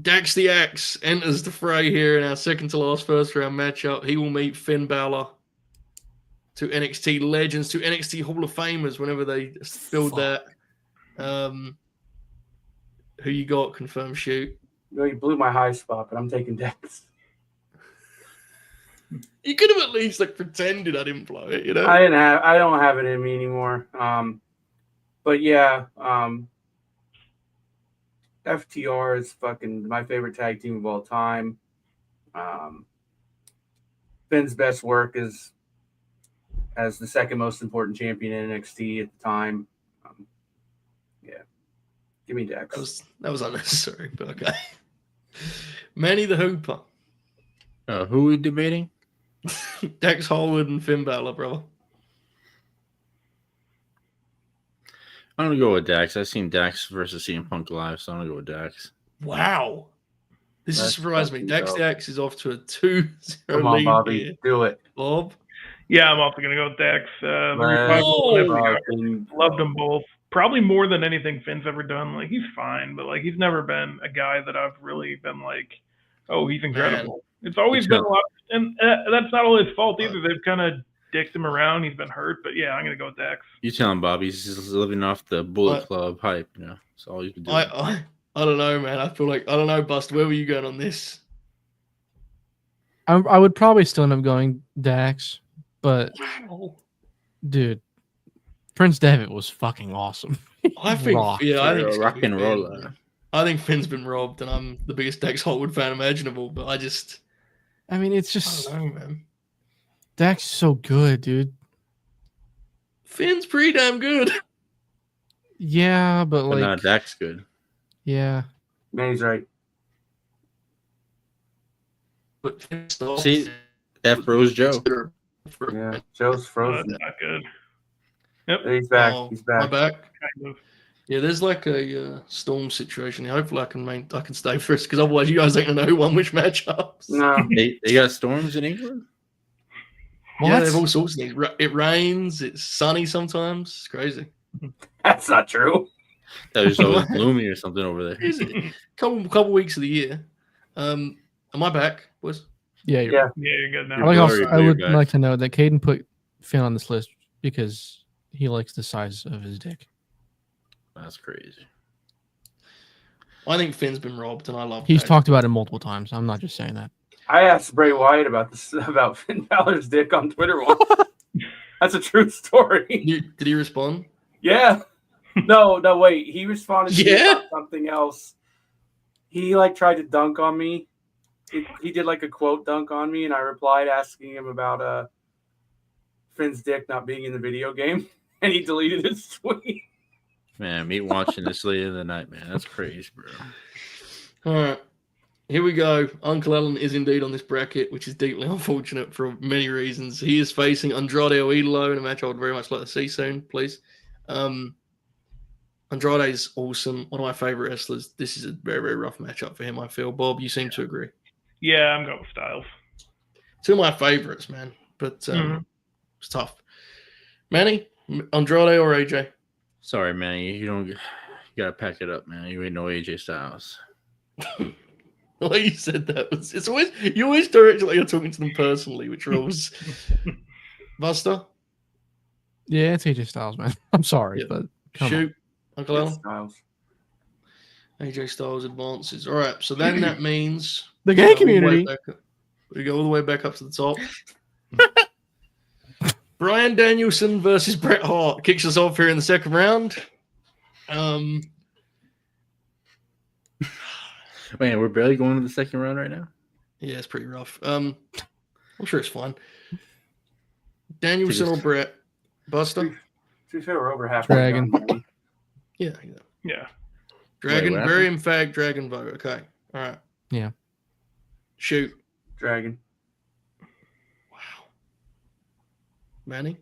Dax the Axe enters the fray here in our second to last first round matchup. He will meet Finn Balor, to NXT legends, to NXT Hall of Famers whenever they build that. Who you got? Confirm, shoot. No, you blew my high spot, but I'm taking Dax. You could have at least like pretended I didn't blow it, you know? I don't have it in me anymore. But yeah, FTR is fucking my favorite tag team of all time. Finn's best work is as the second most important champion in NXT at the time. Yeah, give me Dax. That was unnecessary, but okay. Manny the Hooper. Who are we debating? Dax Harwood and Finn Balor, brother. I'm gonna go with Dax. I've seen Dax versus CM Punk live, so I'm gonna go with Dax. Wow. This has surprised me. Dax the Axe is off to a 2-0 Come on, lead Bobby. here. Do it. Bob? Yeah, I'm also going to go with Dax. Loved them both. Probably more than anything Finn's ever done. Like, he's fine, but, like, he's never been a guy that I've really been like, oh, he's incredible. Man. It's always been a lot. And that's not all his fault either. They've kind of dicked him around. He's been hurt. But, yeah, I'm going to go with Dax. You tell him, Bobby. He's just living off the Bullet Club hype, you know. That's all he's been doing. I don't know, man. I feel like, I don't know, Bust. Where were you going on this? I would probably still end up going Dax, but dude, Prince Devitt was fucking awesome. I think, I think rock and roll. I think Finn's been robbed, and I'm the biggest Dax Harwood fan imaginable. But I mean, it's just, I don't know, man. Dax is so good, dude. Finn's pretty damn good. Yeah, but like, not Dax good. Yeah, Manny's right. But see, F froze Joe. Yeah, Joe's frozen. That's not good. Yep. He's back. He's back. My back. Kind of. Yeah, there's like a storm situation here. Hopefully, I can stay first because otherwise, you guys ain't gonna know who won which matchups. No, they got storms in England. Yeah, they have all sorts of things. It rains. It's sunny sometimes. It's crazy. That's not true. That was always gloomy or something over there. Is it? Couple weeks of the year. Am I back? Yeah, you're good now. I would like to know that Caden put Finn on this list because he likes the size of his dick. That's crazy. I think Finn's been robbed, and I love. He's talked about it multiple times. I'm not just saying that. I asked Bray Wyatt about Finn Balor's dick on Twitter once. That's a true story. Did he respond? Yeah. No, wait. He responded to me about something else. He tried to dunk on me. He did like a quote dunk on me, and I replied asking him about Finn's dick not being in the video game, and he deleted his tweet. Man, me watching this late in the night, man. That's crazy, bro. All right. Here we go. Uncle Allin is indeed on this bracket, which is deeply unfortunate for many reasons. He is facing Andrade or Idolo in a match I would very much like to see soon, please. Andrade is awesome. One of my favorite wrestlers. This is a very, very rough matchup for him, I feel. Bob, you seem to agree. Yeah, I'm going with Styles. Two of my favorites, man. But it's tough. Manny, Andrade or AJ? Sorry, Manny. You gotta pack it up, man. You ain't no AJ Styles. The way you said that was you always direct it like you're talking to them personally, which rolls. Buster? Yeah, it's AJ Styles, man. I'm sorry, but shoot, Uncle Allin. Styles. AJ Styles advances. All right, so then that means the gay community. We go all the way back up to the top. Bryan Danielson versus Bret Hart kicks us off here in the second round. Wait, we're barely going to the second round right now? Yeah, it's pretty rough. I'm sure it's fine. Danielson or Bret? Buster? To be fair, we're over halfway Dragon. done. Yeah. Yeah. Dragon, Wait, what very emphatic Dragon vote. Okay. All right. Yeah. Shoot. Dragon. Wow. Manny?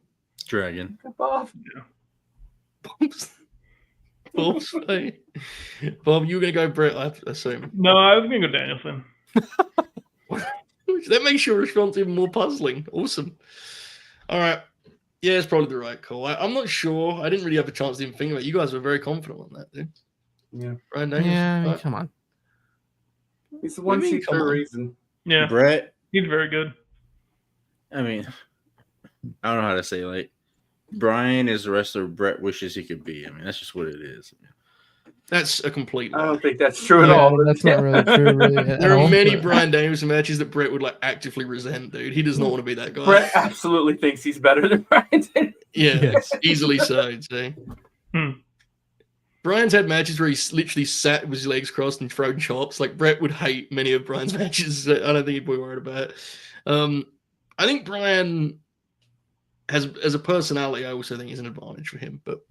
Dragon. Bob. Bob's hey. Bob, you were going to go Bret, I assume. No, I was going to go Danielson. That makes your response even more puzzling. Awesome. All right. Yeah, it's probably the right call. I'm not sure. I didn't really have a chance to even think about it. You guys were very confident on that, dude. Yeah. Bryan Danielson. Yeah, Right. come on. He's the one do you mean, seat come for a on? reason. Yeah. Bret. He's very good. I mean, I don't know how to say. Like, Bryan is the wrestler Bret wishes he could be. I mean, that's just what it is. That's a complete I lie. don't think that's true at Yeah, all. that's not really true, really. At There are all, many but- Bryan Danielson matches that Bret would like actively resent, dude. He does not want to be that guy. Bret absolutely thinks he's better than Bryan Danielson. Yeah, Yes. easily so. See, Bryan's had matches where he's literally sat with his legs crossed and thrown chops. Like Bret would hate many of Bryan's matches. I don't think he'd be worried about it. I think Bryan has, as a personality, I also think is an advantage for him. But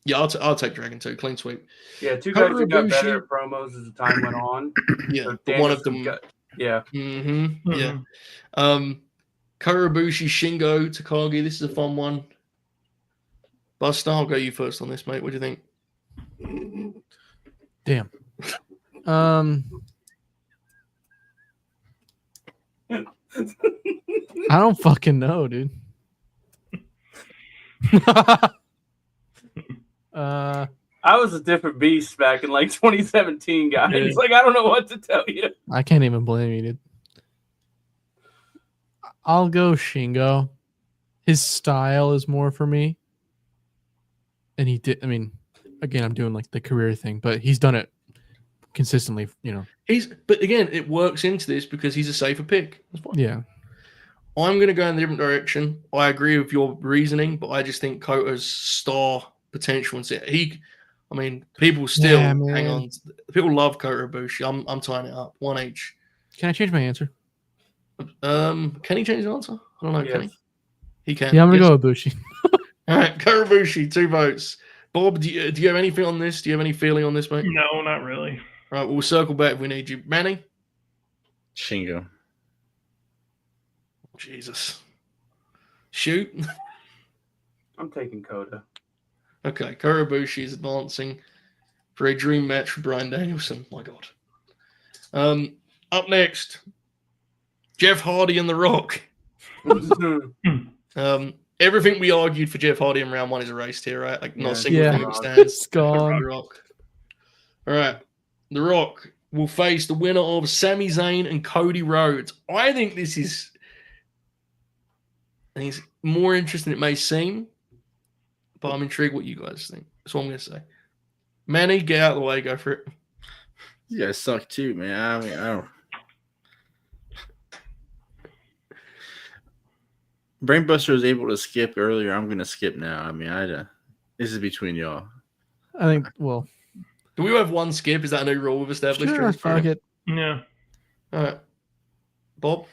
yeah, I'll take Dragon too. Clean sweep. Yeah, two guys who got Ibushi. better at promos as the time went on. Yeah, So but one of Danielson them. yeah. Mm-hmm. Yeah. Kota Ibushi, Shingo, Takagi. This is a fun one. Buster, I'll go you first on this, mate. What do you think? Damn. I don't fucking know, dude. I was a different beast back in like 2017, guys. Yeah. Like, I don't know what to tell you. I can't even blame you, dude. I'll go Shingo. His style is more for me. And he did, I mean, again, I'm doing like the career thing, but he's done it consistently, you know. But again, it works into this because he's a safer pick. That's fine. Yeah. I'm going to go in a different direction. I agree with your reasoning, but I just think Kota's star potential and I mean, people still Yeah, hang man. on. People love Kota Ibushi. I'm tying it up. One each. Can I change my answer? Can he change his answer? I don't know. Can he? Yes. He can. Yeah, I'm going to Yes. go Ibushi. All right, Kota Ibushi, 2 votes. Bob, do you have anything on this? Do you have any feeling on this, mate? No, not really. All right, we'll circle back if we need you. Manny? Shingo. Jesus. Shoot. I'm taking Kota. Okay, Kota Ibushi is advancing for a dream match for Bryan Danielson. My God. Up next, Jeff Hardy and The Rock. Everything we argued for Jeff Hardy in round 1 is erased here, right? Like, not a single Yeah. thing that stands. It's gone. The Rock. All right. The Rock will face the winner of Sami Zayn and Cody Rhodes. I think this is more interesting than it may seem, but I'm intrigued what you guys think. That's what I'm going to say. Manny, get out of the way. Go for it. You guys suck too, man. I mean, I don't. Brainbuster was able to skip earlier. I'm gonna skip now. I mean, this is between y'all. I think, well, Do we have one skip? Is that a new rule we've established? sure, fuck it. Yeah. All right. Bob?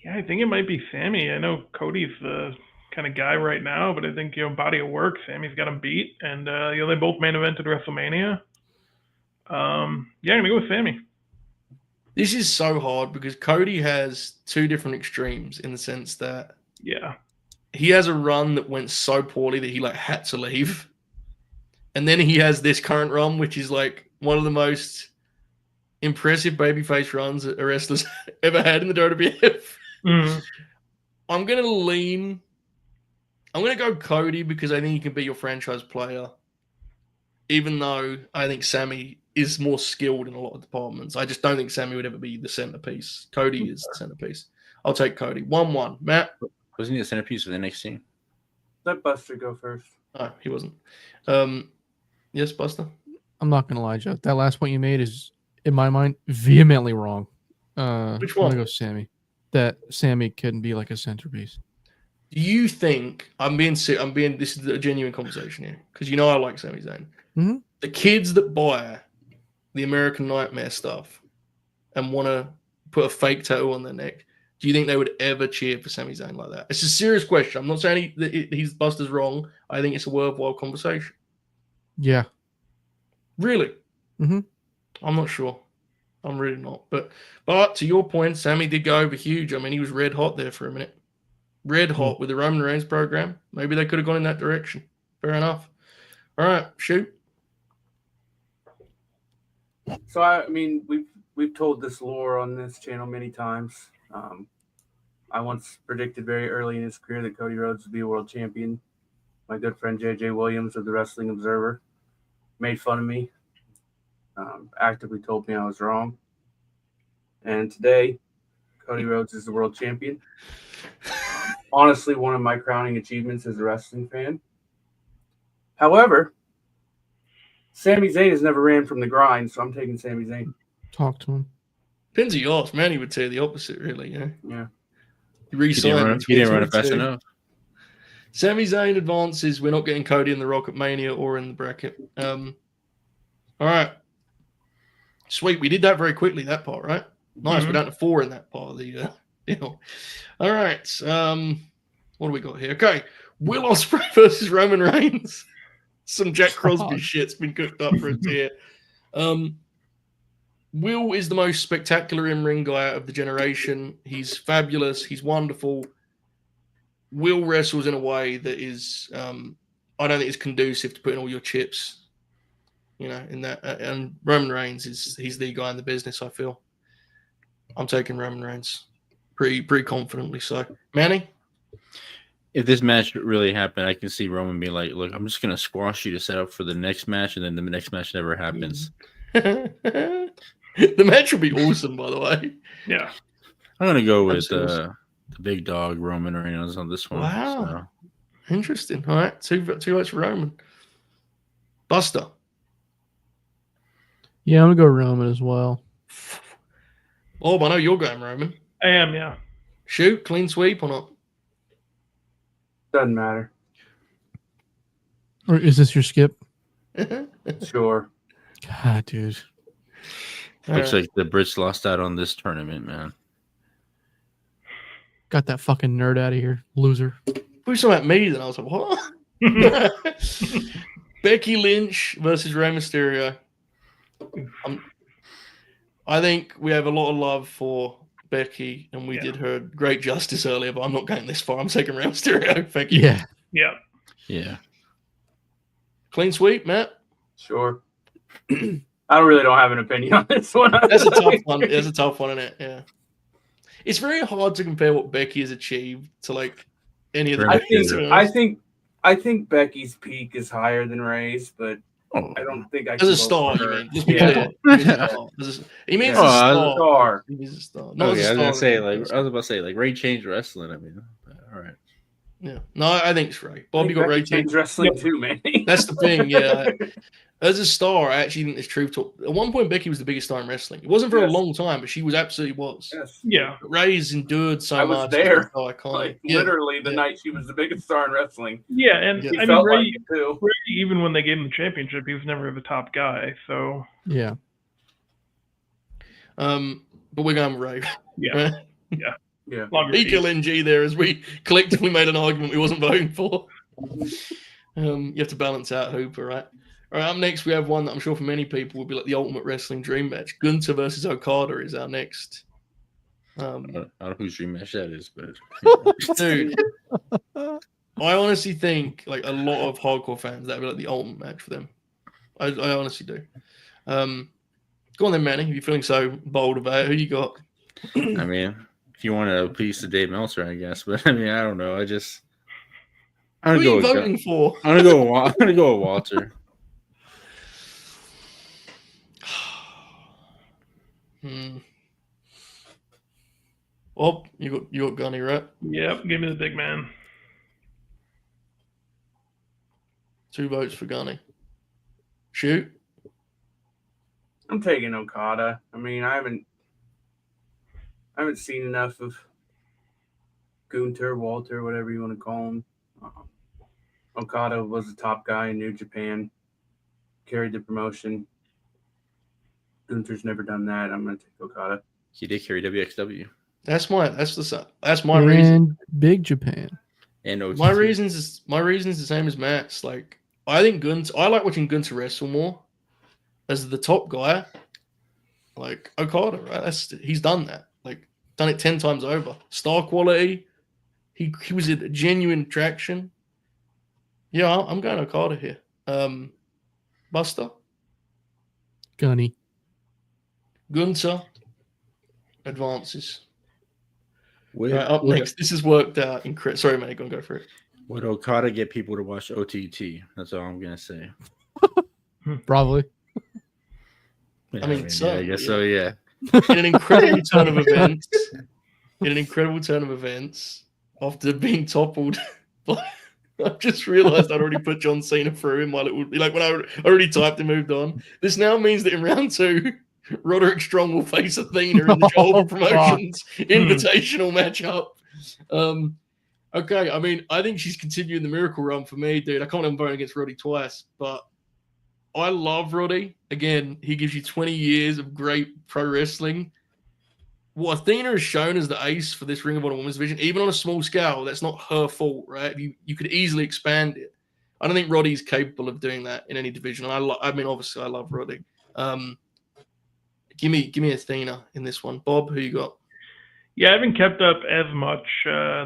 Yeah, I think it might be Sami. I know Cody's the kind of guy right now, but I think, body of work, Sami's got him beat, and they both main evented WrestleMania. Yeah, I'm gonna go with Sami. This is so hard because Cody has 2 different extremes in the sense that Yeah. he has a run that went so poorly that he had to leave. And then he has this current run, which is like one of the most impressive babyface runs that a wrestler's ever had in the WWF. Mm-hmm. I'm going to go Cody because I think he can be your franchise player. Even though I think Sami is more skilled in a lot of departments. I just don't think Sami would ever be the centerpiece. Cody is the centerpiece. I'll take Cody. 1-1. Matt? Wasn't he the centerpiece for the NXT? Let Buster go first. No, he wasn't. Yes, Buster? I'm not going to lie, Joe. That last point you made is, in my mind, vehemently wrong. Which I'm one? going to go Sami. That Sami couldn't be like a centerpiece. Do you think, this is a genuine conversation here, because I like Sami Zayn. Mhm. The kids that buy the American Nightmare stuff and want to put a fake tattoo on their neck, do you think they would ever cheer for Sami Zayn like that? It's a serious question. I'm not saying he's Buster's wrong. I think it's a worthwhile conversation. Yeah. Really? Mm-hmm. I'm not sure. I'm really not. But to your point, Sami did go over huge. I mean, he was red hot there for a minute. Red hot with the Roman Reigns program. Maybe they could have gone in that direction. Fair enough. All right, shoot. So I mean, we've told this lore on this channel many times. I once predicted very early in his career that Cody Rhodes would be a world champion. My good friend JJ Williams of the Wrestling Observer made fun of me, actively told me I was wrong. And today, Cody Rhodes is the world champion. Honestly, one of my crowning achievements as a wrestling fan. However, Sami Zayn has never ran from the grind, so I'm taking Sami Zayn. Talk to him. Depends who you ask. Manny would say the opposite, really. Yeah. He didn't run it fast enough. Sami Zayn advances. We're not getting Cody in the Rocket Mania or in the bracket. All right. Sweet. We did that very quickly, that part, right? Nice. We're down to 4 in that part of the deal. All right. What do we got here? Okay. Will Ospreay versus Roman Reigns. Some Jack Crosby shit's been cooked up for us here. Will is the most spectacular in-ring guy of the generation. He's fabulous. He's wonderful. Will wrestles in a way that is, I don't think it's conducive to putting all your chips, in that. And Roman Reigns he's the guy in the business. I feel. I'm taking Roman Reigns, pretty confidently. So, Manny. If this match really happened, I can see Roman being like, "Look, I'm just gonna squash you to set up for the next match," and then the next match never happens. The match will be awesome, by the way. Yeah. I'm going to go with the big dog, Roman Reigns, on this one. Wow. So. Interesting. All right. Two votes for Roman. Buster. Yeah, I'm going to go Roman as well. Oh, I know you're going Roman. I am, yeah. Shoot, clean sweep or not? Doesn't matter. Or is this your skip? Sure. God, dude. Looks like the Brits lost out on this tournament, man. Got that fucking nerd out of here, loser. We saw about me, then I was like, what? Becky Lynch versus Rey Mysterio. I think we have a lot of love for Becky, and we did her great justice earlier, but I'm not going this far. I'm taking Rey Mysterio. Thank you. Yeah. Clean sweep, Matt? Sure. I really don't have an opinion on this one. That's a tough one. That's a tough one, isn't it? Yeah. It's very hard to compare what Becky has achieved to like any of the. I think Becky's peak is higher than Ray's, but I don't think I can. As a star, you mean? Just because he means a star. He means a star. No, I was about to say, Ray changed wrestling. I mean, all right. Yeah. No, I think it's Ray. Bobby got Ray changed wrestling too, man. That's the thing. Yeah. As a star, I actually think there's truth to it. At one point, Becky was the biggest star in wrestling. It wasn't for a long time, but she absolutely was. Yes. Yeah. But Ray's endured so much. I was there. Iconic. Literally the night she was the biggest star in wrestling. Yeah, and I mean, Ray, too. Ray, even when they gave him the championship, he was never the top guy. So yeah. But we're going with Ray. Yeah. Yeah. EKLNG there as we collectively made an argument we wasn't voting for. You have to balance out Hooper, right? All right, up next we have one that I'm sure for many people will be like the ultimate wrestling dream match. Gunther versus Okada is our next. I don't know whose dream match that is, but dude, I honestly think like a lot of hardcore fans that would be like the ultimate match for them. I honestly do. Go on then, Manny. If you're feeling so bold about it, who you got? I mean, if you want a piece of Dave Meltzer, I guess, but I mean, I don't know. I'm who are you voting for? I'm gonna go with Walter. Oh, you got Gunny, right? Yep, give me the big man. 2 votes for Gunny. Shoot. I'm taking Okada. I mean, I haven't seen enough of Gunther, Walter, whatever you want to call him. Okada was the top guy in New Japan. carried the promotion. Gunther's never done that. I'm going to take Okada. He did carry WXW That's my And reason. Big Japan. and OTT. My reason is the same as Matt's. Like, I think I like watching Gunther wrestle more as the top guy. Like Okada, right? He's done that. Like, done it 10 times over. Star quality. He was a genuine attraction. Yeah, I'm going Okada here. Buster, Gunny. Gunther advances. Would, Right, up next. This has worked out incredible. Sorry, mate, go for it. would Okada get people to watch OTT? That's all I'm gonna say. Probably. Yeah, I mean, so, I guess so. Yeah. In an incredible turn of events, after being toppled, I've just realised I'd already put John Cena through in my little, like when I already typed and moved on. This now means that in round 2, Roderick Strong will face Athena in the Joel Promotions Invitational matchup. Okay, I mean, I think she's continuing the miracle run for me, dude. I can't even vote against Roddy twice, but I love Roddy. Again, he gives you 20 years of great pro wrestling. What Athena has shown as the ace for this Ring of Honor Women's Division, even on a small scale, that's not her fault, right? You could easily expand it. I don't think Roddy's capable of doing that in any division. I mean, obviously, I love Roddy. Give me Athena in this one. Bob, who you got? Yeah, I haven't kept up as much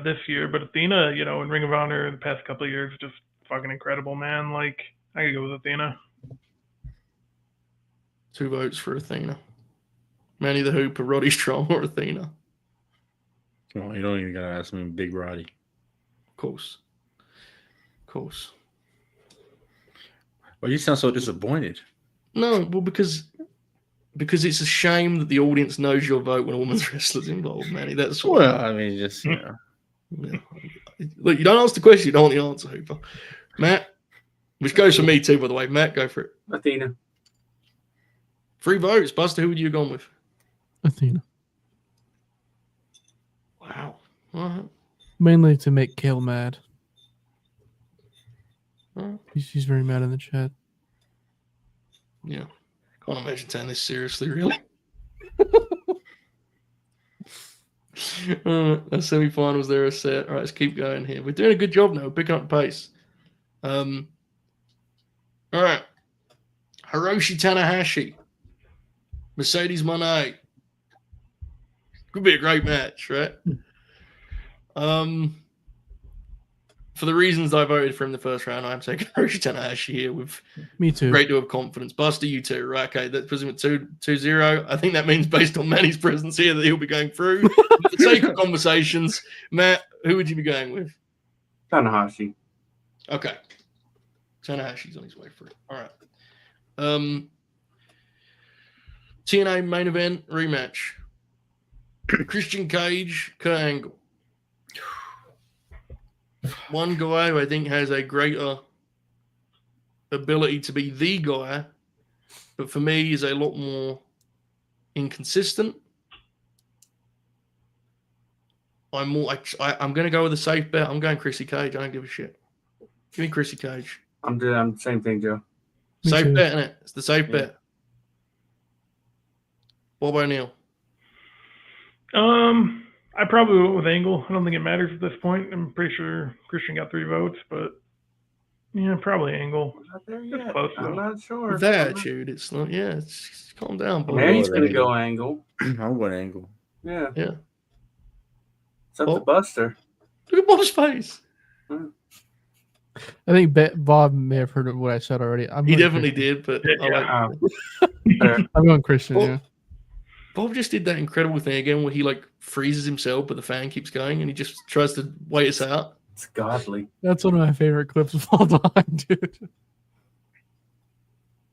this year, but Athena, in Ring of Honor the past couple of years, just fucking incredible, man. Like, I could go with Athena. 2 votes for Athena. Manny the Hooper, Roddy Strong, or Athena? Well, you don't even gotta ask me, Big Roddy. Of course. Well, you sound so disappointed. No, well, because it's a shame that the audience knows your vote when a woman's wrestler's involved, Manny. That's what. Well, I mean, just Yeah. Look, you don't ask the question, you don't want the answer, Hooper. Matt, which goes for me too, by the way. Matt, go for it. Athena. 3 votes. Buster, who would you have gone with? Athena. Wow. All right. Mainly to make Kale mad. All right. He's very mad in the chat. Yeah. Can't imagine taking this seriously, really. Our semi-finals there are set. All right, let's keep going here. We're doing a good job now. We're picking up the pace. All right. Hiroshi Tanahashi. Mercedes Moné. Could be a great match, right? For the reasons I voted for in the first round, I'm taking Hiroshi Tanahashi here with Me too. great deal of confidence. Buster, you too, right? Okay, that puts him at 2-0. I think that means based on Manny's presence here that he'll be going through. For the sake of conversations, Matt, who would you be going with? Tanahashi. Okay. Tanahashi's on his way through. All right. TNA main event rematch. Christian Cage, Kurt Angle. One guy who I think has a greater ability to be the guy, but for me is a lot more inconsistent. I'm going to go with a safe bet. I'm going Chrissy Cage. I don't give a shit. Give me Chrissy Cage. I'm same thing, Joe. Me Safe too. bet, innit? It's the safe bet. Bob O'Neill. I probably went with Angle. I don't think it matters at this point. I'm pretty sure Christian got 3 votes, but yeah, probably Angle. I'm not there It's yet. close, I'm though. not sure. With that attitude, it's not. Yeah, it's calm down, Bob. Manny's Or gonna Angle. go Angle. I'm going Angle. Yeah. Yeah. It's up to Oh. Buster. Look at Bob's face. I think Bob may have heard of what I said already. He definitely did, but I like. I'm going Christian. Well, Yeah. Bob just did that incredible thing again where he like freezes himself, but the fan keeps going, and he just tries to wait us out. It's godly. That's one of my favorite clips of all time, dude.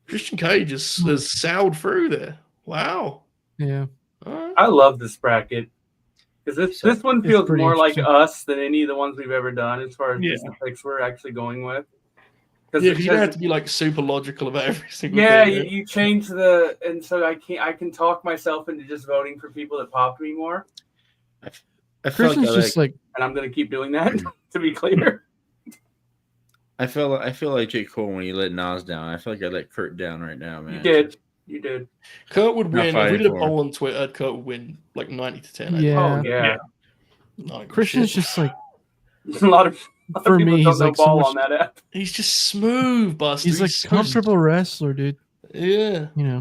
Christian Cage has sailed through there. Wow. Yeah. All right. I love this bracket because this one It's feels pretty more like interesting. us than any of the ones we've ever done as far as Yeah. just the picks we're actually going with. Yeah, because you don't have to be like super logical about every single Yeah, thing. you change and so I can talk myself into just voting for people that pop me more, I feel like Christian's I just like and I'm gonna keep doing that to be clear. I feel like J. Cole when he let Nas down. I feel like I let Kurt down right now, man. You did. Kurt would Not win. If we fighting did a for poll on Twitter, Kurt would win like 90 to 10. Yeah. Oh yeah. Christian's just like A lot of for people me. don't He's know like so ball much. on that app. He's just smooth, Buster. He's like so comfortable wrestler, dude. Yeah. You know.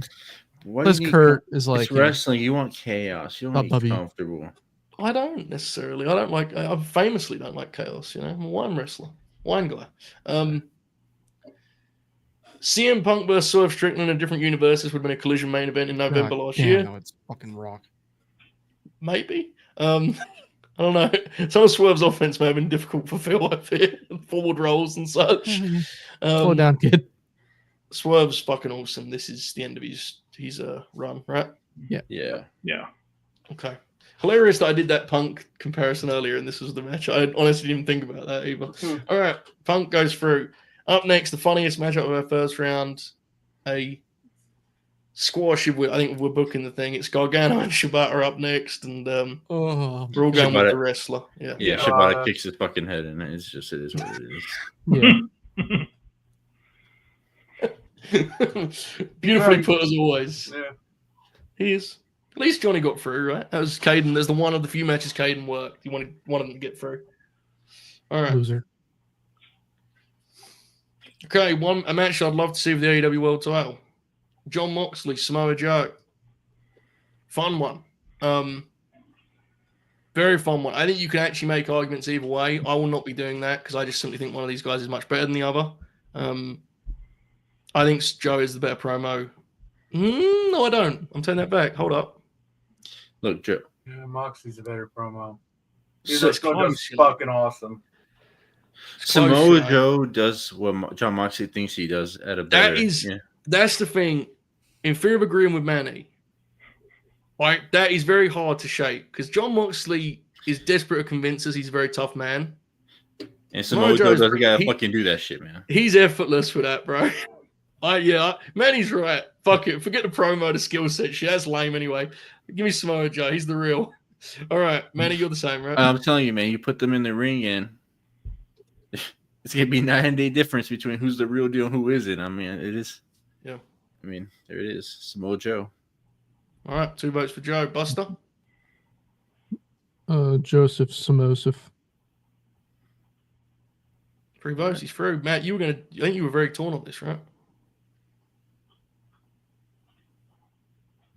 What Plus, do you need Kurt is like it's wrestling. You want chaos. You don't Not need Bubby. comfortable. I don't necessarily. I don't like. I famously don't like chaos. You know, I'm a wine wrestler, wine guy. CM Punk versus Swerve Strickland in different universes would have been a collision main event in November last year. No, it's fucking Rock. Maybe. I don't know. Some of Swerve's offense may have been difficult for Phil, I fear. Forward rolls and such. Slow down, kid. Swerve's fucking awesome. This is the end of his run, right? Yeah. Okay. Hilarious that I did that Punk comparison earlier and this was the match. I honestly didn't think about that either. All right. Punk goes through. Up next, the funniest matchup of our first round. A squash. I think we're booking the thing. It's Gargano and Shibata up next. And we're all going with the wrestler. Yeah. Shibata kicks his fucking head in it. It is what it is. Beautifully put as always. Yeah. He is. At least Johnny got through, right? That was Caden. There's the one of the few matches Caden worked. He wanted him to get through. All right. Loser. Okay, a match I'd love to see with the AEW World Title. Jon Moxley, Samoa Joe. Fun one. Very fun one. I think you can actually make arguments either way. I will not be doing that because I just simply think one of these guys is much better than the other. I think Joe is the better promo. No, I don't. I'm taking that back. Hold up. Look, Joe. Yeah, Moxley's a better promo. He's fucking awesome. Samoa Joe does what Jon Moxley thinks he does at a better. That's the thing. In fear of agreeing with Manny, right? That is very hard to shake because Jon Moxley is desperate to convince us he's a very tough man. And Samoa Joe doesn't gotta fucking do that shit, man. He's effortless for that, bro. Manny's right. Fuck it. Forget the promo, the skill set shit. That's lame anyway. Give me Samoa Joe. He's the real. All right, Manny, you're the same, right? I'm telling you, man. You put them in the ring and it's gonna be 9-day difference between who's the real deal and who isn't. I mean, it is. Yeah. I mean, there it is. Samoa Joe. All right, 2 votes for Joe. Buster? Joseph Samosif. 3 votes. He's through. Matt, I think you were very torn on this, right?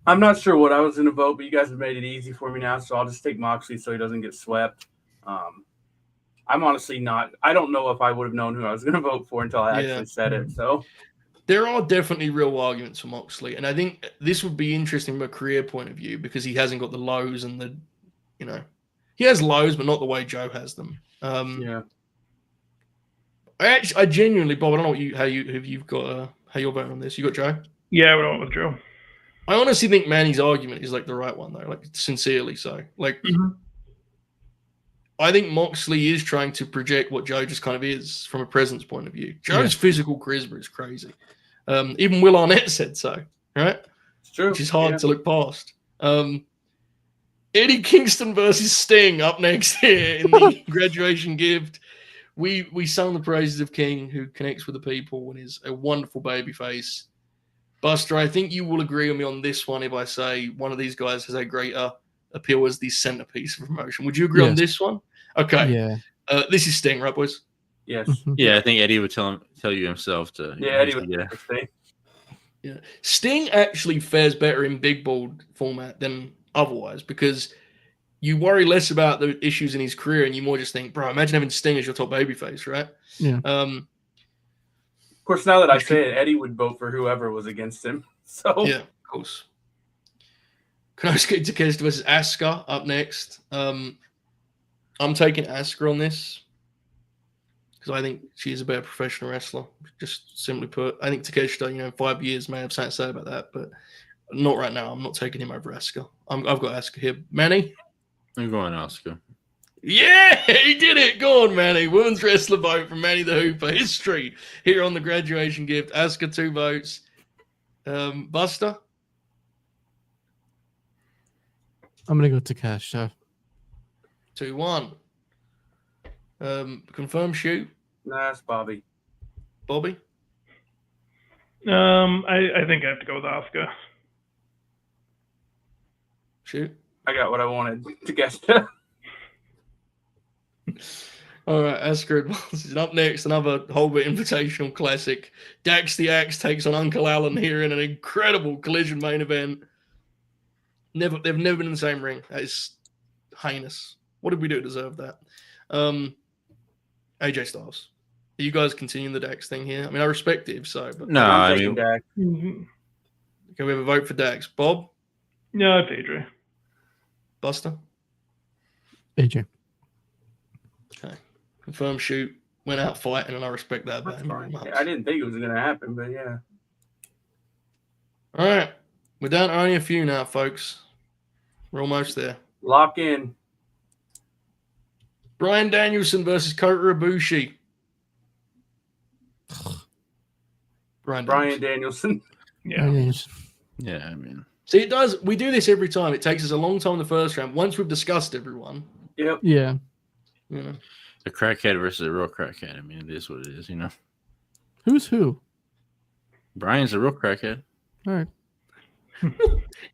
I'm not sure what I was going to vote, but you guys have made it easy for me now, so I'll just take Moxley so he doesn't get swept. I'm honestly not. I don't know if I would have known who I was going to vote for until I actually said it. So there are definitely real arguments for Moxley, and I think this would be interesting from a career point of view because he hasn't got the lows and the, he has lows, but not the way Joe has them. I genuinely, Bob, I don't know how you've got how you're voting on this. You got Joe? Yeah, we went with Joe. I honestly think Manny's argument is like the right one though, like sincerely so. Like, I think Moxley is trying to project what Joe just kind of is from a presence point of view. Joe's physical charisma is crazy. Even Will Arnett said so, right? It's true. Which is hard to look past. Eddie Kingston versus Sting up next here in the graduation gift. We sung the praises of King, who connects with the people and is a wonderful babyface. Buster, I think you will agree with me on this one if I say one of these guys has a greater appeal as the centerpiece of promotion. Would you agree on this one? Okay. Yeah. This is Sting, right, boys? Yes. Yeah, I think Eddie would tell you himself to. Yeah, Eddie would. Yeah. Sting actually fares better in big board format than otherwise because you worry less about the issues in his career and you more just think, bro, imagine having Sting as your top babyface, right? Yeah. Of course, now that I say it, Eddie would vote for whoever was against him. So yeah, of course. Konosuke Takeshita versus Asuka up next. I'm taking Asuka on this because I think she's a better professional wrestler. Just simply put, I think Takeshita, in 5 years may have something to say about that, but not right now. I'm not taking him over Asuka. I've got Asuka here. Manny? I'm going Asuka. Yeah, he did it. Go on, Manny. Women's wrestler vote from Manny the Hooper. History here on the graduation gift. Asuka 2 votes. Buster? I'm going to go Takeshita. 2-1. Confirm shoot? Nah, it's Bobby. Bobby? I think I have to go with Asuka. Shoot. I got what I wanted to guess. All right, Asuka advances. Up next, another Holbert Invitational Classic. Dax the Axe takes on Uncle Allin here in an incredible collision main event. They've never been in the same ring. That is heinous. What did we do to deserve that? AJ Styles. Are you guys continuing the Dax thing here? I mean, I respect it if so, but No, I'm I taking mean, Dak. okay, we have a vote for Dax. Bob? No, it's AJ. Buster? AJ. Okay. Confirm shoot. Went out fighting, and I respect that about That's him very fine. much. Yeah, I didn't think it was going to happen, but yeah. All right. We're down to only a few now, folks. We're almost there. Lock in. Bryan Danielson versus Kota Ibushi. Bryan Danielson. Yeah. yeah, I mean, See, it does. We do this every time. It takes us a long time in the first round. Once we've discussed everyone, Yep. Yeah. you know. a crackhead versus a real crackhead. I mean, it is what it is, you know. Who's who? Brian's a real crackhead. All right.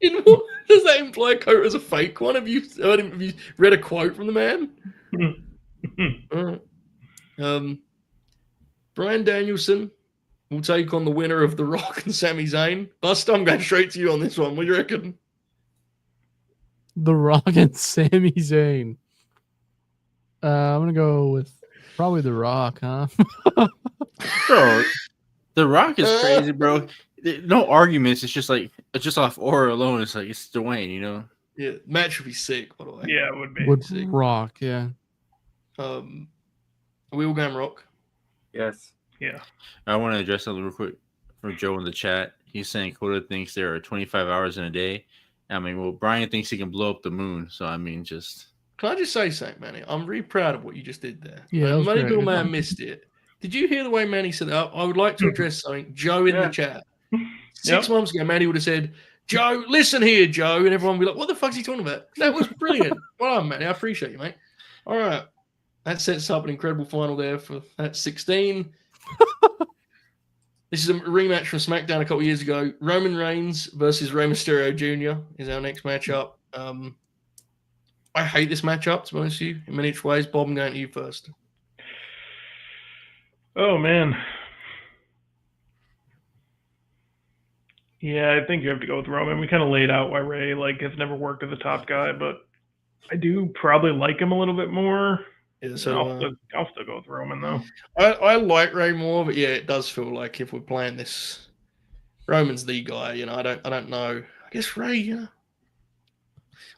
In what does that imply? Kota is a fake one? Have you heard him? Have you read a quote from the man? All right. Bryan Danielson will take on the winner of The Rock and Sami Zayn. Buster, I'm going straight to you on this one. What do you reckon? The Rock and Sami Zayn. I'm gonna go with probably The Rock, huh? Bro, The Rock is crazy, bro. No arguments. It's just like, it's just off aura alone. It's like, it's Dwayne, you know? Yeah, match would be sick, by the way. Yeah, it would be. Would Sick. Rock, yeah. Are we all going Rock? Yes. Yeah. I want to address something real quick from Joe in the chat. He's saying Kota thinks there are 25 hours in a day. I mean, well, Bryan thinks he can blow up the moon. So, I mean, just. Can I just say something, Manny? I'm really proud of what you just did there. Yeah, that was Many great. people may have missed it. Did you hear the way Manny said that? I would like to address something. Joe in the chat. 6 months ago, Manny would have said, Joe, listen here, Joe. And everyone would be like, what the fuck's he talking about? That was brilliant. Well done, Manny. I appreciate you, mate. All right. That sets up an incredible final there for that 16. This is a rematch from SmackDown a couple years ago. Roman Reigns versus Rey Mysterio Jr. is our next matchup. I hate this matchup, to be honest with you, in many ways. Bob, I'm going to you first. Oh, man. Yeah, I think you have to go with Roman. We kind of laid out why Ray has never worked as a top guy, but I do probably like him a little bit more. Yeah, so I'll still go with Roman though. I like Ray more, but yeah, it does feel like if we're playing this, Roman's the guy. You know, I don't know. I guess Ray. You know,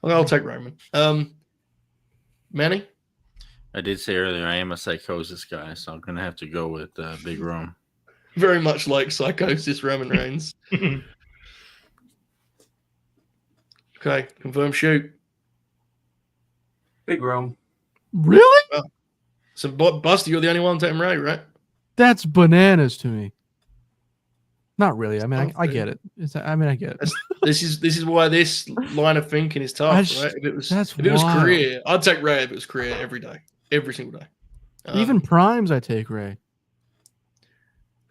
I'll take Roman. Manny. I did say earlier I am a psychosis guy, so I'm gonna have to go with Big Rome. Very much like Psychosis, Roman Reigns. Okay, confirm shoot. Big Rome. Really? So, Buster, you're the only one taking Ray, right? That's bananas to me. Not really. I mean, I get it. I get it. This is why this line of thinking is tough, right? If it was career, I'd take Ray if it was career every day, every single day. Even primes, I take Ray.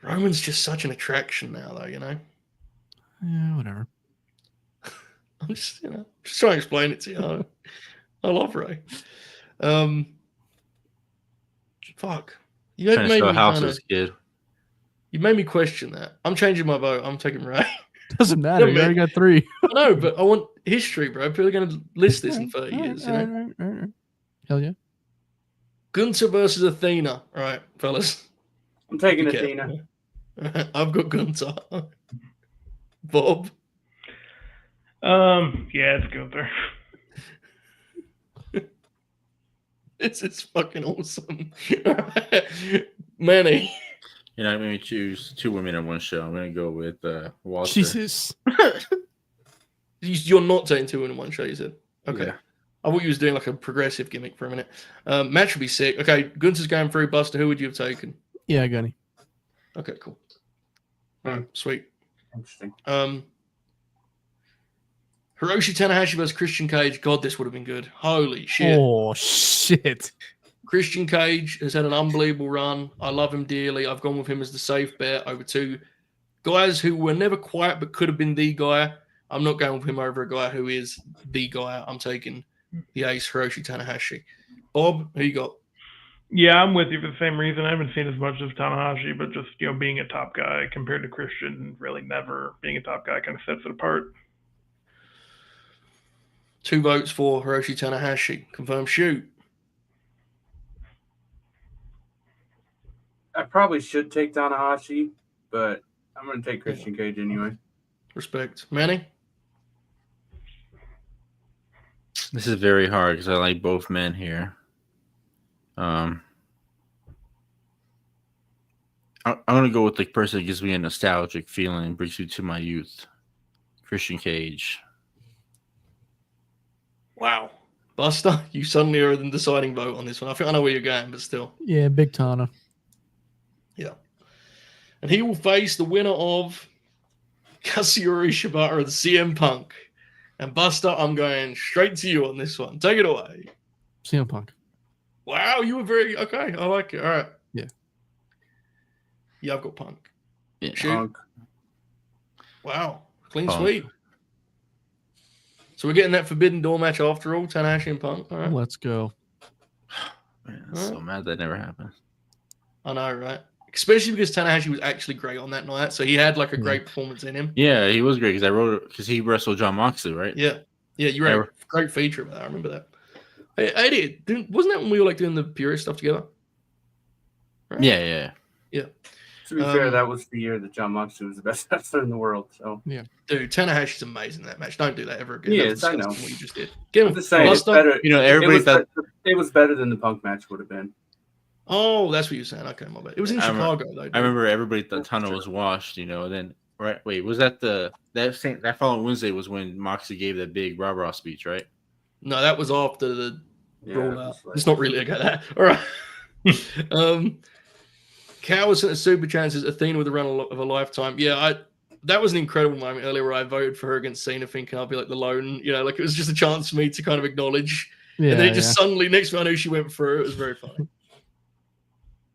Roman's just such an attraction now, though. You know. Yeah, whatever. I'm just trying to explain it to you. I love Ray. Fuck. You had made me houses, kid. You made me question that. I'm changing my vote. I'm taking Ray. Doesn't matter. You already got 3. I know, but I want history, bro. People are going to list this in 30 years. You know? Right. Hell yeah. Gunther versus Athena. All right, fellas. I'm taking Athena. I've got Gunther. Bob. Yeah, it's Gunther. This is fucking awesome. Manny. You're not going to choose 2 women on one show. I'm going to go with Walter. Jesus. You're not taking 2 women in one show, you said? Okay. Yeah. I thought you was doing like a progressive gimmick for a minute. Match would be sick. Okay, Gunther's going through. Buster, who would you have taken? Yeah, Gunny. Okay, cool. All right, sweet. Interesting. Hiroshi Tanahashi versus Christian Cage. God, this would have been good. Holy shit. Oh, shit. Christian Cage has had an unbelievable run. I love him dearly. I've gone with him as the safe bet over two guys who were never quite but could have been the guy. I'm not going with him over a guy who is the guy. I'm taking the ace, Hiroshi Tanahashi. Bob, who you got? Yeah, I'm with you for the same reason. I haven't seen as much of Tanahashi, but just, being a top guy compared to Christian, really never being a top guy kind of sets it apart. 2 votes for Hiroshi Tanahashi. Confirm shoot. I probably should take Tanahashi, but I'm going to take Christian Cage anyway. Respect. Manny? This is very hard because I like both men here. I'm going to go with the person that gives me a nostalgic feeling and brings me to my youth. Christian Cage. Wow. Buster, you suddenly are the deciding vote on this one. I think I know where you're going, but still. Yeah, big Tana. Yeah. And he will face the winner of Kazuchika Shibata and CM Punk. And Buster, I'm going straight to you on this one. Take it away. CM Punk. Wow, you were very okay. I like it. All right. Yeah. Yeah, I've got Punk. Yeah. Shoot. Punk. Wow. Clean Punk. sweep. So we're getting that Forbidden Door match after all, Tanahashi and Punk. All right. Let's go. Man, I'm so mad that never happened. I know, right? Especially because Tanahashi was actually great on that night. So he had like a great performance in him. Yeah, he was great because I wrote it because he wrestled John Moxley, right? Yeah. Yeah, you wrote a great feature about that. I remember that. Hey, Eddie, wasn't that when we were like doing the Purist stuff together? Right? Yeah. To be fair, that was the year that John Moxley was the best wrestler in the world. So yeah, dude, Tanahashi's amazing in that match. Don't do that ever again. Yes, I know. What you just did. Get him. I'm just saying, it's better. Everybody thought it was better than the Punk match would have been. Oh, that's what you're saying. Okay, my bad. It was in Chicago though. Dude. I remember everybody thought Tana was washed, then right. Wait, was that that following Wednesday was when Moxley gave that big rah-rah speech, right? No, that was after the rollout. Like, it's not really okay. That all right. Cal sent a super chances. Athena with a run of a lifetime. Yeah, that was an incredible moment earlier where I voted for her against Cena, thinking I'll be like the lone. Like it was just a chance for me to kind of acknowledge. Yeah, and then it just suddenly next time I knew she went through. It was very funny.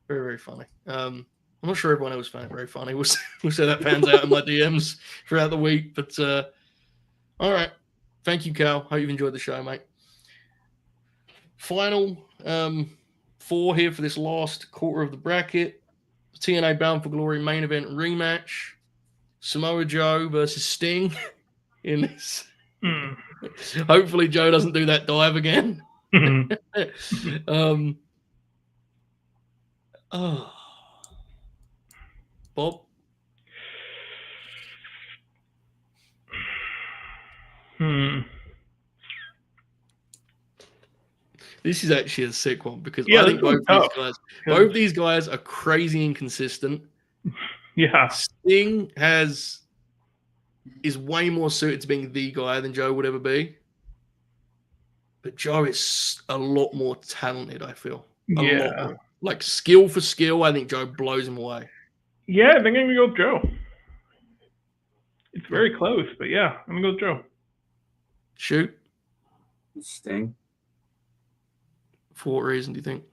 Very, very funny. I'm not sure everyone else found it very funny. We'll see how that pans out in my DMs throughout the week. But all right. Thank you, Cal. Hope you've enjoyed the show, mate. Final 4 here for this last quarter of the bracket. TNA Bound for Glory main event rematch. Samoa Joe versus Sting in this. Hopefully Joe doesn't do that dive again. Bob? This is actually a sick one because I think both these guys are crazy inconsistent. Yeah. Sting is way more suited to being the guy than Joe would ever be. But Joe is a lot more talented, I feel. A lot more. Like skill for skill, I think Joe blows him away. Yeah, I think I'm going to go with Joe. It's very close, but yeah, I'm going to go with Joe. Shoot. Sting. For what reason do you think?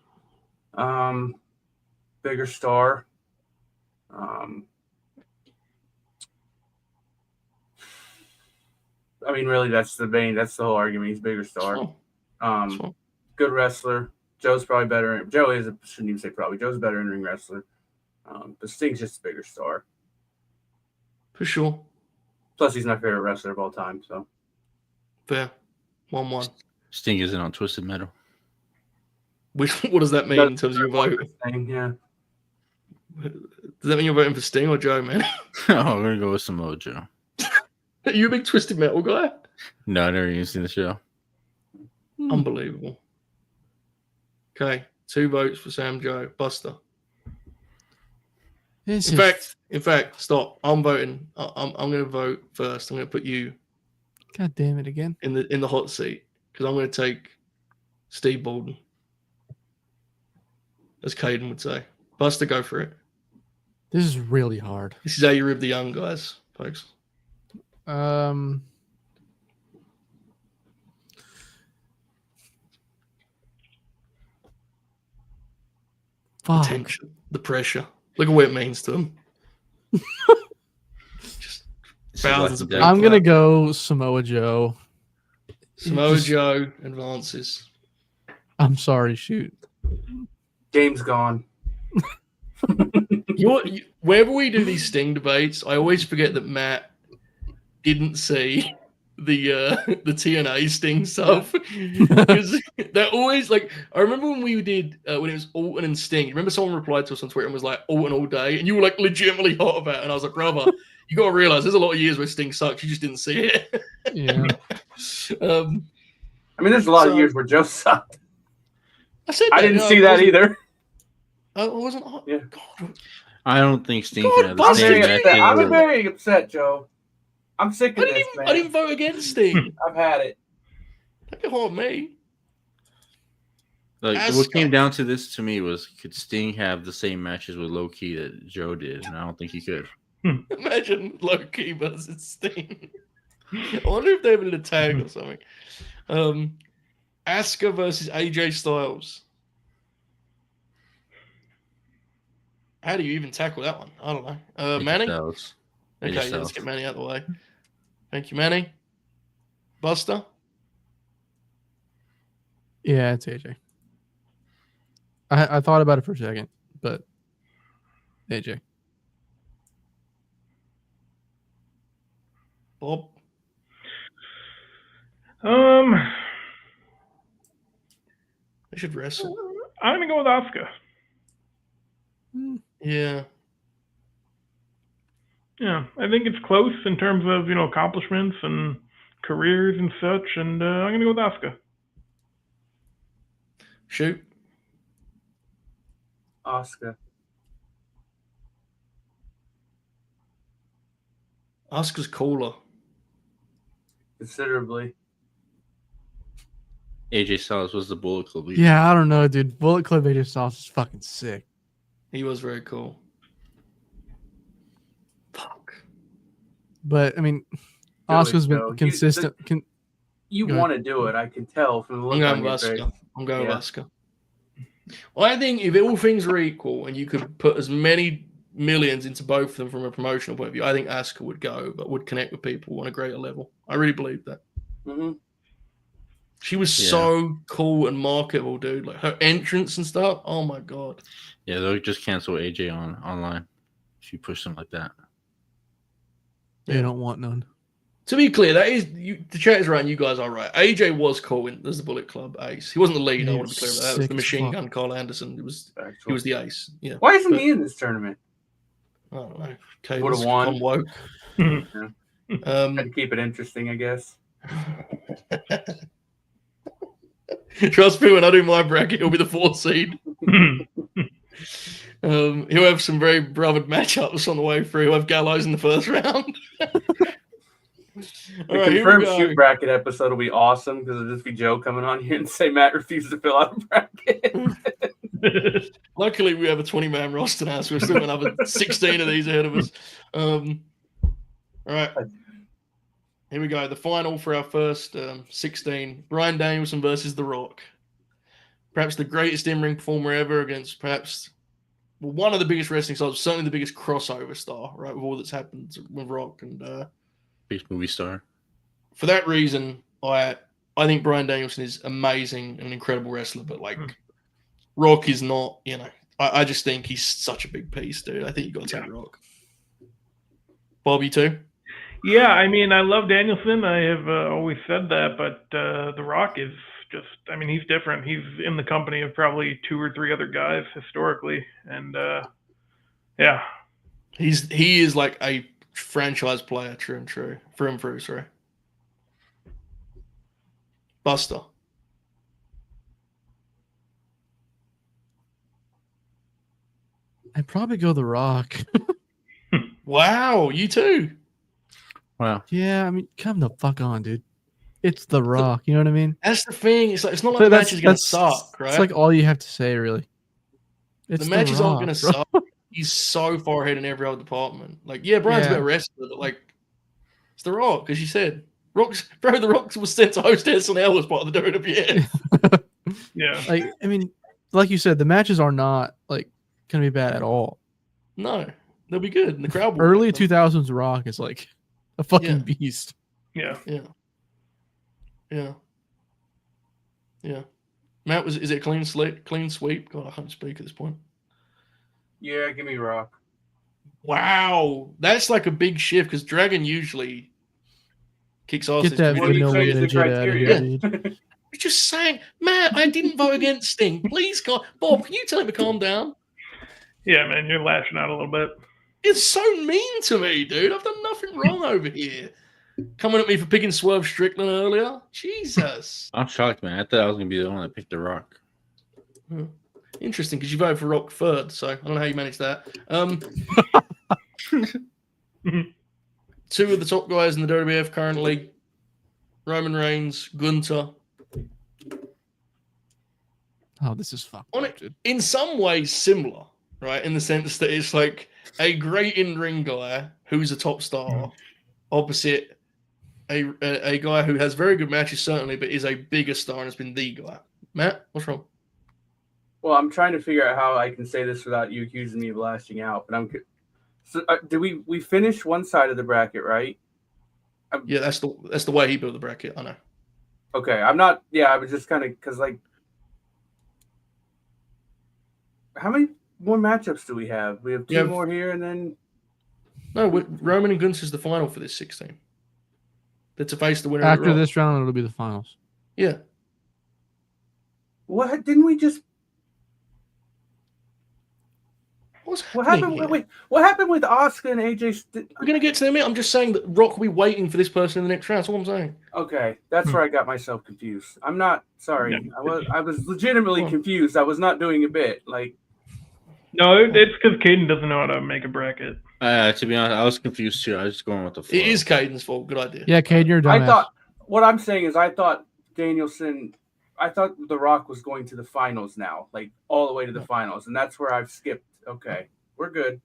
Bigger star. I mean, really, that's the whole argument. He's a bigger star. Good wrestler. Joe's probably better. Shouldn't even say probably. Joe's a better in-ring wrestler. But Sting's just a bigger star. For sure. Plus, he's my favorite wrestler of all time. So fair. 1-1. Sting isn't on Twisted Metal. What does that mean in terms of your vote? Yeah. Does that mean you're voting for Sting or Joe, man? Oh, we're gonna go with Samoa Joe. Are you a big Twisted Metal guy? No, I never even seen the show. Unbelievable. Okay, 2 votes for Sam Joe. Buster. In fact, stop. I'm voting. I'm going to vote first. I'm going to put you. God damn it again. In the hot seat because I'm going to take Steve Bolden, as Caden would say. Buster, go for it. This is really hard. This is how you rib the young guys, folks. Fuck. The tension, the pressure. Look at what it means to him. Just thousands of people. I'm gonna go Samoa Joe. Samoa Joe advances. I'm sorry, shoot. Game's gone. Wherever we do these Sting debates, I always forget that Matt didn't see the TNA Sting stuff, because they're always like, I remember when we did when it was Orton and Sting. Remember someone replied to us on Twitter and was like Orton all day, and you were like legitimately hot about it, and I was like, brother, you got to realize there's a lot of years where Sting sucks. You just didn't see it. Yeah. I mean, there's a lot of years where Joe sucked. I didn't see that either. I wasn't. Yeah. God. I don't think Sting God, can have the Buster, same you match. did that. I'm very upset, Joe. I'm sick of this, man. I didn't vote against Sting. I've had it. Don't get hard me. Like, what came down to this to me was, could Sting have the same matches with Low Key that Joe did? And I don't think he could. Imagine Low Key versus Sting. I wonder if they have a tag or something. Asuka versus AJ Styles. How do you even tackle that one? I don't know. Manny? Okay, yeah, let's get Manny out of the way. Thank you, Manny. Buster? Yeah, it's AJ. I thought about it for a second, but AJ. Bob? They should wrestle. I'm gonna go with Asuka. Yeah. Yeah, I think it's close in terms of, accomplishments and careers and such, and I'm gonna go with Asuka. Shoot. Asuka. Asuka's cooler. Considerably. AJ Styles was the Bullet Club leader. Yeah, I don't know, dude. Bullet Club AJ Styles is fucking sick. He was very cool. Fuck. But I mean, Asuka's been consistent. You want to do it, I can tell from the look on your face. I'm going with Asuka. Well, I think if all things were equal and you could put as many millions into both of them from a promotional point of view, I think Asuka would go, but would connect with people on a greater level. I really believe that. Mm-hmm. She was so cool and marketable, dude. Like her entrance and stuff. Oh my god. Yeah, they'll just cancel AJ online if you push them like that. They don't want none. To be clear, that is the chat is right. And you guys are right. AJ was cool as the Bullet Club ace. He wasn't the lead. I want to be clear about that. It was the machine gun, Carl Anderson. He was the ace. Yeah. Why isn't he in this tournament? I don't know. Okay, would have won. Woke. Had to keep it interesting, I guess. Trust me, when I do my bracket, he'll be the 4th seed. He'll have some very brothered matchups on the way through. He'll have Gallows in the first round. The confirmed shoot bracket episode will be awesome because it'll just be Joe coming on here and say Matt refuses to fill out a bracket. Luckily, we have a 20-man roster now, so we're still going to have 16 of these ahead of us. All right. Here we go. The final for our first 16. Bryan Danielson versus The Rock. Perhaps the greatest in-ring performer ever against perhaps one of the biggest wrestling stars, certainly the biggest crossover star, right, with all that's happened with Rock. And biggest movie star. For that reason, I think Bryan Danielson is amazing and an incredible wrestler, but Rock is not, I just think he's such a big piece, dude. I think you got to take Rock. Bobby too? Yeah, I mean, I love Danielson. I have always said that, but The Rock is just, he's different. He's in the company of probably 2 or 3 other guys historically. And yeah. He is like a franchise player, true and true. Through, sorry. Buster. I'd probably go The Rock. Wow, you too. Wow. Yeah, come the fuck on, dude. It's The Rock. You know what I mean? That's the thing. It's not like the match is going to suck, right? It's like all you have to say, really. The matches aren't going to suck. He's so far ahead in every other department. Like, Brian's a bit wrestler, but it's The Rock, as you said. The Rock was sent to host SNL as part of the WWF. Yeah. Like you said, the matches are not gonna be bad at all. No, they'll be good. And the crowd will Early like them. 2000s Rock is like a fucking beast. Yeah. Yeah. Matt, is it a clean slate, clean sweep? God, I can't speak at this point. Yeah, give me Rock. Wow, that's like a big shift because Dragon usually kicks ass. Get that Well, you vanilla changed the midget out of here, criteria. dude. You're just saying, Matt, I didn't vote against Sting. Please, God. Bob, can you tell him to calm down? Yeah, man, you're lashing out a little bit. It's so mean to me, dude. I've done nothing wrong over here. Coming at me for picking Swerve Strickland earlier. Jesus. I'm shocked, man. I thought I was gonna be the one that picked the Rock. Interesting, because you voted for Rock third, so I don't know how you managed that. Two of the top guys in the WWF currently, Roman Reigns, Gunther. Oh, this is fucked On up, it, dude. in some ways similar, right? In the sense that it's like a great in-ring guy who's a top star opposite a guy who has very good matches, certainly, but is a bigger star and has been the guy. Matt, what's wrong? Well, I'm trying to figure out how I can say this without you accusing me of lashing out. But so did we finish one side of the bracket, right? Yeah, that's the way he built the bracket. I know. Okay, I'm not. Yeah, I was just kind of because like, how many more matchups do we have? We have two more here, and then no, Roman and Gunther's the final for this 16. That's a face the winner After this round, it'll be the finals. Yeah. What didn't we just? What happened? Wait, what happened with Asuka and AJ? We're gonna get to them. I'm just saying that Rock will be waiting for this person in the next round. That's all I'm saying. Okay, that's where I got myself confused. I'm not sorry. I was legitimately confused. I was not doing a bit like. No, it's because Caden doesn't know how to make a bracket. To be honest, I was confused too. I was just going with the flow. It is Caden's fault. Good idea. Yeah, Caden, you're a dumbass. I thought what I'm saying is I thought Danielson. I thought The Rock was going to the finals now, like all the way to the finals, and that's where I've skipped. Okay, we're good.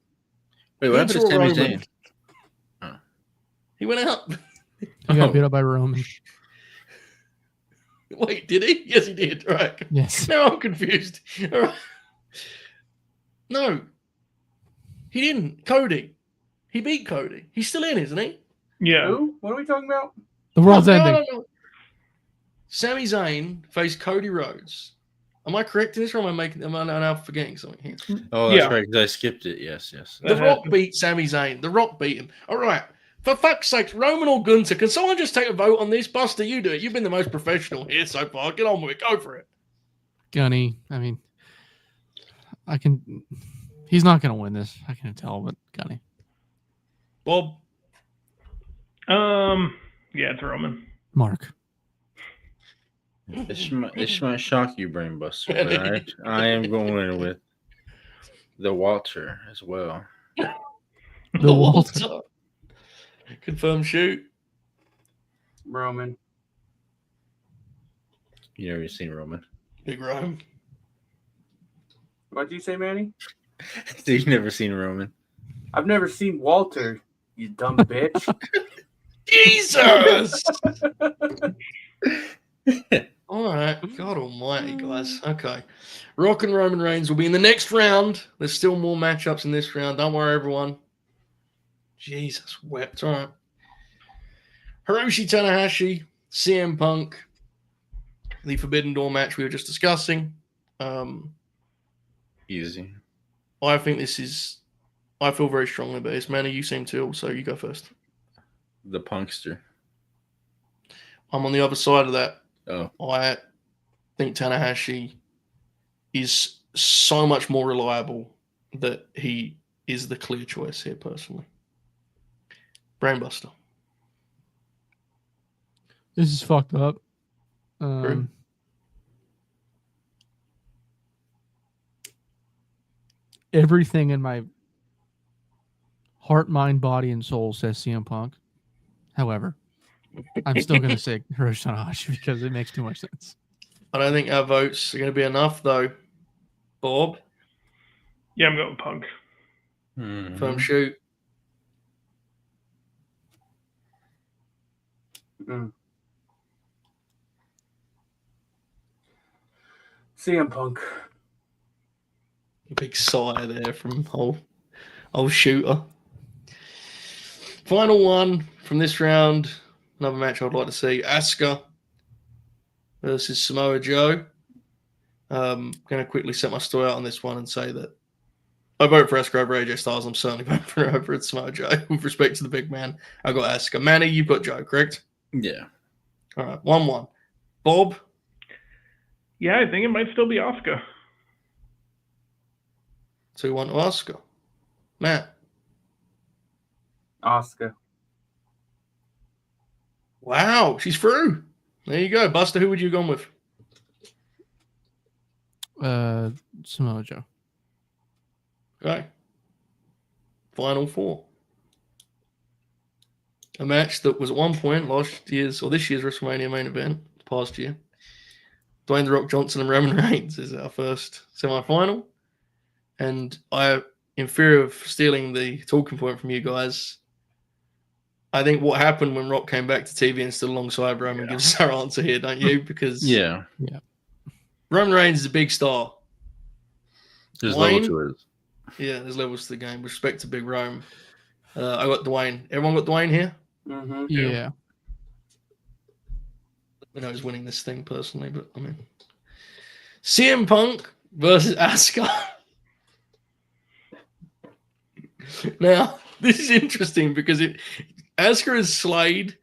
Wait, what happened to Sami Zayn? Oh. He went out. He got beat up by Roman. Wait, did he? Yes, he did. Right. Yes. Now I'm confused. All right. No, he didn't. Cody. He beat Cody. He's still in, isn't he? Yeah. Who? What are we talking about? The world's ending. No. Sami Zayn faced Cody Rhodes. Am I correct in this, or am I now forgetting something here? Oh, that's right, because I skipped it. Yes. The Rock beat Sami Zayn. The Rock beat him. All right. For fuck's sake, Roman or Gunther, can someone just take a vote on this? Buster, you do it. You've been the most professional here so far. Get on with it. Go for it. Gunny. I mean, I can. He's not going to win this. I can tell, but Gunny. Bob. Yeah, it's Roman. Mark. This might shock you, Brainbuster, but I am going with the Walter as well. The Walter. Confirm shoot. Roman. You never seen Roman? Big Rome. What'd you say, Manny? You've never seen Roman? I've never seen Walter, you dumb bitch. Jesus! All right. God almighty, guys. Okay. Rock and Roman Reigns will be in the next round. There's still more matchups in this round. Don't worry, everyone. Jesus wept. All right. Hiroshi Tanahashi, CM Punk, the Forbidden Door match we were just discussing. Easy. I think this is... I feel very strongly about this. Manny, you seem to, so you go first. The Punkster. I'm on the other side of that. Oh. I think Tanahashi is so much more reliable that he is the clear choice here, personally. Brainbuster. This is fucked up. Everything in my heart, mind, body, and soul says CM Punk. However, I'm still going to say Hiroshi Tanahashi because it makes too much sense. I don't think our votes are going to be enough, though. Bob? Yeah, I'm going Punk. Firm shoot. CM Punk. Big sigh there from old shooter. Final one from this round. Another match I'd like to see. Asuka versus Samoa Joe. Going to quickly set my story out on this one and say that I vote for Asuka over AJ Styles. I'm certainly voting for her over Samoa Joe. With respect to the big man, I got Asuka. Manny, you've got Joe, correct? Yeah. All right, 1-1. Bob? Yeah, I think it might still be Asuka. 2-1 to Asuka. Matt? Asuka. Wow, she's through. There you go. Buster, who would you have gone with? Samoa Joe. Okay. Final four. A match that was at one point this year's WrestleMania main event, past year. Dwayne The Rock Johnson and Roman Reigns is our first semi-final. And in fear of stealing the talking point from you guys, I think what happened when Rock came back to TV and stood alongside Roman gives us our answer here, don't you? Because Roman Reigns is a big star. There's levels to it. Yeah, there's levels to the game. With respect to Big Rome. I got Dwayne. Everyone got Dwayne here? Mm-hmm. Yeah. I know who's winning this thing personally, but I mean, CM Punk versus Asuka. Now, this is interesting because Asuka has slayed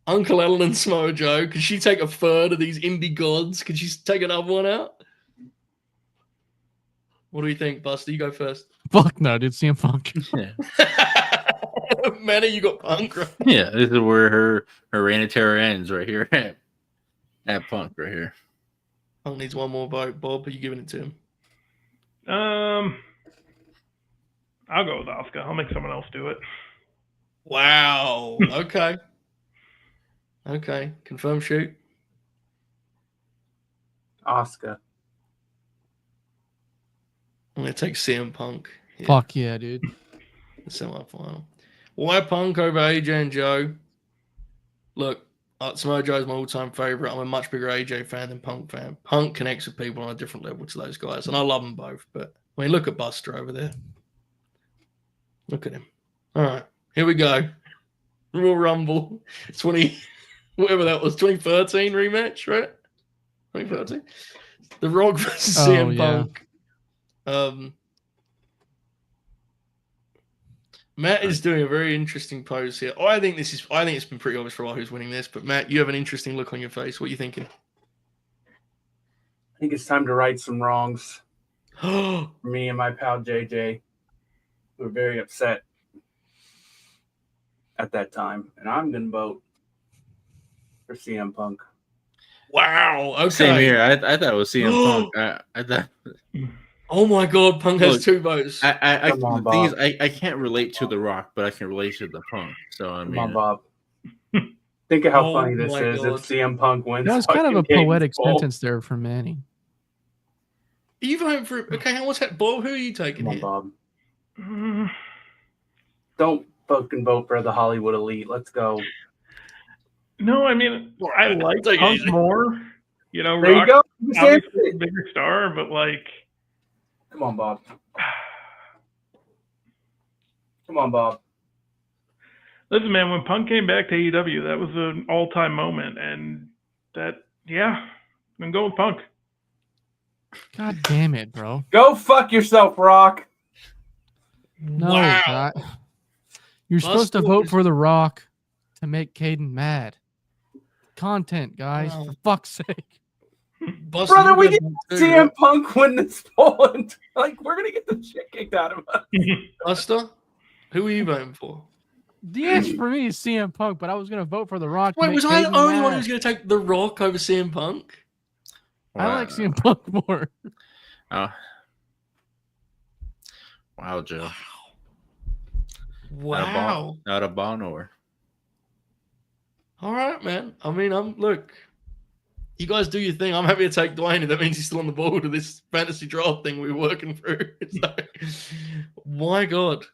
Uncle Ellen and Samoa Joe. Could she take a third of these indie gods? Could she take another one out? What do you think, Buster? You go first. Fuck no, dude. CM Punk. Yeah. Manny, you got Punk, right? Yeah, this is where her reign of terror ends right here at Punk right here. Punk needs one more vote. Bob, are you giving it to him? I'll go with Asuka. I'll make someone else do it. Wow. Okay. Okay. Confirm shoot. Asuka. I'm going to take CM Punk. Yeah. Fuck yeah, dude. The semi-final. Why Punk over AJ and Joe? Look, Samoa Joe's my all-time favorite. I'm a much bigger AJ fan than Punk fan. Punk connects with people on a different level to those guys, and I love them both. But I mean, look at Buster over there. Look at him. All right, here we go. Royal Rumble whatever that was, 2013 rematch, right? 2013. The Rock versus CM Punk. Matt is doing a very interesting pose here. I think it's been pretty obvious for a while who's winning this, but Matt, you have an interesting look on your face. What are you thinking? I think it's time to right some wrongs. For me and my pal JJ, who were very upset at that time, and I'm going to vote for CM Punk. Wow. Okay. Same here. I thought it was CM Punk. I thought. Oh my God, Punk has 2 votes. I can't relate to The Rock, but I can relate to the Punk. So I mean, come on, Bob. Think of how funny this is if CM Punk wins. That was kind of a poetic sentence there from Manny. Are you voting for? Okay, what's that? Bob, who are you taking Come on, here? Bob. Don't fucking vote for the Hollywood elite. Let's go. No, I mean, I like Punk more. You know, there Rock, you go. obviously a bigger star, but like, come on, Bob. Come on, Bob. Listen, man, when Punk came back to AEW, that was an all-time moment, and I'm gonna go with Punk. God damn it, bro. Go fuck yourself, Rock. No, Wow. God. You're supposed to vote for The Rock to make Caden mad. Content, guys, for fuck's sake. Buster, Brother, we get get CM Punk win this poll, and like we're gonna get the shit kicked out of us. Buster, who are you voting for? The answer for me is CM Punk, but I was gonna vote for The Rock. Wait, was I the only one who was going to take The Rock over CM Punk? I like CM Punk more. Wow, Joe. Wow. Not a Bonor. All right, man. I mean, look. You guys do your thing. I'm happy to take Dwayne if that means he's still on the board of this fantasy draft thing we're working through. So, my God.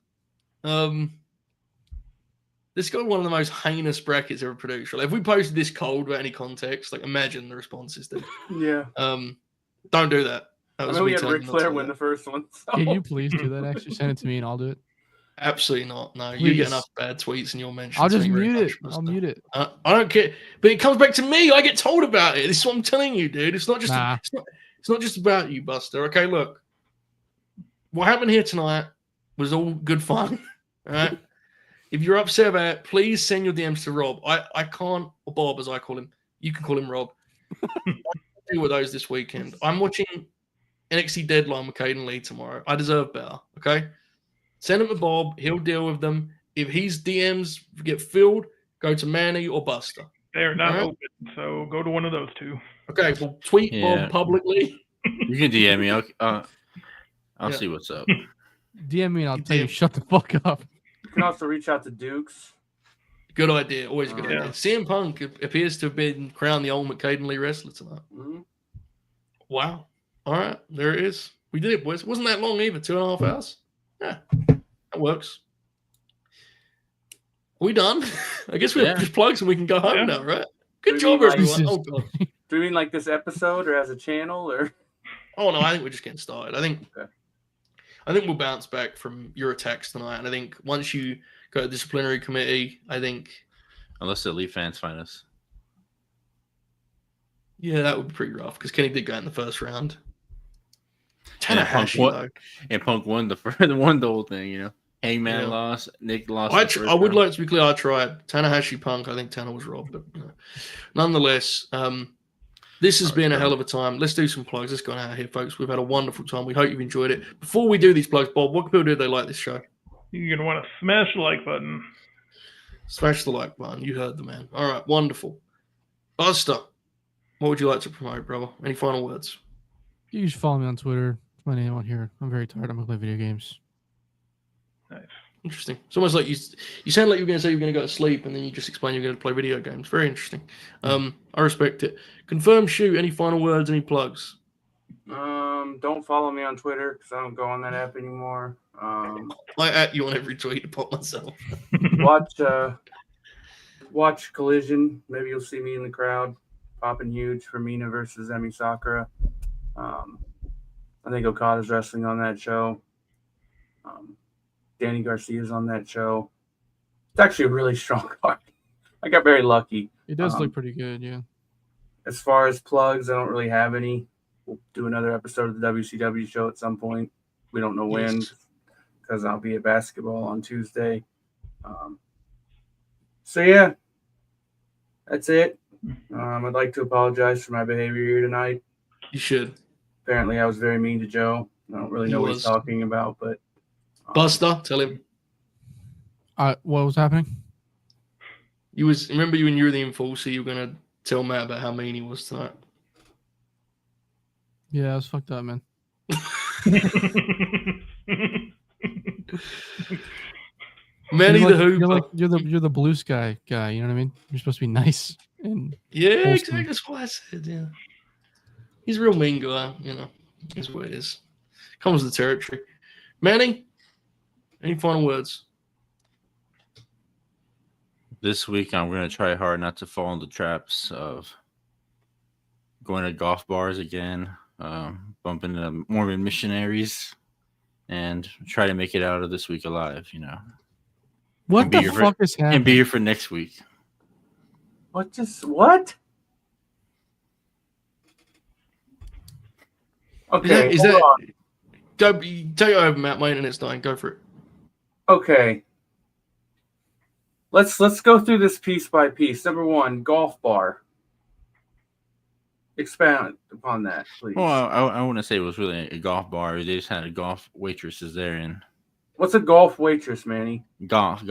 This got one of the most heinous brackets ever produced. Like, if we posted this cold without any context, like imagine the responses. Dude. Yeah. Don't do that. That I was know we me had telling Ric you not to Flair do win that. the first one. So. Can you please do that? Actually, send it to me and I'll do it. Absolutely not. No, you Please. get enough bad tweets in your mentions. I'll just Thank you very mute much, it. Buster. I'll mute it. I don't care, but it comes back to me. I get told about it. This is what I'm telling you, dude. It's not just Nah. it's not just about you, Buster. Okay, look, what happened here tonight was all good fun. All right. If you're upset about it, please send your DMs to Rob. I can't, or Bob as I call him. You can call him Rob. I'll deal with those this weekend. I'm watching NXT Deadline with Caden Lee tomorrow. I deserve better. Okay. Send them to Bob. He'll deal with them. If his DMs get filled, go to Manny or Buster. They're not Alright. open, so go to one of those two. Okay, well, tweet Yeah. Bob publicly. You can DM me. I'll see what's up. DM me and I'll You tell you, DM. shut the fuck up. You can also reach out to Dukes. Good idea. Always a good Yeah. idea. CM Punk appears to have been crowned the ultimate Caden Lee wrestler tonight. Mm-hmm. Wow. All right, there it is. We did it, boys. It wasn't that long either. 2.5 hours. Yeah, that works. Are we done? I guess we have just plugs and we can go home Yeah. now, right? Good We job, need, like, everyone. Oh, God. Do you mean like this episode or as a channel or? Oh, no, I think we're just getting started. Okay. I think we'll bounce back from your attacks tonight. And I think once you go to disciplinary committee, I think, Unless the Elite fans find us. yeah, that would be pretty rough because Kenny did go in the first round. And Punk Tanahashi, won, though. and Punk won the whole thing, you know. Hangman Yeah. lost, Nick lost. I would like to be clear. I tried Tanahashi Punk. I think Tana was robbed, but nonetheless, this has been a hell of a time. Let's do some plugs. Let's go out of here, folks. We've had a wonderful time. We hope you've enjoyed it. Before we do these plugs, Bob, what can people do if they like this show? You're gonna want to smash the like button. Smash the like button. You heard the man. All right, wonderful. Buster, what would you like to promote, brother? Any final words? You can just follow me on Twitter. It's my name on here. I'm very tired. I'm gonna play video games. Nice. Interesting. It's almost like you sound like you were going to say you were going to go to sleep, and then you just explain you're going to play video games. Very interesting. I respect it. Confirm, shoot. Any final words? Any plugs? Don't follow me on Twitter because I don't go on that app anymore. I at you on every tweet to pop myself. Watch Collision. Maybe you'll see me in the crowd popping huge for Mina versus Emi Sakura. I think Okada's wrestling on that show. Danny Garcia's on that show. It's actually a really strong card. I got very lucky. It does look pretty good, yeah. As far as plugs, I don't really have any. We'll do another episode of the WCW show at some point. We don't know when because I'll be at basketball on Tuesday. So, yeah, that's it. I'd like to apologize for my behavior here tonight. You should. Apparently, I was very mean to Joe. I don't really know what he's talking about, but Buster, tell him. What was happening? Remember when you were the enforcer, you were going to tell Matt about how mean he was tonight. Yeah, I was fucked up, man. Manny the Hooper. You're the blue sky guy. You know what I mean? You're supposed to be nice and Yeah, wholesome. exactly. That's what I said. Yeah, he's a real mean guy. You know, is what it is. Comes with the territory. Manny, any final words? This week, I'm going to try hard not to fall into traps of going to golf bars again, bumping into Mormon missionaries, and try to make it out of this week alive, you know. What the fuck is happening? And be here for next week. what? Okay, Is hold that? on. Go, take it over, Matt. My internet's dying. Go for it. Okay. Let's go through this piece by piece. Number one, golf bar. Expound upon that, please. Well, I wouldn't say it was really a golf bar. They just had a golf waitresses there and What's a golf waitress, Manny? goth.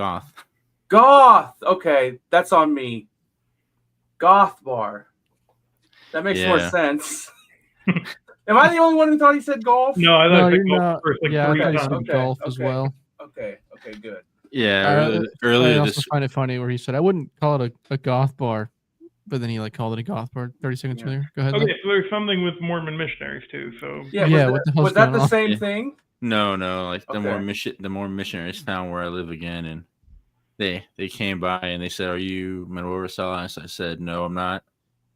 Goth. Okay, that's on me. Goth bar. That makes more Yeah. sense. Am I the only one who thought he said golf? No, I No, thought you're golf not. first, like Yeah, I three thought you times. said Okay, golf as okay. well. Okay, good. Yeah, earlier I also this find it funny where he said, I wouldn't call it a goth bar, but then he called it a goth bar 30 seconds Yeah. earlier. Go ahead. Okay, Len. so there's something with Mormon missionaries too. So Yeah, Yeah, was what the that, hell's was that going the on? same Yeah. thing? no, like the Okay. more missionaries found where I live again, and they came by and they said, "Are you Manuel Rosales?" I said, "No, I'm not."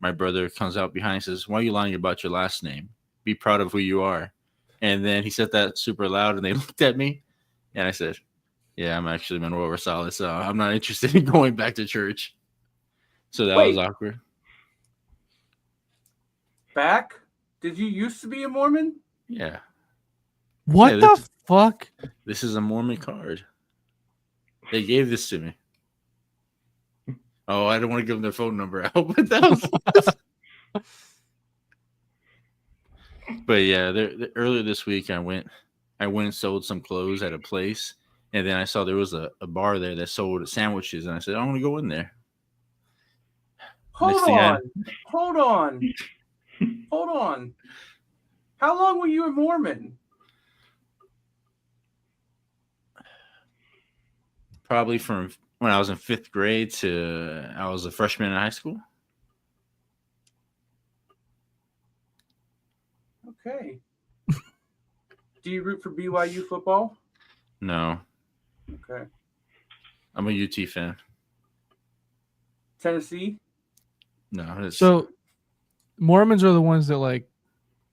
My brother comes out behind and says, "Why are you lying about your last name?" be proud of who you are. And then he said that super loud, and they looked at me, and I said, yeah, I'm actually Manuel Rosales, so I'm not interested in going back to church. So that was awkward. Back? Did you used to be a Mormon? Yeah. What the fuck? This is a Mormon card. They gave this to me. Oh, I don't want to give them their phone number out, but that was. But yeah, earlier this week I went and sold some clothes at a place, and then I saw there was a bar there that sold sandwiches, and I said, I want to go in there. Hold on. How long were you a Mormon? Probably from when I was in 5th grade to I was a freshman in high school. Okay. Do you root for BYU football? No. Okay. I'm a UT fan. Tennessee? No. So Mormons are the ones that like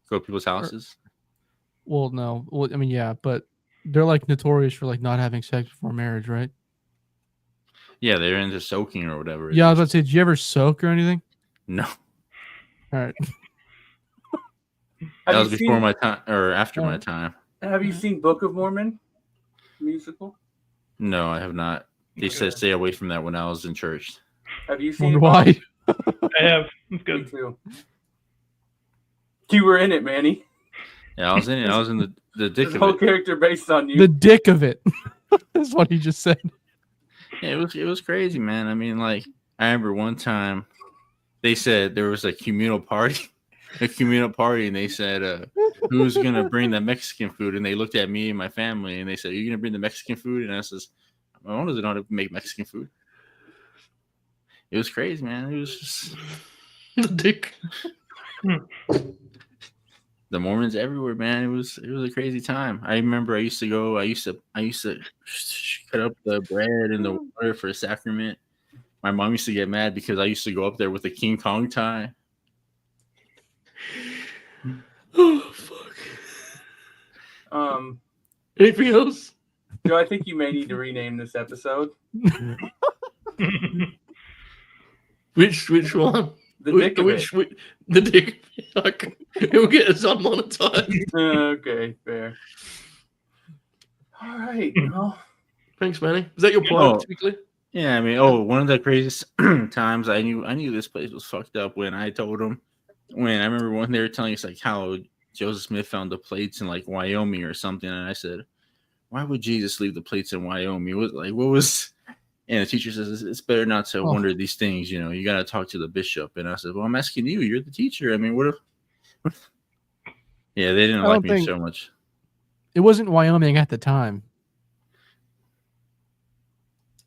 go to people's houses? Well, no. Well, I mean, yeah, but they're like notorious for like not having sex before marriage, right? Yeah, they're into soaking or whatever. Yeah, I was about to say, did you ever soak or anything? No. All right. That was before my time or after my time. Have you seen Book of Mormon musical? No, I have not. They said stay away from that when I was in church. Have you seen why? I have. It's good. Me too. You were in it, Manny. Yeah, I was in it. I was in the dick of it. The whole character based on you. The dick of it. That's what he just said. Yeah, it was crazy, man. I mean, like, I remember one time they said there was a communal party, and they said, who's going to bring the Mexican food? And they looked at me and my family, and they said, are you going to bring the Mexican food? And I says, my mom doesn't know how to make Mexican food. It was crazy, man. It was just the dick. The Mormons everywhere, man. It was a crazy time. I remember I used to cut up the bread and the water for a sacrament. My mom used to get mad because I used to go up there with a King Kong tie. Oh fuck. Anything else? Joe, I think you may need to rename this episode. Which one? The dick of it. The dick. He'll get us unmonetized. Okay, fair. All right. Well, thanks, Manny. Is that your plan, typically? Yeah, I mean, one of the craziest times I knew this place was fucked up when I told them. When I remember when they were telling us like how Joseph Smith found the plates in like Wyoming or something, and I said, "Why would Jesus leave the plates in Wyoming?" What was? And the teacher says, it's better not to wonder these things. You know, you got to talk to the bishop. And I said, well, I'm asking you. You're the teacher. I mean, what if? Yeah, they didn't like me so much. It wasn't Wyoming at the time.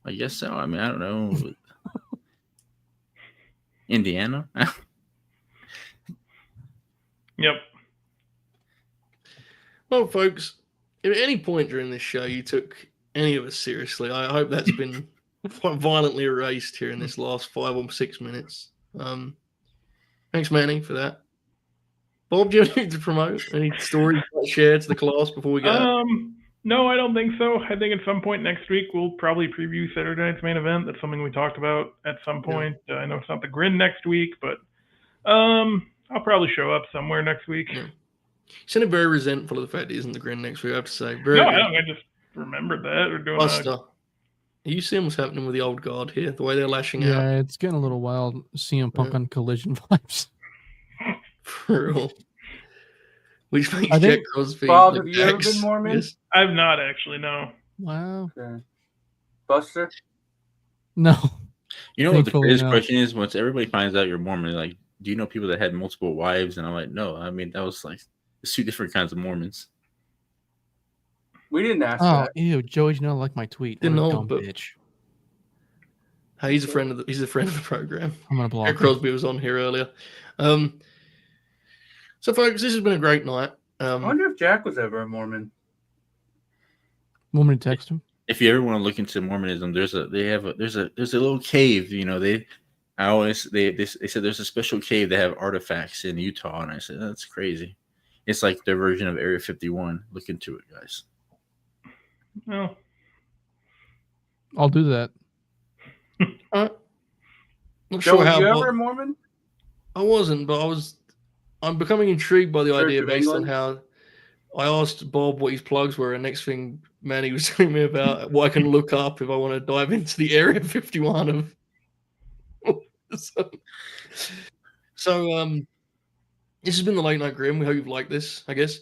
I guess so. I mean, I don't know. Indiana? Yep. Well, folks, if at any point during this show you took any of us seriously, I hope that's been violently erased here in this last 5 or 6 minutes. Thanks, Manny, for that. Bob, do you have anything to promote? Any stories to share to the class before we go? No, I don't think so. I think at some point next week we'll probably preview Saturday night's main event. That's something we talked about at some point. I know it's not the Grin next week, but I'll probably show up somewhere next week. Yeah. You sounded very resentful of the fact it isn't the Grin next week, I have to say. I don't. I just remembered that. We're doing Buster. Are you seeing what's happening with the old guard here? The way they're lashing out? Yeah, it's getting a little wild. CM Punk on Collision vibes. For real. Which makes Jack Crosby. Bob, have you ever been Mormon? Yes. I've not actually, no. Wow. Okay. Buster? No. You know what the craziest question is? Once everybody finds out you're Mormon, they're like, do you know people that had multiple wives? And I'm like, no. I mean, that was like, there's 2 different kinds of Mormons. We didn't ask that. Ew, Joey, you don't like my tweet. Didn't know, dumb but bitch. Hey, he's a friend of the program. I'm gonna block Jack Crosby was on here earlier. So, folks, this has been a great night. I wonder if Jack was ever a Mormon. Want me to text him? If you ever want to look into Mormonism, there's a little cave. You know, they said there's a special cave that have artifacts in Utah, and I said that's crazy. It's like their version of Area 51. Look into it, guys. Well, I'll do that. Not Joe, sure were how. you ever a Mormon? I wasn't, but I'm becoming intrigued by the Church idea of based on England? how I asked Bob what his plugs were, and next thing Manny was telling me about what I can look up if I want to dive into the Area 51 of. So this has been the Late Night Grim. We hope you've liked this, I guess.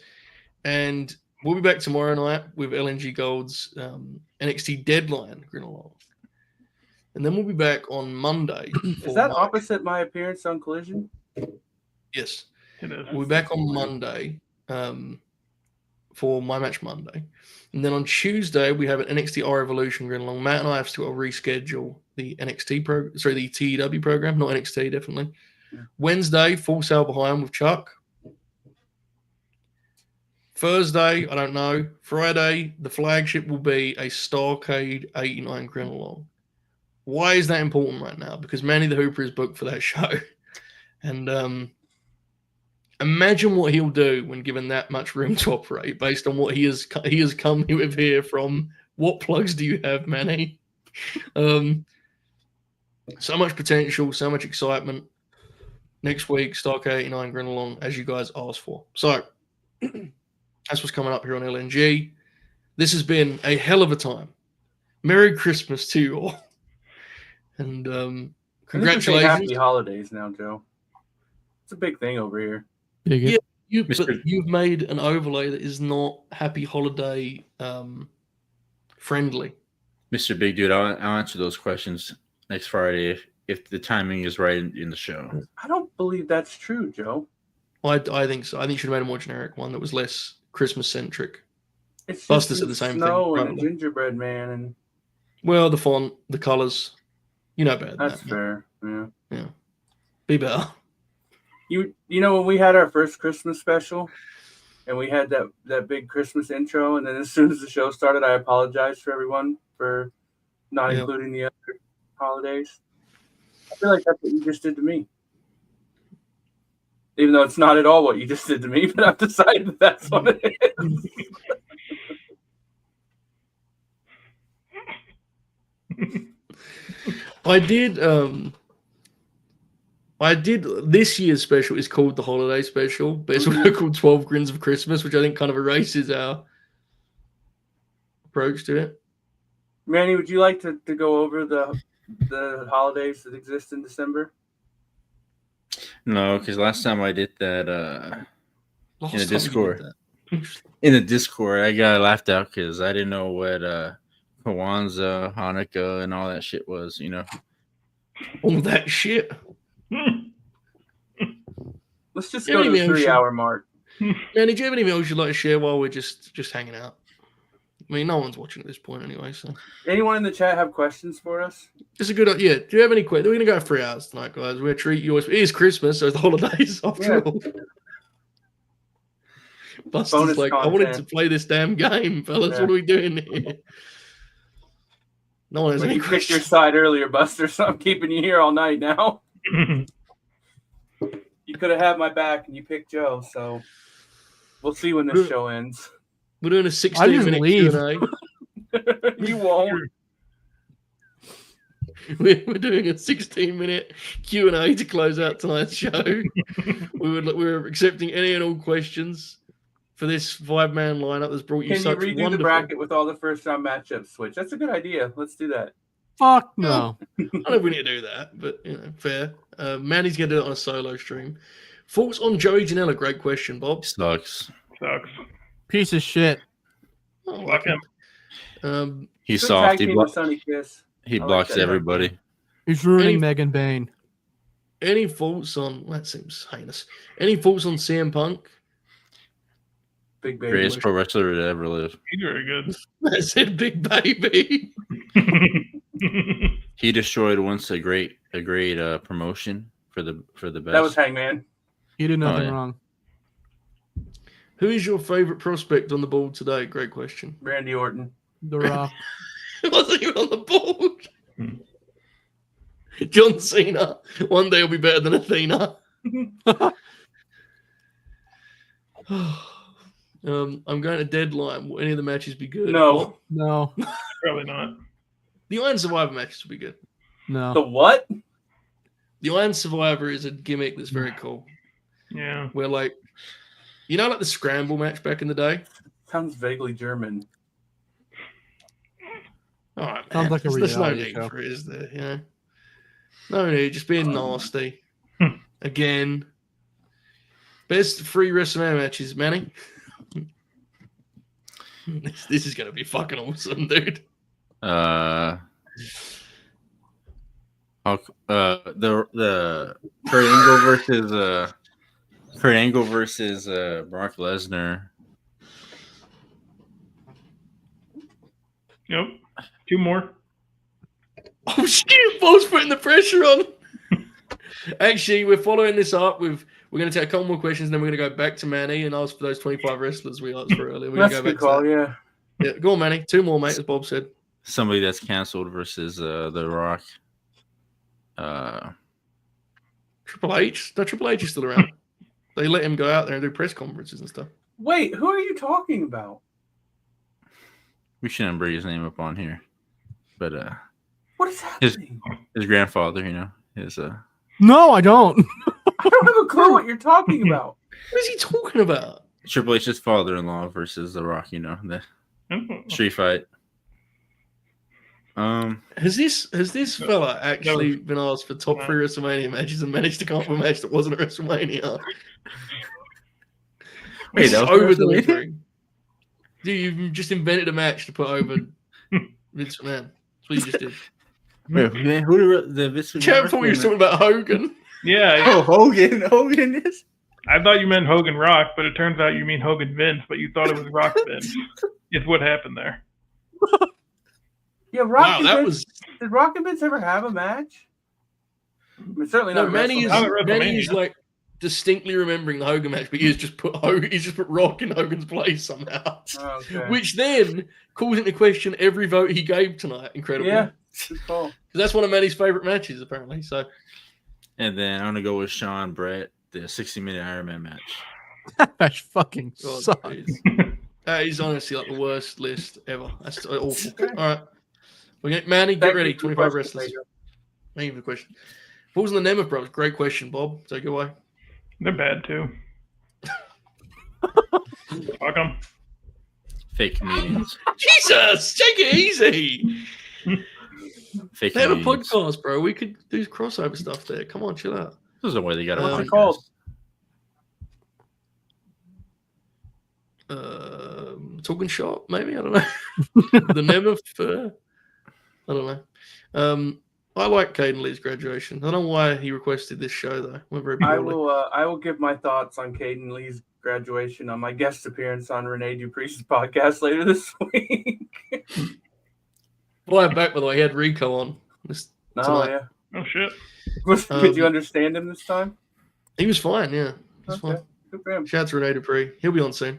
And we'll be back tomorrow night with LNG Gold's NXT Deadline Grin Along. And then we'll be back on Monday. Is that opposite my appearance on Collision? Yes. it is. We'll be back on Monday for My Match Monday. And then on Tuesday, we have an NXT R Evolution Grin Along. Matt and I have to reschedule the the TEW program, not NXT, definitely. Yeah. Wednesday, Full Sail Behind with Chuck. Thursday, I don't know. Friday, the flagship will be a Starcade 89 Grin Along. Why is that important right now? Because Manny the Hooper is booked for that show. And imagine what he'll do when given that much room to operate based on what he has come with here from. What plugs do you have, Manny? So much potential, so much excitement. Next week, Starcade 89 Grin Along, as you guys asked for. So that's what's coming up here on LNG. This has been a hell of a time. Merry Christmas to you all. And I think we say congratulations. Happy holidays now, Joe. It's a big thing over here. Bigot. Yeah, but you've made an overlay that is not happy holiday friendly. Mr. Big Dude, I'll answer those questions next Friday if the timing is right in the show. I don't believe that's true, Joe. I think so. I think you should have made a more generic one that was less Christmas centric. It's Buster just said the same snow thing. and a gingerbread man, and Well, the font, the colors, you know better. that's than fair. that. Yeah. Be better. You know when we had our first Christmas special, and we had that big Christmas intro, and then as soon as the show started, I apologized for everyone for not Yeah. including the other holidays. I feel like that's what you just did to me. Even though it's not at all what you just did to me, but I've decided that that's what it is. I did this year's special is called the holiday special, but it's also called 12 Grins of Christmas, which I think kind of erases our approach to it. Manny, would you like to go over the holidays that exist in December? No, because last time I did that Last in the time you did Discord. that. In the Discord, I got laughed out because I didn't know what Kwanzaa, Hanukkah, and all that shit was, you know. All that shit. Let's just Yeah, go to the maybe I should- 3-hour mark. Man, did you have anything else you'd like to share while we're just hanging out? I mean, no one's watching at this point anyway, so Anyone in the chat have questions for us? it's a good idea. Do you have any questions? We're going to go 3 hours tonight, guys. We're going to treat you. It is Christmas, so it's the holidays after all. Buster's Bonus like, I wanted to content. play this damn game, fellas. Yeah. What are we doing here? No one has When any you picked your questions. side earlier, Buster, so I'm keeping you here all night now. You could have had my back and you picked Joe, so we'll see when this show ends. We're doing a I just 16-minute leave. Q&A. You won't. We're doing a 16-minute Q&A to close out tonight's show. We're accepting any and all questions for this 5-man lineup that's brought you Can you such redo wonderful. the bracket with all the first-round matchups? Switch. That's a good idea. Let's do that. Fuck no. I don't know if we need to do that, but fair. Manny's going to do it on a solo stream. Thoughts on Joey Janela? Great question, Bob. Sucks. Sucks. Piece of shit. Oh, Fuck him. He's Good soft. tag team with Sonny Kiss. He I like blocks that. everybody. He's ruining Any- Megan Bain. Any thoughts on that? Seems heinous. Any thoughts on CM Punk? Big baby. Greatest pro wrestler to ever live. He's very good. I said big baby. He destroyed once a great promotion for the best. That was Hangman. He did nothing yeah. wrong. Who is your favorite prospect on the board today? Great question. Randy Orton. The Rock. Wasn't even on the board. John Cena. One day will be better than Athena. I'm going to deadline. Will any of the matches be good? No. What? No, Probably not. The Iron Survivor matches will be good. no. The what? The Iron Survivor is a gimmick that's very cool. Yeah. Where, like, you know, like the Scramble match back in the day? Sounds vaguely German. All right, Sounds man. like a There's no reality need show. for it, is there? You know? No need. Just being nasty. Again. Best 3 WrestleMania matches, Manny. This is going to be fucking awesome, dude. The Kurt Angle versus Brock Lesnar. Yep. 2 more. Oh shit! Bob's putting the pressure on. Actually, we're following this up with. We're going to take a couple more questions, and then we're going to go back to Manny and ask for those 25 wrestlers we asked for earlier. We're going That's to a go good back call, to yeah. that. Yeah, go on, Manny. 2 more, mate, as Bob said. Somebody that's canceled versus The Rock. Triple H. No, Triple H is still around. They let him go out there and do press conferences and stuff. Wait, who are you talking about? We shouldn't bring his name up on here, but What is happening? his grandfather, you know, his No, I don't. I don't have a clue what you're talking about. What is he talking about? Triple H's father-in-law versus The Rock. You know, the street fight. Has this fella actually been asked for top 3 WrestleMania matches and managed to come up with a match that wasn't a WrestleMania? Wait, that was over delivering. Dude, you've just invented a match to put over Vince McMahon. That's what you just did. Wait, who the Vince McMahon? Chat before we were talking about Hogan. Yeah. Oh, Hogan is. I thought you meant Hogan Rock, but it turns out you mean Hogan Vince, but you thought it was Rock Vince. Is what happened there. Yeah, Rock Wow, and that Vince, was. did Rock and Vince ever have a match? I mean, certainly No, not. Manny WrestleMania. is like distinctly remembering the Hogan match, but he's just put Rock in Hogan's place somehow. Okay. Which then calls into question every vote he gave tonight. Incredible. Yeah, good call. 'Cause that's one of Manny's favorite matches, apparently. So And then I'm gonna go with Sean Brett, the 60-minute Iron Man match. That fucking God, sucks. that is honestly like the worst list ever. That's awful. All right. Manny, get ready. 25 wrestlers. Thank you for the question. What was in the Nemeth brothers? Great question, Bob. Take it away. They're bad too. Fuck them. Fake comedians. Jesus, take it easy. Fake They have a comedians. podcast, bro. We could do crossover stuff there. Come on, chill out. There's no way they got a What's podcast. it called? Talking shop, maybe. I don't know. The Nemeth. I don't know. I like Caden Lee's graduation. I don't know why he requested this show though. Went very poorly. I will give my thoughts on Caden Lee's graduation on my guest appearance on Renee Dupree's podcast later this week. Fly back, by the way. He had Rico on. Oh yeah. Oh shit. Could you understand him this time? He was fine. Yeah, he was fine. Good for him. Shout out to Renee Dupree. He'll be on soon.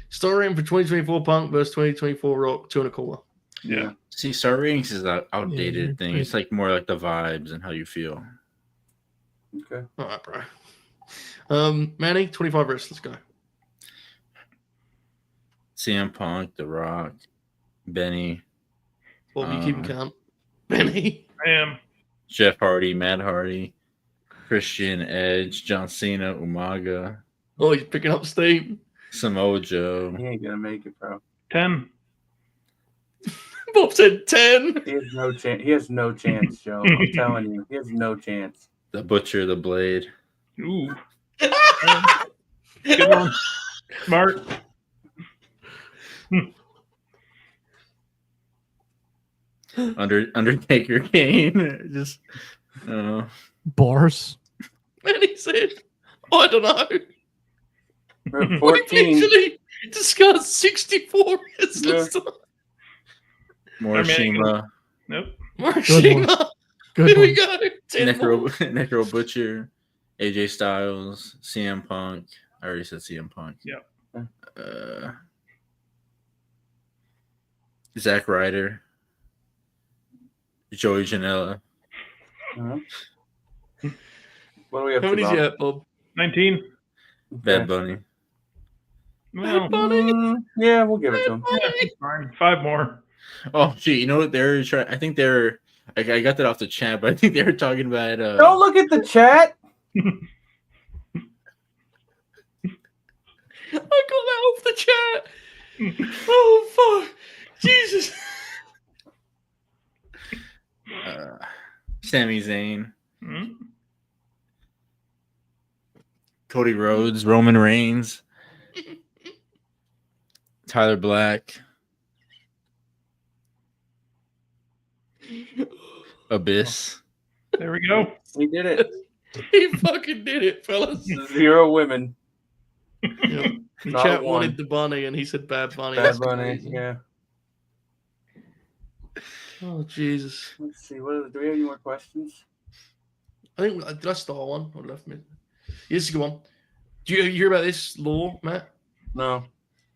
Story for 2024 Punk versus 2024 Rock, 2.25. Yeah. See, star ratings is an outdated Yeah, thing. It's like more like the vibes and how you feel. Okay. All right, bro. Manny, 25 wrestlers, go. CM Punk, The Rock, Benny, Bob, you keep count. Manny. I am. Jeff Hardy, Matt Hardy, Christian, Edge, John Cena, Umaga, Oh, he's picking up steam. Samoa Joe. He ain't gonna make it, bro. 10. Bob said 10. He has no chance. He has no chance, Joe. I'm telling you, he has no chance. The Butcher, The Blade, Ooh. Good one. Smart. Undertaker, Kane. Just, I don't know. Bars. Manny said, I don't know. We're at We 14. literally discussed 64 wrestlers. Morishima, Nope. Morishima. Good Here we one. go. 10 more. Necro Butcher, AJ Styles, CM Punk. I already said CM Punk. Yep. Zack Ryder, Joey Janela, Uh-huh. What do we have? How many's you at, Bob? 19. Bad Bunny. Well, Yeah, we'll give it to him. yeah, it's fine. 5 more. Oh, shit. You know what? They're trying. I think they're. Like, I got that off the chat, but I think they were talking about. Don't look at the chat. I got that off the chat. Oh fuck, Jesus. Sami Zayn, Hmm? Cody Rhodes, Roman Reigns, Tyler Black, Abyss. There we go. We did it. He fucking did it, fellas. 0 women. Yep. The Not chat one. wanted the bunny, and he said Bad Bunny. Bad That's Bunny. crazy. Yeah. Oh Jesus. Let's see. Do we have any more questions? I think did I start one or left me? Yes, go on. Do you hear about this law, Matt? No.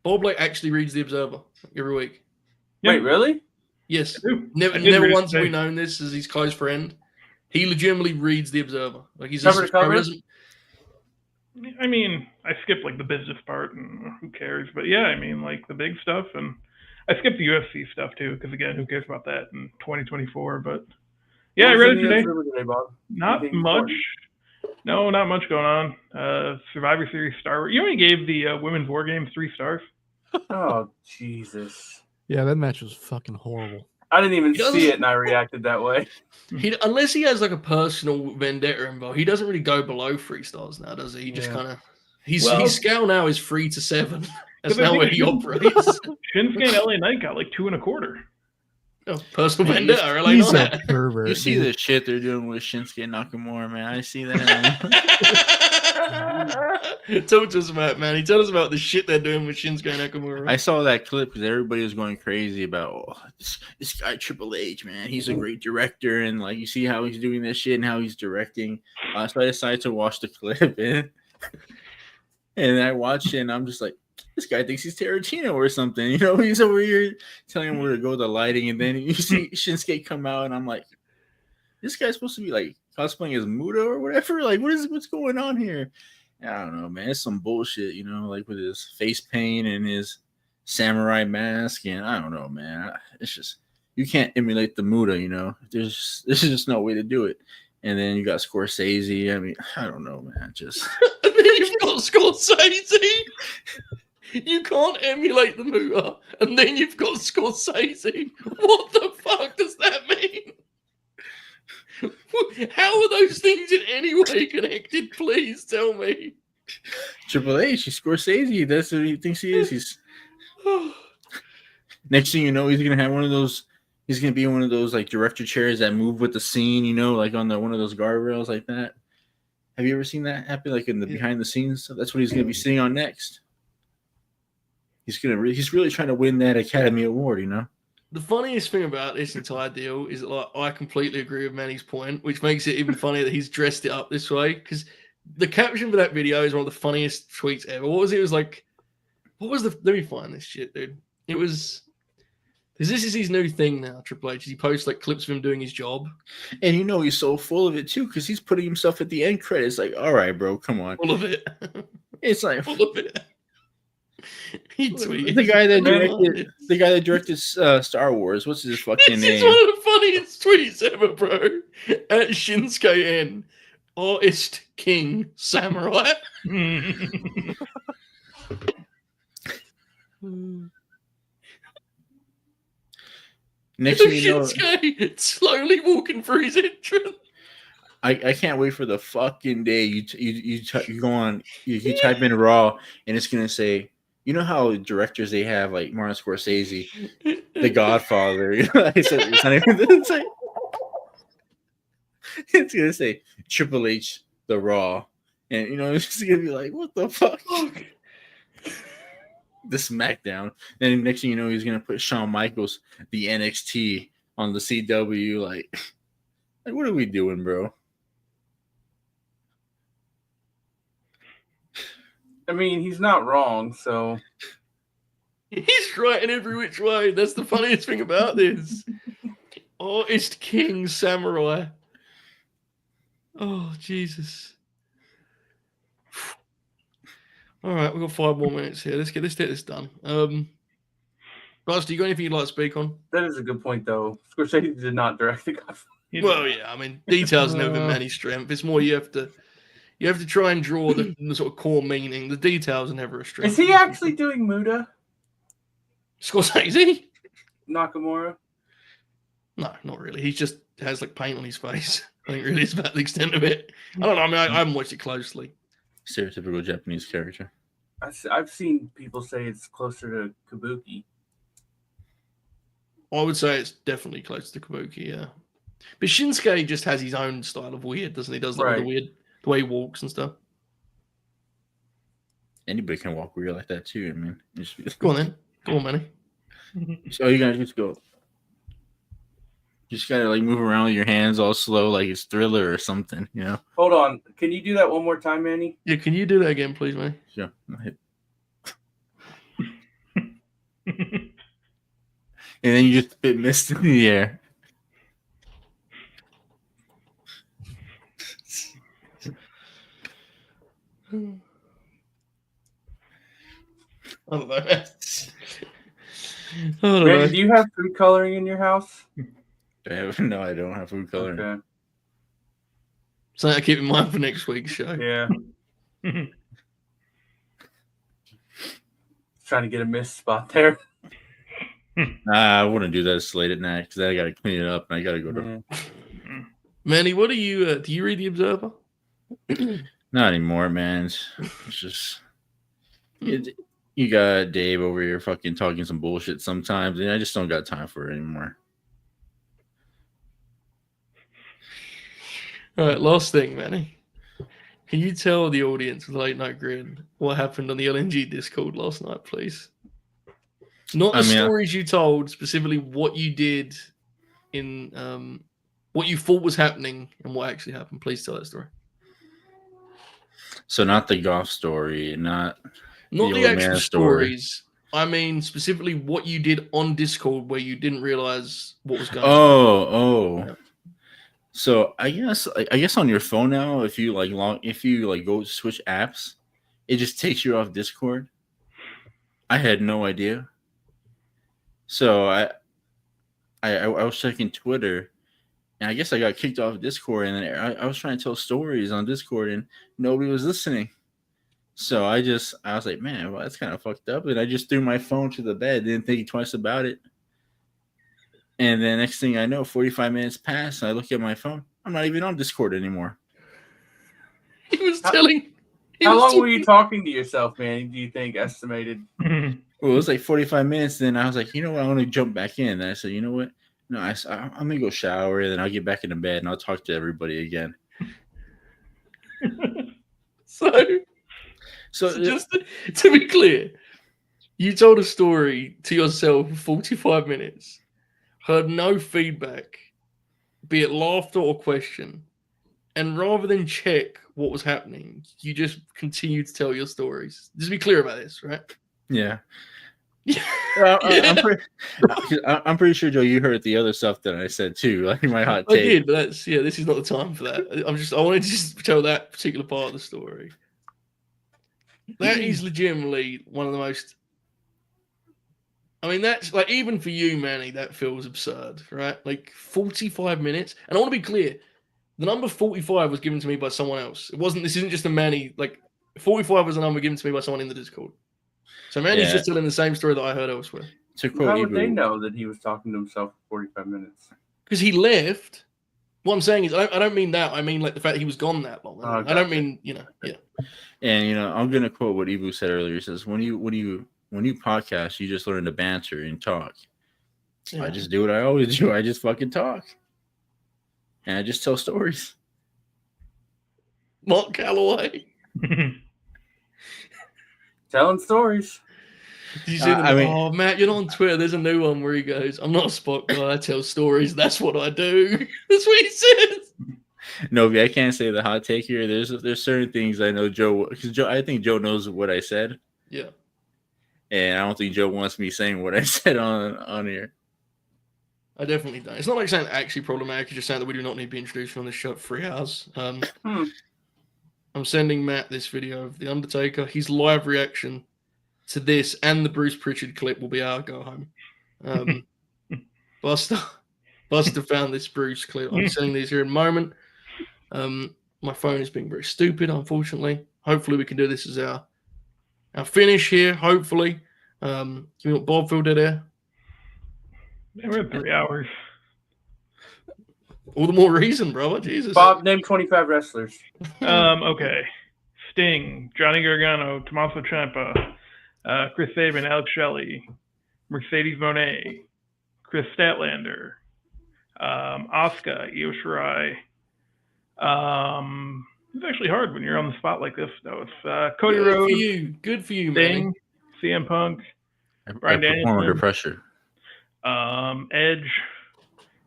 Bob Blake actually reads the Observer every week. Yeah. Wait, really? Yes. I do. Never I did read it once have we today. known this as his close friend. He legitimately reads the Observer. Like he's Cover to cover? he doesn't- I mean, I skipped like the business part, and who cares? But yeah, I mean, like the big stuff, and I skipped the UFC stuff too, because again, who cares about that in 2024? But yeah, I What was read in it the today. Observer today, Bob? Not Anything much. important? No, not much going on. Survivor Series star. You only gave the Women's War Games 3 stars. Oh, Jesus. Yeah, that match was fucking horrible. I didn't even He doesn't- see it, and I reacted that way. Unless he has like a personal vendetta involved, he doesn't really go below 3 stars now, does he? He just Yeah. kind of his Well- scale now is 3 to 7. That's But I now think where he operates. Shinsuke and LA Knight got like 2 1/4. Oh, personal vendetta, LA He's a Knight. pervert. You see dude. the shit they're doing with Shinsuke Nakamura, man. I see that. Talk to us about it, man. He told us about the shit they're doing with Shinsuke Nakamura. I saw that clip because everybody was going crazy about this guy Triple H, man. He's a great director, and like you see how he's doing this shit and how he's directing. So I decided to watch the clip, and I watched it, and I'm just like, this guy thinks he's Tarantino or something. You know, he's over here telling him where to go with the lighting, and then you see Shinsuke come out, and I'm like, this guy's supposed to be like cosplaying as Muda or whatever. Like, what's going on here? I don't know, man. It's some bullshit, you know, like with his face paint and his samurai mask, and I don't know, man. It's just you can't emulate the Muda, you know. This is just no way to do it. And then you got Scorsese. I mean, I don't know, man. Just And then you've got Scorsese. You can't emulate the Muta, and then you've got Scorsese. What the fuck does that mean? How are those things in any way connected? Please tell me. Triple H, he's Scorsese. That's what he thinks he is. He's next thing you know, he's gonna have one of those. He's gonna be in one of those like director chairs that move with the scene, you know, like on one of those guardrails like that. Have you ever seen that happen? Like in the behind the scenes stuff? That's what he's gonna be sitting on next. He's really trying to win that Academy Award, you know. The funniest thing about this entire deal is that, like, I completely agree with Manny's point, which makes it even funnier that he's dressed it up this way. Because the caption for that video is one of the funniest tweets ever. What was it? It was like, what was the? Let me find this shit, dude. It was. Because this is his new thing now, Triple H. He posts like clips of him doing his job. And you know he's so full of it too, because he's putting himself at the end credits. Like, all right, bro, come on. Full of it. It's like Full of it. He tweeted. the guy that directed Star Wars. What's his fucking This name? is one of the funniest tweets ever, bro. At Shinsuke N, artist king samurai. Next thing you know, Shinsuke slowly walking through his entrance. I can't wait for the fucking day you go on you type in Raw and it's gonna say, you know how directors they have like Martin Scorsese, The Godfather. You know, I said it's not even it's gonna say Triple H, The Raw, and you know it's just gonna be like, what the fuck? The SmackDown. Then next thing you know, he's gonna put Shawn Michaels, the NXT, on the CW. Like what are we doing, bro? I mean, he's not wrong, so. He's right in every which way. That's the funniest thing about this. Artist king samurai. Oh, Jesus. All right, we've got 5 more minutes here. Let's get this done. Buster, you got anything you'd like to speak on? That is a good point, though. Scorsese did not direct the Godfather. Well, yeah, I mean, details never been Manny's strength. It's more you have to try and draw the sort of core meaning. The details are never a strength. Is he actually doing Muda? Scorsese? Nakamura? No, not really. He just has like paint on his face. I think really it's about the extent of it. I don't know. I mean, I haven't watched it closely. Stereotypical Japanese character. I've seen people say it's closer to Kabuki. I would say it's definitely close to Kabuki, yeah. But Shinsuke just has his own style of weird, doesn't he? Does like the weird, the way he walks and stuff. Anybody can walk weird like that too. I mean, go on then. Go on, Manny. So you guys just go. You just gotta like move around with your hands all slow, like it's Thriller or something, you know. Hold on, can you do that one more time, Manny? Yeah, can you do that again, please, Manny? Sure. And then you just spit mist in the air. I don't know. I don't Manny, know. do you have food coloring in your house? No, I don't have food coloring. Okay. So I keep in mind for next week's show. Yeah. Trying to get a missed spot there. I wouldn't do that late at night because I got to clean it up and I got to go to. Manny, what do you read the Observer? Not anymore, man. It's just you got Dave over here fucking talking some bullshit sometimes, and I just don't got time for it anymore. All right, last thing, Manny. Can you tell the audience with Late Night Grin what happened on the LNG Discord last night, please? Not the stories you told, specifically what you did in what you thought was happening and what actually happened. Please tell that story. So not the golf story, not the actual stories. I mean, specifically what you did on Discord where you didn't realize what was going on. Yeah. So I guess on your phone now, if you go switch apps, it just takes you off Discord. I had no idea. So I was checking Twitter, and I guess I got kicked off Discord, and then I was trying to tell stories on Discord, and nobody was listening. So I was like, man, well, that's kind of fucked up, and I just threw my phone to the bed, didn't think twice about it. And then next thing I know, 45 minutes pass, and I look at my phone. I'm not even on Discord anymore. He was telling. How long were you talking to yourself, man? Do you think estimated? Well, it was like 45 minutes. Then I was like, you know what? I want to jump back in. And I said, you know what? No, I'm going to go shower, and then I'll get back into bed, and I'll talk to everybody again. So just to be clear, you told a story to yourself for 45 minutes. Heard no feedback, be it laughter or question, and rather than check what was happening, you just continued to tell your stories. Just be clear about this, right? Yeah. I'm pretty sure, Joe, you heard the other stuff that I said too, like my hot take. I did, but this is not the time for that. I wanted to just tell that particular part of the story. That is legitimately one of the most. I mean, that's like, even for you, Manny, that feels absurd, right? Like 45 minutes. And I want to be clear, the number 45 was given to me by someone else. This isn't just a Manny, like 45 was a number given to me by someone in the Discord. So Manny's just telling the same story that I heard elsewhere. How would they know that he was talking to himself for 45 minutes? Because he left. What I'm saying is, I don't mean that. I mean like the fact that he was gone that long. I don't mean, yeah. And, I'm going to quote what Ibu said earlier. He says, when you podcast, you just learn to banter and talk. Yeah. I just do what I always do. I just fucking talk. And I just tell stories. Mark Calloway. Telling stories. Did you see them? Matt, you're not on Twitter. There's a new one where he goes, I'm not a spot guy. I tell stories. That's what I do. That's what he says. No, I can't say the hot take here. There's certain things I know Joe, because I think Joe knows what I said. Yeah. And I don't think Joe wants me saying what I said on here. I definitely don't. It's not like saying actually problematic. It's just saying that we do not need to be introduced on this show for 3 hours. I'm sending Matt this video of The Undertaker. His live reaction to this and the Bruce Pritchard clip will be our go home. Buster found this Bruce clip. I'm sending these here in a moment. My phone is being very stupid, unfortunately. Hopefully we can do this as our finish here, hopefully. You know what Bob Field did there? Yeah, we're at 3 hours. All the more reason, bro. Jesus. Bob, name 25 wrestlers. Okay. Sting, Johnny Gargano, Tommaso Ciampa, Chris Sabin, Alex Shelley, Mercedes Moné, Chris Statlander, Asuka, Io Shirai. It's actually hard when you're on the spot like this, though. It's Cody Rhodes. Good for you, Sting, man. CM Punk, I Bryan perform under Danielson, pressure. Edge,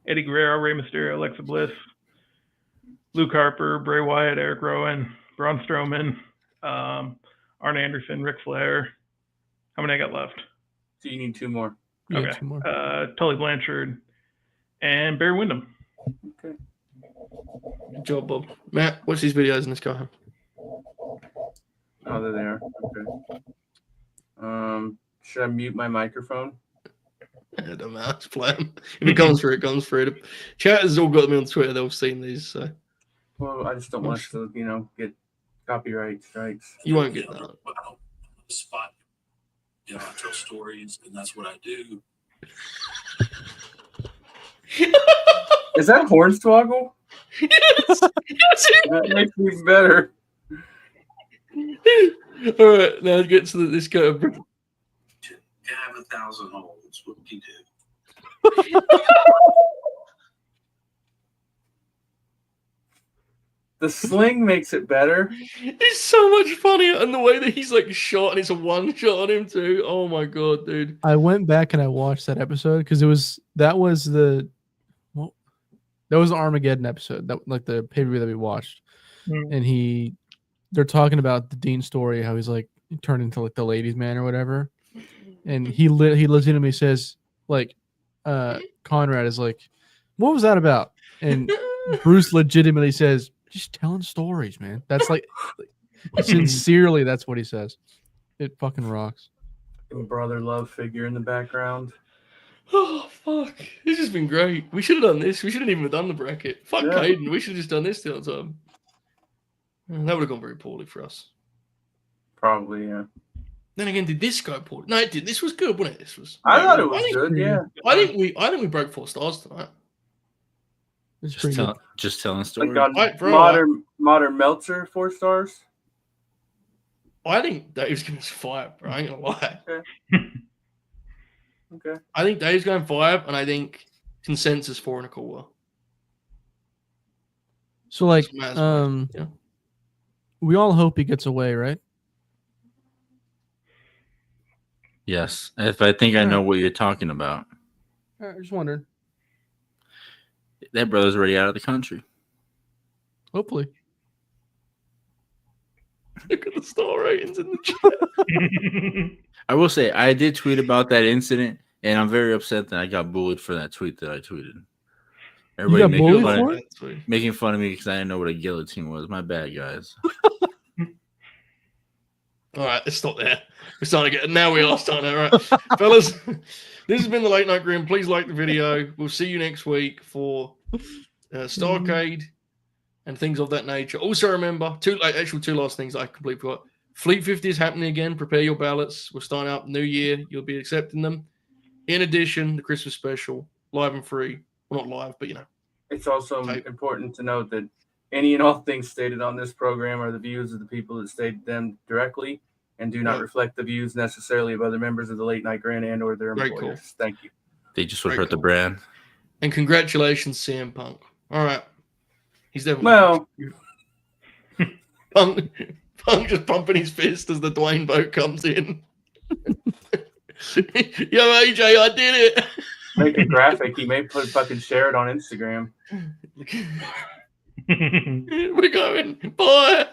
Eddie Guerrero, Rey Mysterio, Alexa Bliss, Luke Harper, Bray Wyatt, Eric Rowan, Braun Strowman, Arn Anderson, Ric Flair. How many I got left? So you need 2 more. Yeah, Okay. 2 more. Tully Blanchard and Barry Windham. Okay. Good job, Bob. Matt, watch these videos and let's go home. Oh, they're there. Okay. Should I mute my microphone? I don't know. It's plan. If it comes through, it comes through. Chat has all got me on Twitter. They've seen these. So. Well, I just don't want us to, get copyright strikes. You won't get that. On the spot. I tell stories, and that's what I do. Is that Hornswoggle? Yes. That makes me better. All right, now get to this guy. You have 1,000 holes. What do you do? The sling makes it better. It's so much funnier, and the way that he's like shot, and it's a one shot on him too. Oh my god, dude! I went back and I watched that episode because that was the Armageddon episode, that like the pay-per-view that we watched, and they're talking about the Dean story, how he's like turned into like the ladies' man or whatever, and he legitimately says like, Conrad is like, what was that about? And Bruce legitimately says, just telling stories, man. That's like sincerely, that's what he says. It fucking rocks. Brother love figure in the background. Oh fuck! This has been great. We should have done this. We shouldn't even have done the bracket. Fuck Yeah. Caden. We should have just done this the whole time. That would have gone very poorly for us. Probably, yeah. Then again, did this go poorly? No, it did. This was good, wasn't it? This was. I thought it was good, yeah. I think we broke 4 stars tonight. It's pretty good. Just telling stories. Like on Right, bro, modern Meltzer, 4 stars. I think Dave's going to 5, bro. I ain't going to lie. Okay. I think Dave's going 5, and I think consensus 4.25. So like, Yeah. we all hope he gets away, right? Yes. If I think I know what you're talking about. I just wondered. That brother's already out of the country. Hopefully. Look at the star ratings in the chat. I will say, I did tweet about that incident, and I'm very upset that I got bullied for that tweet that I tweeted. got bullied for it? Making fun of me because I didn't know what a guillotine was. My bad, guys. All right, let's stop there. We're starting to get. Now we are starting. All right, fellas. This has been the Late Night Grin. Please like the video. We'll see you next week for Starcade and things of that nature. Also, remember two last things I completely forgot. Fleet 50 is happening again. Prepare your ballots. We're starting up New Year. You'll be accepting them. In addition, the Christmas special, live and free. Well, not live, but It's also important to note that any and all things stated on this program are the views of the people that stated them directly and do not reflect the views necessarily of other members of the Late Night Grin and or their employers. Cool. Thank you. They just would hurt the brand. And congratulations, CM Punk. All right. He's definitely. Well, Punk just pumping his fist as the Dwayne boat comes in. Yo, AJ, I did it. make a graphic. He may fucking share it on Instagram. We're going. Bye.